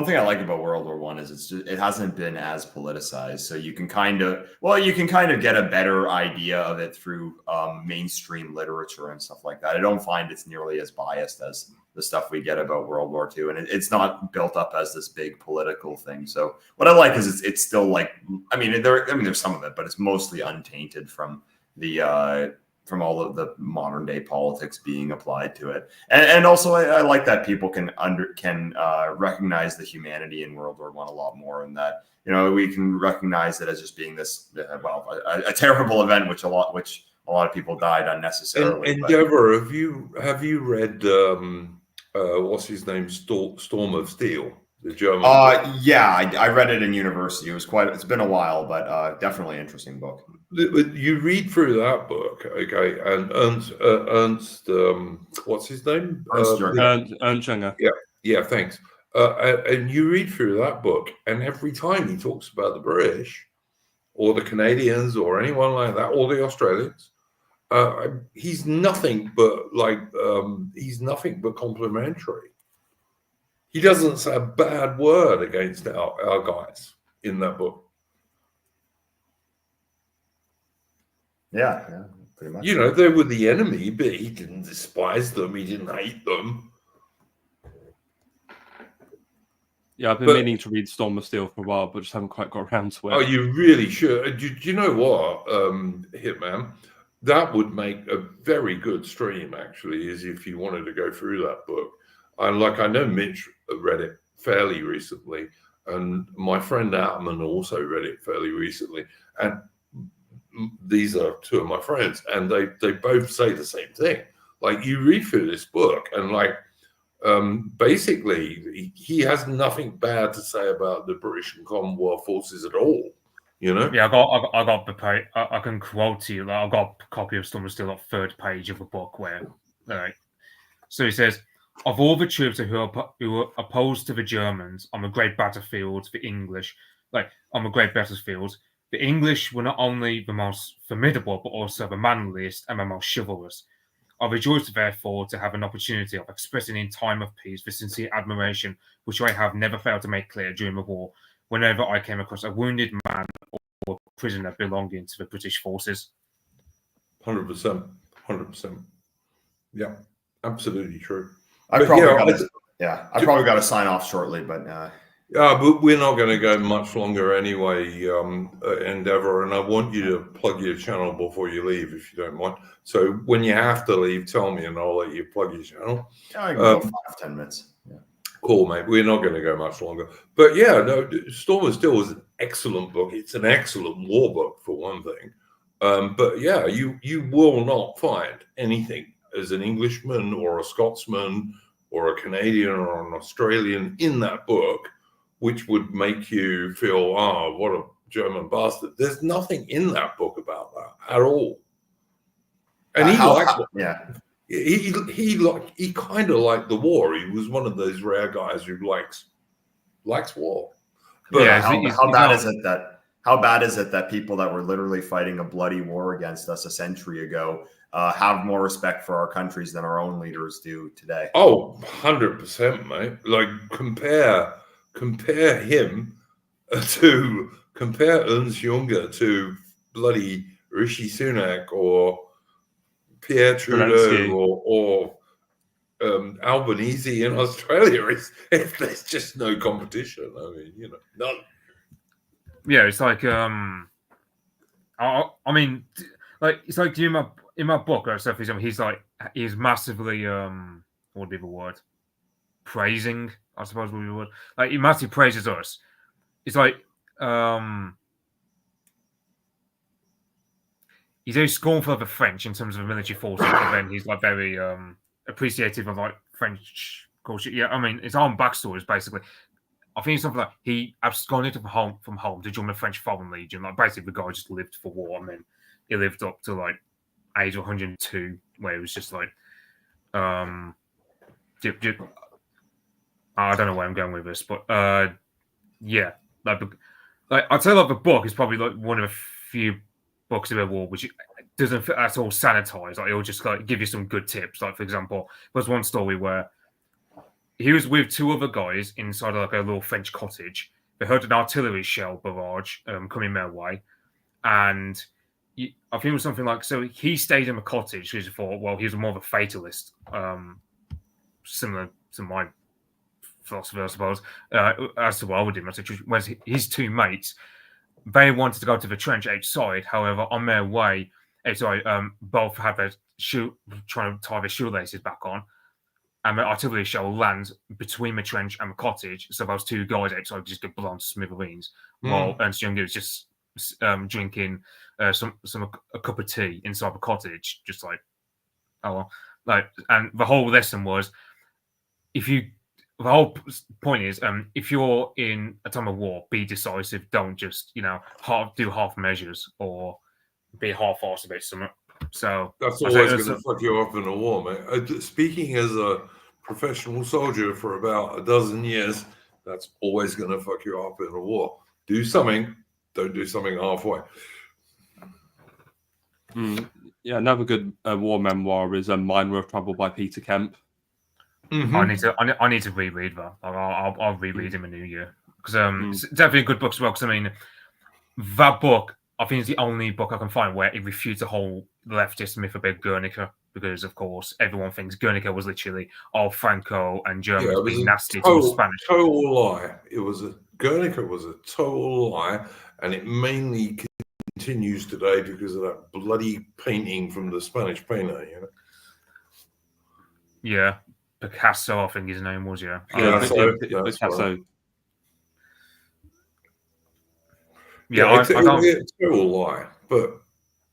thing I like about World War I is it hasn't been as politicized, so you can kind of get a better idea of it through mainstream literature and stuff like that. I don't find it's nearly as biased as the stuff we get about World War II, and it's not built up as this big political thing. So what I like is it's still like, there's some of it, but it's mostly untainted from from all of the modern day politics being applied to it. And also I like that people can recognize the humanity in World War I a lot more, and that, we can recognize it as just being this, a terrible event, which a lot of people died unnecessarily. Endeavour, have you read, what's his name? Storm of Steel, the German. I read it in university. It's been a while, but definitely an interesting book. You read through that book, okay, and Ernst, what's his name? Ernst Jünger. Yeah, thanks. And you read through that book, and every time he talks about the British or the Canadians or anyone like that, or the Australians, he's nothing but he's nothing but complimentary. He doesn't say a bad word against our guys in that book. Yeah, pretty much. You know, they were the enemy, but he didn't despise them. He didn't hate them. Yeah, I've been meaning to read Storm of Steel for a while, but just haven't quite got around to it. Oh, you really should. Do you know what, Hitman? That would make a very good stream, actually, is if you wanted to go through that book. And I know Mitch read it fairly recently, and my friend Atman also read it fairly recently. And these are two of my friends, and they both say the same thing. Like, you read through this book, and basically, he has nothing bad to say about the British and Commonwealth forces at all. You know? Yeah, I got the page. I can quote to you. Like, I got a copy of Storm of Steel, like, third page of a book where, so he says, of all the troops who were opposed to the Germans on the great battlefields, the English, the English were not only the most formidable, but also the manliest and the most chivalrous. I rejoice, therefore, to have an opportunity of expressing in time of peace the sincere admiration which I have never failed to make clear during the war, whenever I came across a wounded man or prisoner belonging to the British forces. 100%. 100%. Yeah, absolutely true. I probably got to sign off shortly, but but we're not going to go much longer anyway, Endeavour, and I want you to plug your channel before you leave, if you don't mind. So when you have to leave, tell me, and I'll let you plug your channel. I can go 5-10 minutes. Yeah. Cool, mate. We're not going to go much longer. But yeah, no, Storm of Steel is an excellent book. It's an excellent war book, for one thing. But yeah, you will not find anything as an Englishman or a Scotsman or a Canadian or an Australian in that book which would make you feel, oh, what a German bastard. There's nothing in that book about that at all. And he kind of liked the war. He was one of those rare guys who likes war. But yeah, how bad is it that people that were literally fighting a bloody war against us a century ago have more respect for our countries than our own leaders do today? Oh, 100%, mate. Like, compare him compare Ernst Junger to bloody Rishi Sunak or Pierre Trudeau or Albanese in Australia. There's just no competition. I mean, none. Yeah, it's like I mean, like, it's like in my book, right? So for example, he's massively what would be the word? Praising, I suppose would be the word. Like, he massively praises us. It's like he's very scornful of the French in terms of the military forces, but then he's like very appreciative of like French culture. Yeah, I mean, his own backstory is basically, I think it's something like he absconded from home to join the French Foreign Legion. Like, basically, the guy just lived for war, and then he lived up to like age 102, where he was just like, I don't know where I'm going with this, but yeah, like I'd say like the book is probably like one of the few books about war which doesn't feel at all sanitized. Like, it'll just like give you some good tips. Like, for example, there's one story where he was with two other guys inside like a little French cottage. They heard an artillery shell barrage coming their way, and I think it was something like, so he stayed in the cottage because he thought, well, he was more of a fatalist, similar to my philosophy, I suppose, as to what I would do. Whereas his two mates, they wanted to go to the trench outside. However, on their way, both had their trying to tie their shoelaces back on, and the artillery shell lands between the trench and the cottage. So those two guys outside just get blown to smithereens, while Ernst Junger was just drinking a cup of tea inside the cottage, just like, oh well. Like, and the whole lesson was, the whole point is, if you're in a time of war, be decisive. Don't just, do half measures or be half-assed about something. So that's always going to fuck you up in a war, mate. Speaking as a professional soldier for about a dozen years, that's always going to fuck you up in a war. Do something, don't do something halfway. Yeah, another good war memoir is Minor of Trouble by Peter Kemp. Mm-hmm. I need to reread that. I'll reread him in the new year because it's definitely a good book as well. Because I mean, that book I think is the only book I can find where it refutes the whole leftist myth about Guernica, because of course everyone thinks Guernica was literally all Franco and Germans being nasty to the Spanish. Total lie. Guernica was a total lie, and it mainly continues today because of that bloody painting from the Spanish painter. You know. Yeah, Picasso, I think his name was. Yeah, Picasso. Yeah, it's a total lie. But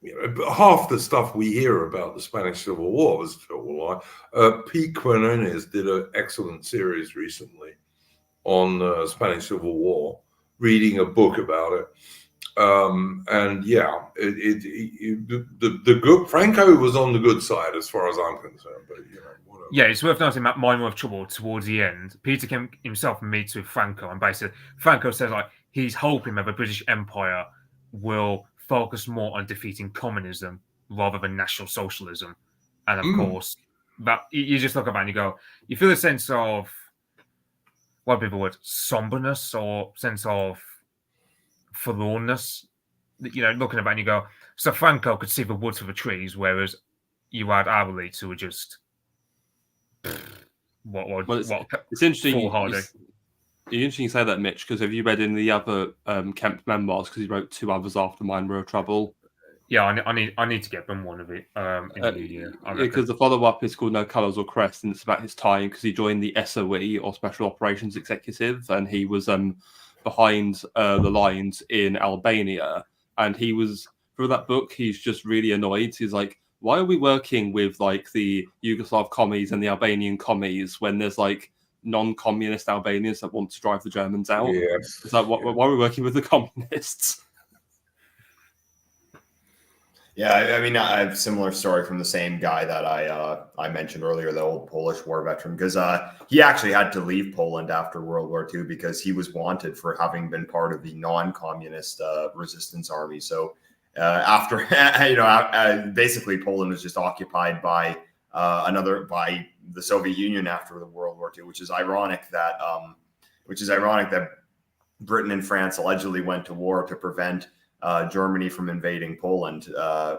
but half the stuff we hear about the Spanish Civil War was a total lie. Pete Quinones did an excellent series recently on the Spanish Civil War, reading a book about it. And yeah, the good Franco was on the good side as far as I'm concerned, but whatever. Yeah, it's worth noting that Minor of Trouble towards the end, Peter Kemp himself meets with Franco, and basically Franco says like he's hoping that the British Empire will focus more on defeating communism rather than National Socialism. And of course, that you just look at that and you go, you feel a sense of what people would somberness or sense of forlornness. Looking at that and you go, so Franco could see the woods for the trees, whereas you had our elites who were just it's interesting. It's interesting you say that, Mitch, because have you read in the other Kemp memoirs? Because he wrote two others after Minor of Trouble. Yeah, I need to get them one of it in the new year. Because the follow-up is called No Colours or Crest, and it's about his time because he joined the SOE, or Special Operations Executive, and he was behind the lines in Albania. And he was, through that book, he's just really annoyed. He's like, why are we working with like the Yugoslav commies and the Albanian commies when there's like non-communist Albanians that want to drive the Germans out? Yes. It's like, why are we working with the communists? Yeah, I mean, I have a similar story from the same guy that I mentioned earlier, the old Polish war veteran, because he actually had to leave Poland after World War II because he was wanted for having been part of the non-communist resistance army. So after, basically Poland was just occupied by the Soviet Union after the World War II, which is ironic that Britain and France allegedly went to war to prevent Germany from invading Poland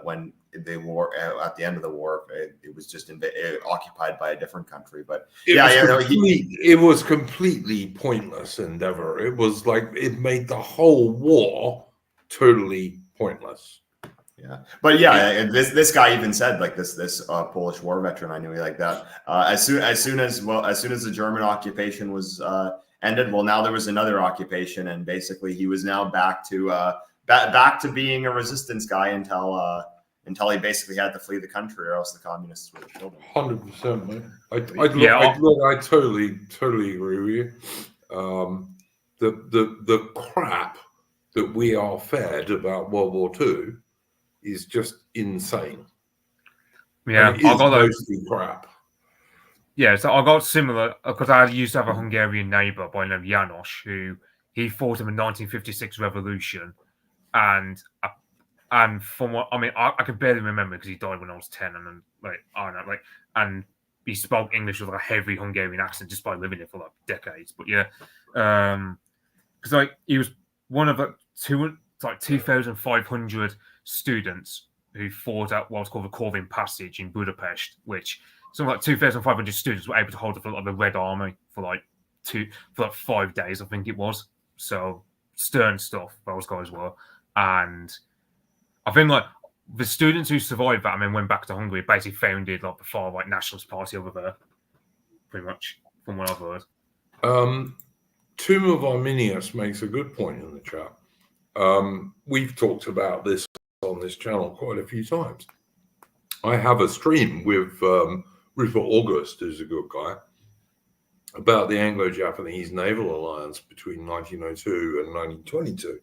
when the war at the end of the war it was just occupied by a different country. But it was completely pointless endeavor. It was like it made the whole war totally pointless. Yeah, but this guy even said, like, this Polish war veteran I knew, like, that as soon as the German occupation was ended, well, now there was another occupation, and basically he was now back to being a resistance guy until he basically had to flee the country, or else the communists would have killed him. 100%, man. I totally agree with you. The crap that we are fed about World War II is just insane. Yeah, I got mostly crap. Yeah, so I got similar because I used to have a Hungarian neighbor by the name of János, who he fought in the 1956 revolution. And from what I mean, I can barely remember because he died when I was 10, and then and he spoke English with like a heavy Hungarian accent just by living here for like decades. But yeah, because like he was one of 2,500 students who fought at what's called the Corvin Passage in Budapest, which something like 2,500 students were able to hold up the Red Army for 5 days, I think it was. So stern stuff those guys were. And I think like the students who survived that and then went back to Hungary basically founded like the far right nationalist party over there, pretty much, from what I've heard. Tomb of Arminius makes a good point in the chat. We've talked about this on this channel quite a few times. I have a stream with Rupert August, who's a good guy, about the Anglo-Japanese naval alliance between 1902 and 1922.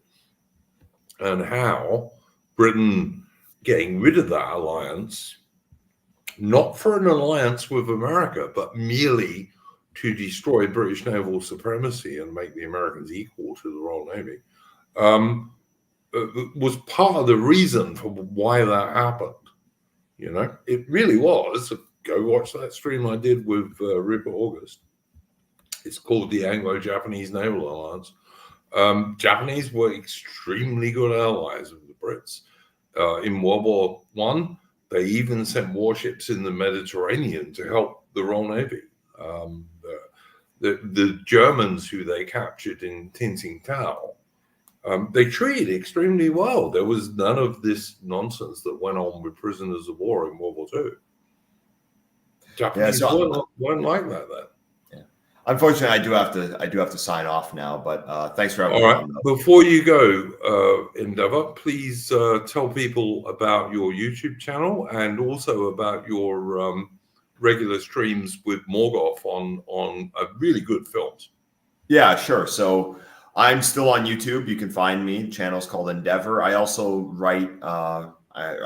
And how Britain getting rid of that alliance not for an alliance with America, but merely to destroy British naval supremacy and make the Americans equal to the Royal Navy, was part of the reason for why that happened. You know, it really was. Go watch that stream I did with Rupert August. It's called the Anglo-Japanese Naval Alliance. Japanese were extremely good allies of the Brits. In World War I, they even sent warships in the Mediterranean to help the Royal Navy. The Germans who they captured in Tsingtao, they treated extremely well. There was none of this nonsense that went on with prisoners of war in World War II. Japanese weren't like that then. Unfortunately, I do have to sign off now. But thanks for having me on. Before you go, Endeavour, please tell people about your YouTube channel and also about your regular streams with Morgoth on really good films. Yeah, sure. So I'm still on YouTube. You can find me. The channel's called Endeavour. I also write. I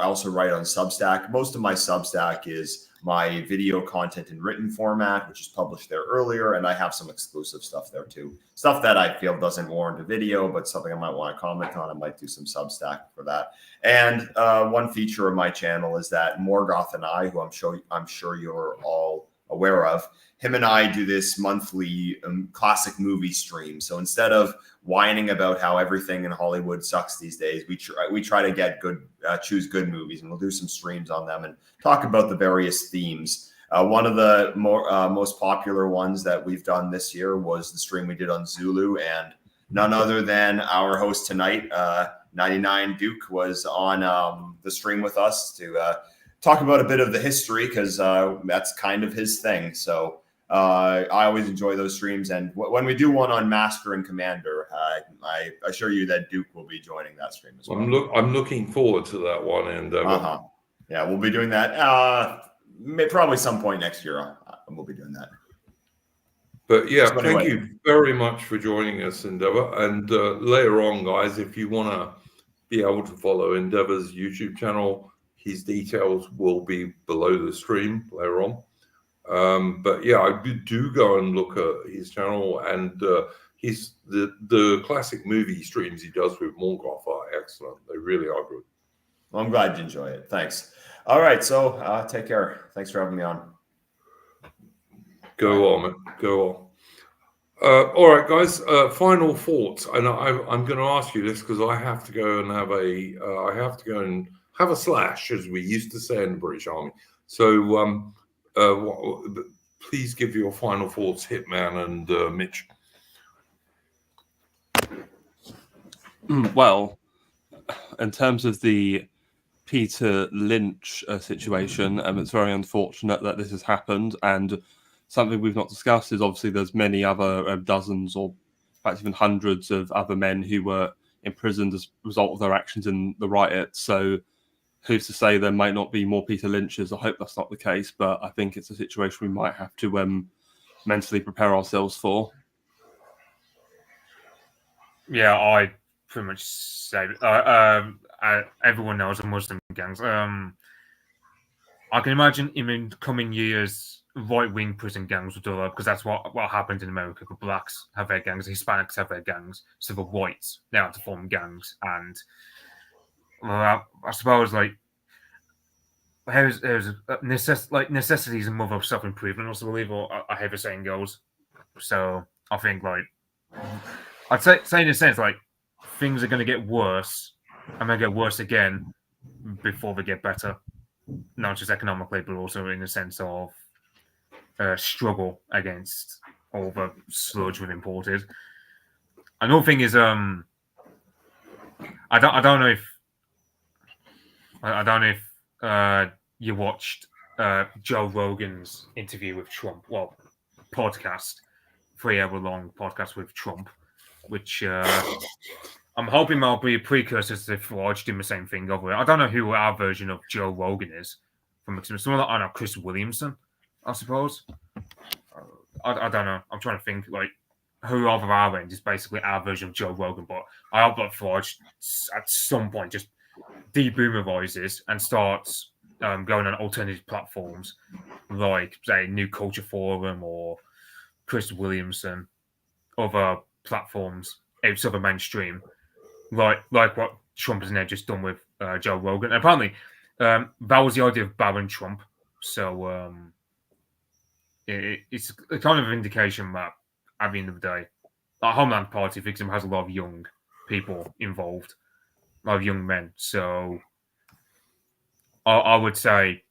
also write on Substack. Most of my Substack is my video content in written format, which is published there earlier, and I have some exclusive stuff there too. Stuff that I feel doesn't warrant a video, but something I might want to comment on. I might do some Substack for that. And one feature of my channel is that Morgoth and I, who I'm sure you're all aware of, him and I do this monthly classic movie stream. So instead of whining about how everything in Hollywood sucks these days, we try to get choose good movies, and we'll do some streams on them and talk about the various themes. One of the most popular ones that we've done this year was the stream we did on Zulu, and none other than our host tonight, 99 Duke, was on the stream with us to talk about a bit of the history, because that's kind of his thing. So I always enjoy those streams, and when we do one on Master and Commander, I assure you that Duke will be joining that stream as well. I'm looking forward to that one, and yeah, we'll be doing that probably some point next year. We'll be doing that. But yeah, thank you very much for joining us, Endeavour. And later on, guys, if you want to be able to follow Endeavour's YouTube channel, his details will be below the stream later on. But yeah, I do go and look at his channel, and the classic movie streams he does with Morgoth are excellent. They really are good. Well, I'm glad you enjoy it. Thanks. All right, so take care. Thanks for having me on. Go on, man. Go on. All right, guys. Final thoughts, and I'm going to ask you this because I have to go and have a slash, as we used to say in the British Army. So please give your final thoughts, Hitman and Mitch. Well, in terms of the Peter Lynch situation, it's very unfortunate that this has happened, and something we've not discussed is obviously there's many other dozens, or in fact even hundreds of other men who were imprisoned as a result of their actions in the riots. So who's to say there might not be more Peter Lynches? I hope that's not the case, but I think it's a situation we might have to mentally prepare ourselves for. Yeah, I pretty much say everyone knows the Muslim gangs. I can imagine in coming years, right-wing prison gangs will do that, because that's what happened in America. The blacks have their gangs, the Hispanics have their gangs, so the whites now have to form gangs. And I suppose necessity is a mother of self-improvement, also believe, or I hear the saying goes. So I think I'd say in a sense things are going to get worse, and they get worse again before they get better, not just economically, but also in the sense of struggle against all the sludge we've imported. Another thing is I don't know if you watched Joe Rogan's interview with Trump. Well, podcast, 3-hour-long podcast with Trump, which I'm hoping will be a precursor to Forge doing the same thing over there. I don't know who our version of Joe Rogan is. From someone like, I don't know, Chris Williamson, I suppose. I don't know. I'm trying to think who over our end is basically our version of Joe Rogan. But I hope that Forge at some point just deboomerizes and starts going on alternative platforms like, say, New Culture Forum or Chris Williamson, other platforms outside the mainstream, like what Trump has now just done with Joe Rogan. And apparently, that was the idea of Baron Trump. So it's a kind of indication that at the end of the day, the Homeland Party, for example, has a lot of young people involved, a lot of young men. So I would say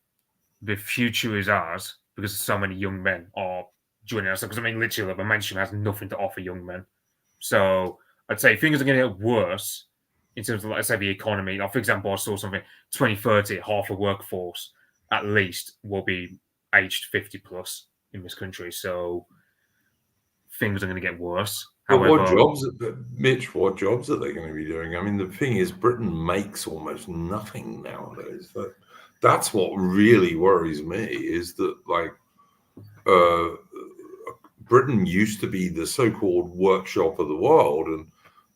the future is ours because so many young men are joining us. Because I mean, literally, the mainstream has nothing to offer young men. So I'd say things are going to get worse in terms of, let's say, the economy. Like, for example, I saw something 2030, half the workforce at least will be aged 50 plus in this country. So things are going to get worse. But However, what jobs, Mitch? What jobs are they going to be doing? I mean, the thing is, Britain makes almost nothing nowadays. That's what really worries me. Is that like Britain used to be the so-called workshop of the world, and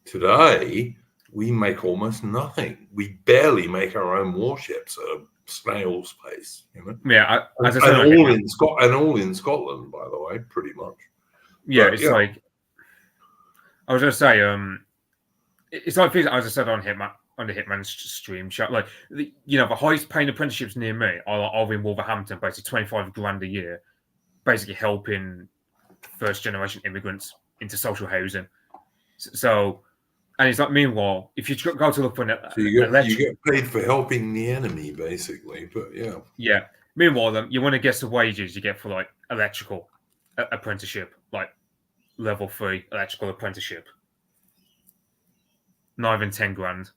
today we make almost nothing. We barely make our own warships at a snail's pace. You know? yeah, as I and said, all in Scotland, by the way, pretty much. yeah, But, it's like I was going to say, it's like as I said on the Hitman's stream chat, like the highest paying apprenticeships near me are in Wolverhampton, basically 25 grand a year, basically helping first generation immigrants into social housing. So, and it's like, meanwhile, if you go to look for so you get paid for helping the enemy, basically. But yeah. Meanwhile, you want to guess the wages you get for like electrical apprenticeship, like level 3 electrical apprenticeship. Not even 10 grand.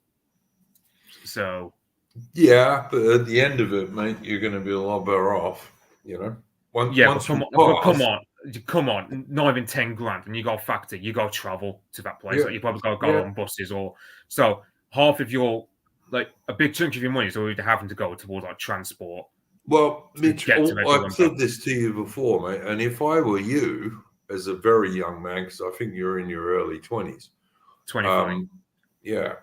So yeah, but at the end of it, mate, you're going to be a lot better off. You know. Once come on, not even 10 grand, and you got to factor, you got to travel to that place. Like, you probably got to go on buses, or so half of your, like, a big chunk of your money is already having to go towards like transport. Well, Mitch, I've said this to you before, mate, and if I were you, as a very young man, because I think you're in your early 20s, 25. Yeah,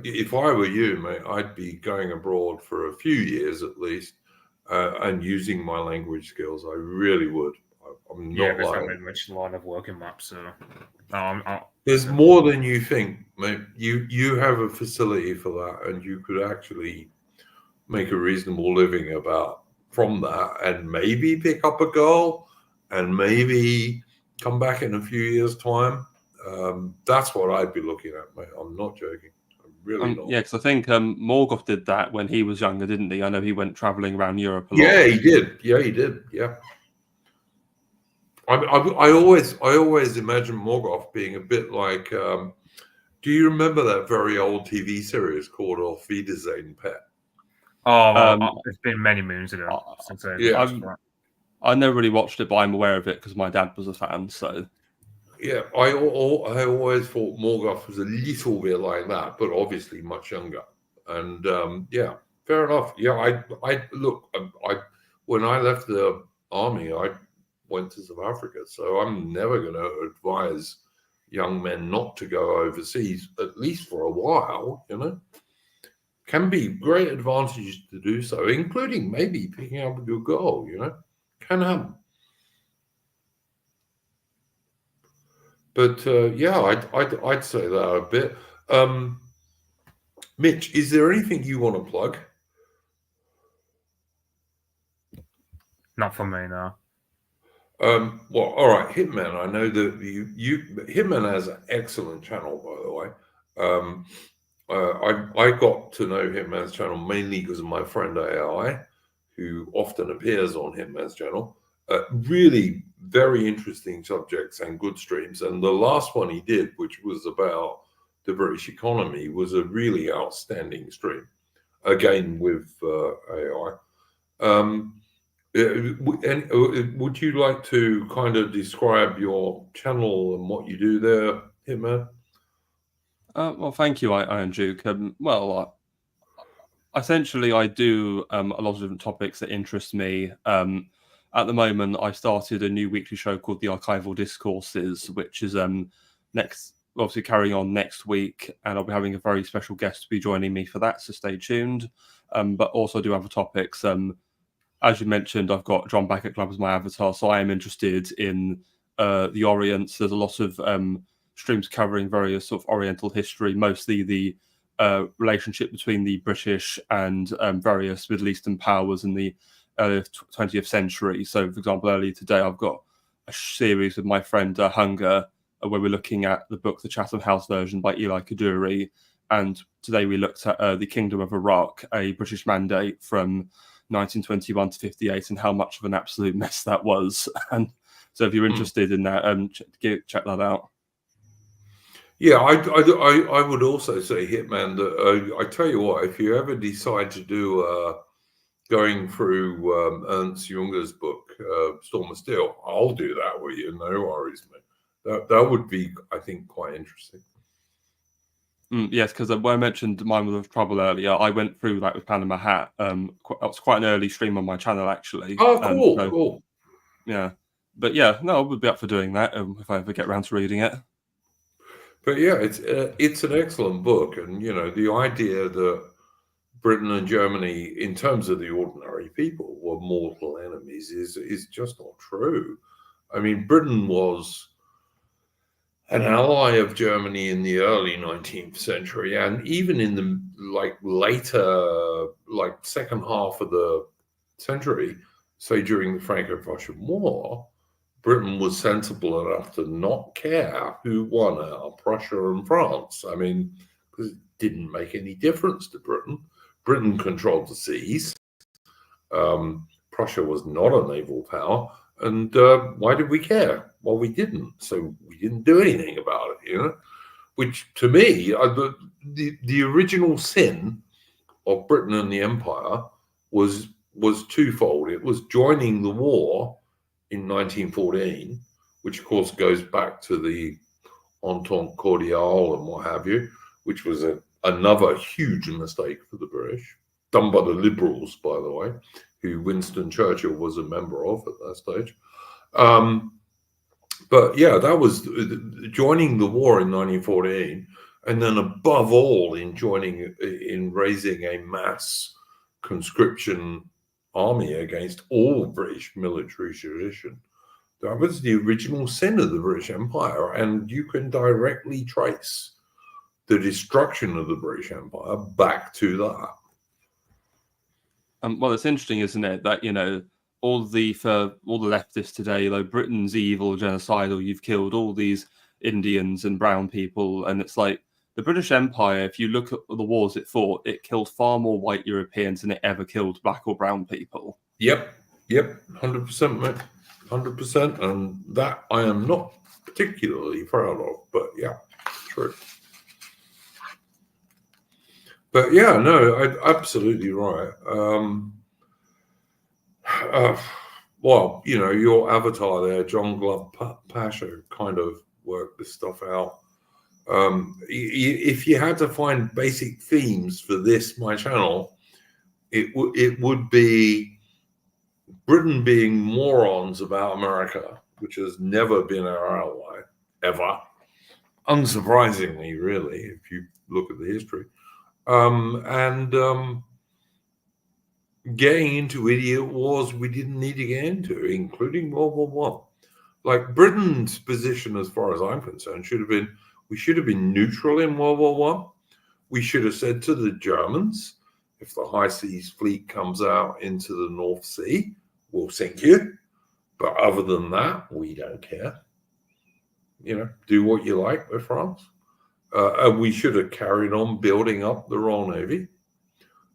if I were you, mate, I'd be going abroad for a few years at least. And using my language skills, I really would. I'm not there's lying. not very much line of work in that, so there's more than you think, mate. You have a facility for that, and you could actually make a reasonable living from that, and maybe pick up a girl, and maybe come back in a few years' time. That's what I'd be looking at, mate. I'm not joking. Really not. Yeah, because I think Morgoth did that when he was younger, didn't he? I know he went traveling around Europe a lot. Yeah, he did. Yeah. I always imagine Morgoth being a bit like. Do you remember that very old TV series called Auf Wiedersehen, Pet? It's been many moons ago since I never really watched it, but I'm aware of it because my dad was a fan. So. Yeah, I always thought Morgoth was a little bit like that, but obviously much younger. And fair enough. Yeah, I when I left the army, I went to South Africa, so I'm never going to advise young men not to go overseas, at least for a while. You know, can be great advantage to do so, including maybe picking up a good girl. You know, can happen. But I'd say that a bit. Mitch, is there anything you want to plug? Not for me, no. Well, all right, Hitman. I know that Hitman has an excellent channel, by the way. I got to know Hitman's channel mainly because of my friend AI, who often appears on Hitman's channel. Really very interesting subjects and good streams. And the last one he did, which was about the British economy, was a really outstanding stream. Again, with AI. Would you like to kind of describe your channel and what you do there, Hitman? Well, thank you, Iron Duke. Essentially, I do a lot of different topics that interest me. At the moment, I started a new weekly show called The Archival Discourses, which is obviously carrying on next week, and I'll be having a very special guest to be joining me for that, so stay tuned. But also do other topics. As you mentioned, I've got John Back at Club as my avatar, so I am interested in the Orient. There's a lot of streams covering various sort of Oriental history, mostly the relationship between the British and various Middle Eastern powers in the early 20th century. So, for example, earlier today, I've got a series with my friend Hunger, where we're looking at the book The Chatham House version by Eli Kaduri. And today we looked at the Kingdom of Iraq, a British mandate from 1921 to 58, and how much of an absolute mess that was. And so if you're interested in that, check that out. Yeah, I would also say, Hitman, that I tell you what, if you ever decide to do going through Ernst Junger's book, Storm of Steel, I'll do that with you, no worries, mate. That would be, I think, quite interesting. Yes, because when I mentioned Mine with Trouble earlier, I went through that with Panama Hat. That was quite an early stream on my channel, actually. Oh, cool, cool. Yeah, but yeah, no, I would be up for doing that if I ever get around to reading it. But yeah, it's an excellent book, and you know, the idea that Britain and Germany, in terms of the ordinary people, were mortal enemies is just not true. I mean, Britain was an ally of Germany in the early 19th century, and even in the later second half of the century, say during the Franco-Prussian War, Britain was sensible enough to not care who won out, Prussia and France. I mean, because it didn't make any difference to Britain. Britain controlled the seas. Prussia was not a naval power. And why did we care? Well, we didn't. So we didn't do anything about it, you know? Which, to me, the original sin of Britain and the Empire was twofold. It was joining the war in 1914, which, of course, goes back to the Entente Cordiale and what have you, which was another huge mistake for the British, done by the Liberals, by the way, who Winston Churchill was a member of at that stage. But yeah, that was joining the war in 1914, and then above all in raising a mass conscription army against all British military tradition. That was the original sin of the British Empire, and you can directly trace the destruction of the British Empire back to that. Well, it's interesting, isn't it, that, you know, all the leftists today, though, Britain's evil, genocidal, you've killed all these Indians and brown people, and it's like the British Empire, if you look at the wars it fought, it killed far more white Europeans than it ever killed black or brown people. Yep, 100%, mate, 100%, and that I am not particularly proud of, but yeah, true. But yeah, no, absolutely right. Well, you know, your avatar there, John Glove Pasha, kind of worked this stuff out. If you had to find basic themes for my channel, it would be Britain being morons about America, which has never been our ally, ever. Unsurprisingly, really, if you look at the history. And getting into idiot wars we didn't need to get into, including World War I. Like, Britain's position, as far as I'm concerned, should have been, we should have been neutral in World War I. We should have said to the Germans, if the High Seas Fleet comes out into the North Sea, we'll sink you. But other than that, we don't care. You know, do what you like with France. We should have carried on building up the Royal Navy.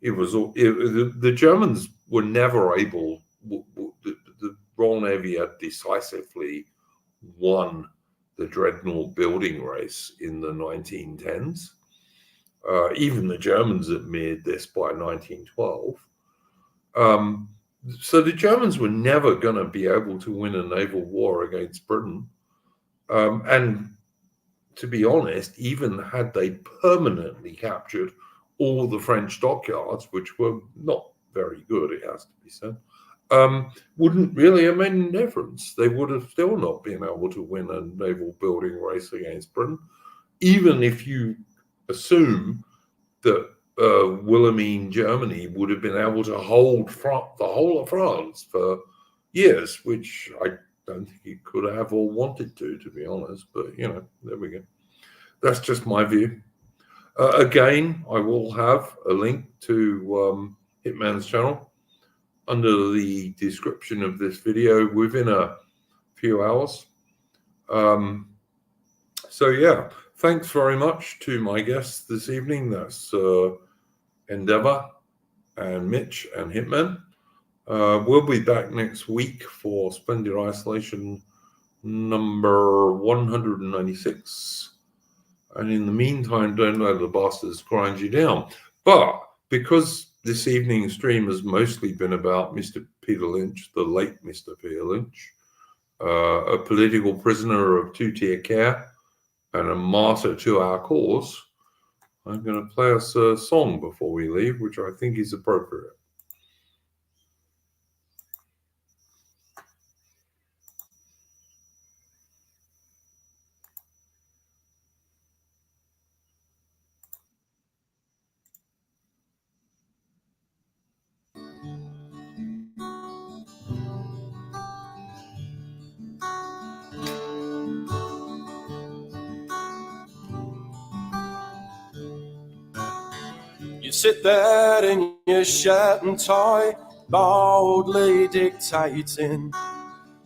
The Germans were never able. The Royal Navy had decisively won the dreadnought building race in the 1910s. Even the Germans admitted this by 1912. So the Germans were never going to be able to win a naval war against Britain. And to be honest, even had they permanently captured all the French dockyards, which were not very good, it has to be said, wouldn't really have made any difference. They would have still not been able to win a naval building race against Britain. even if you assume that Wilhelmine Germany would have been able to hold the whole of France for years, which I don't think it could have or wanted to be honest. But, you know, there we go. That's just my view. Again, I will have a link to Hitman's channel under the description of this video within a few hours. So yeah, thanks very much to my guests this evening. That's Endeavour and Mitch and Hitman. We'll be back next week for Splendid Isolation number 196. And in the meantime, don't let the bastards grind you down. But because this evening's stream has mostly been about Mr. Peter Lynch, the late Mr. Peter Lynch, a political prisoner of two-tier care and a martyr to our cause, I'm going to play us a song before we leave, which I think is appropriate. You sit there in your shirt and tie, boldly dictating,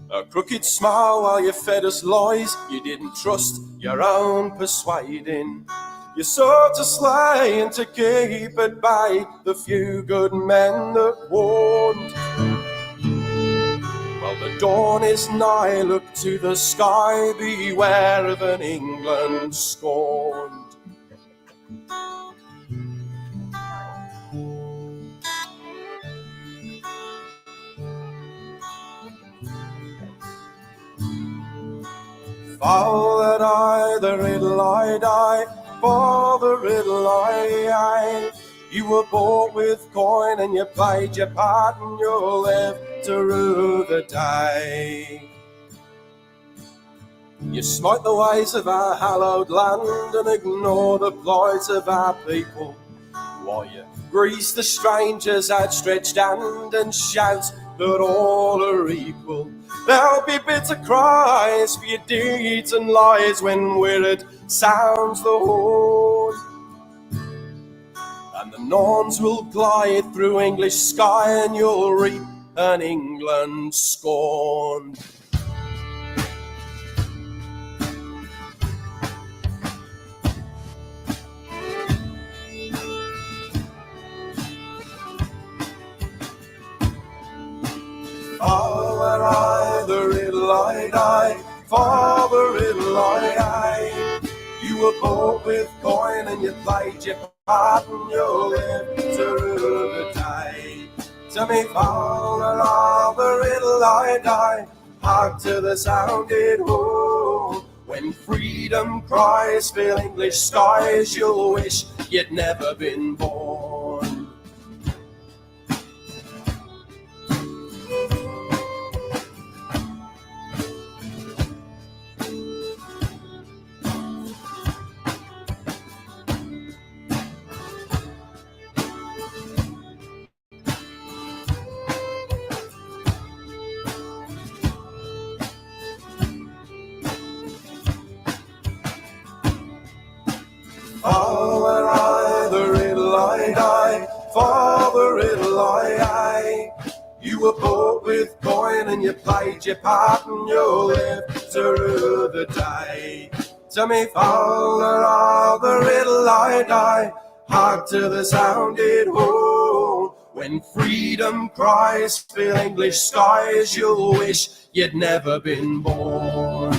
a crooked smile while you fed us lies. You didn't trust your own persuading. You sought to slay and to keep at bay the few good men that warned. Well, the dawn is nigh, look to the sky, beware of an England scorned. Father I, the riddle I die, for the riddle I. You were bought with coin and you played your part and you'll live to rue the day. You smite the ways of our hallowed land and ignore the plight of our people, while you grease the stranger's outstretched hand and shout that all are equal. There'll be bitter cries for your deeds and lies when weird sounds the horn, and the Norns will glide through English sky and you'll reap an England scorned. Father I, the riddle I die, for the riddle I. You were bought with coin and you played your part and you'll live to rue the day. To me, Father of the riddle I die, hark to the sounded horn. When freedom cries fill English skies, you'll wish you'd never been born. Father I, the riddle I die, for the riddle I. You were bought with coin and you played your part and you'll live to rue the day. To me, Father of the riddle I die, hark to the sounded horn. When freedom cries fill English skies, you'll wish you'd never been born.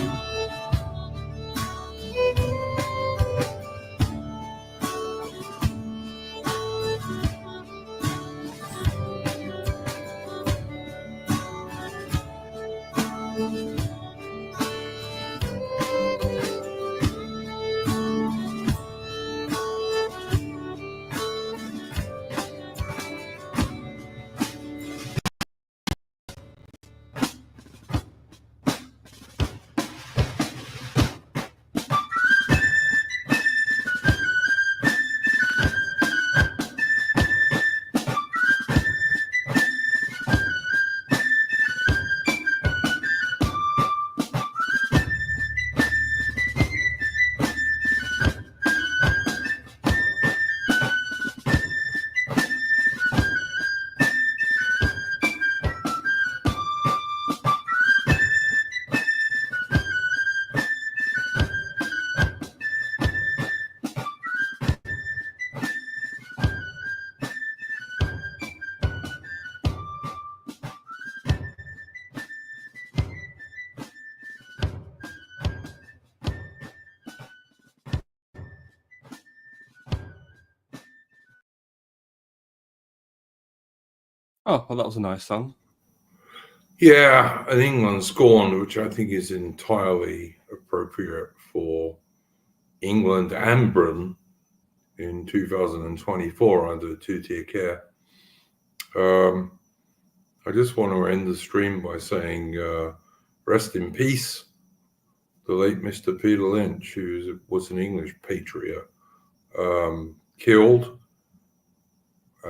Oh, well, that was a nice song. Yeah, An England Scorned, which I think is entirely appropriate for England and Britain in 2024 under two-tier care. I just want to end the stream by saying rest in peace, the late Mr. Peter Lynch, who was an English patriot, killed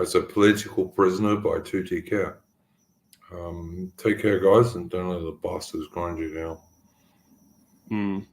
as a political prisoner by two-tier care. Take care, guys, and don't let the bastards grind you down.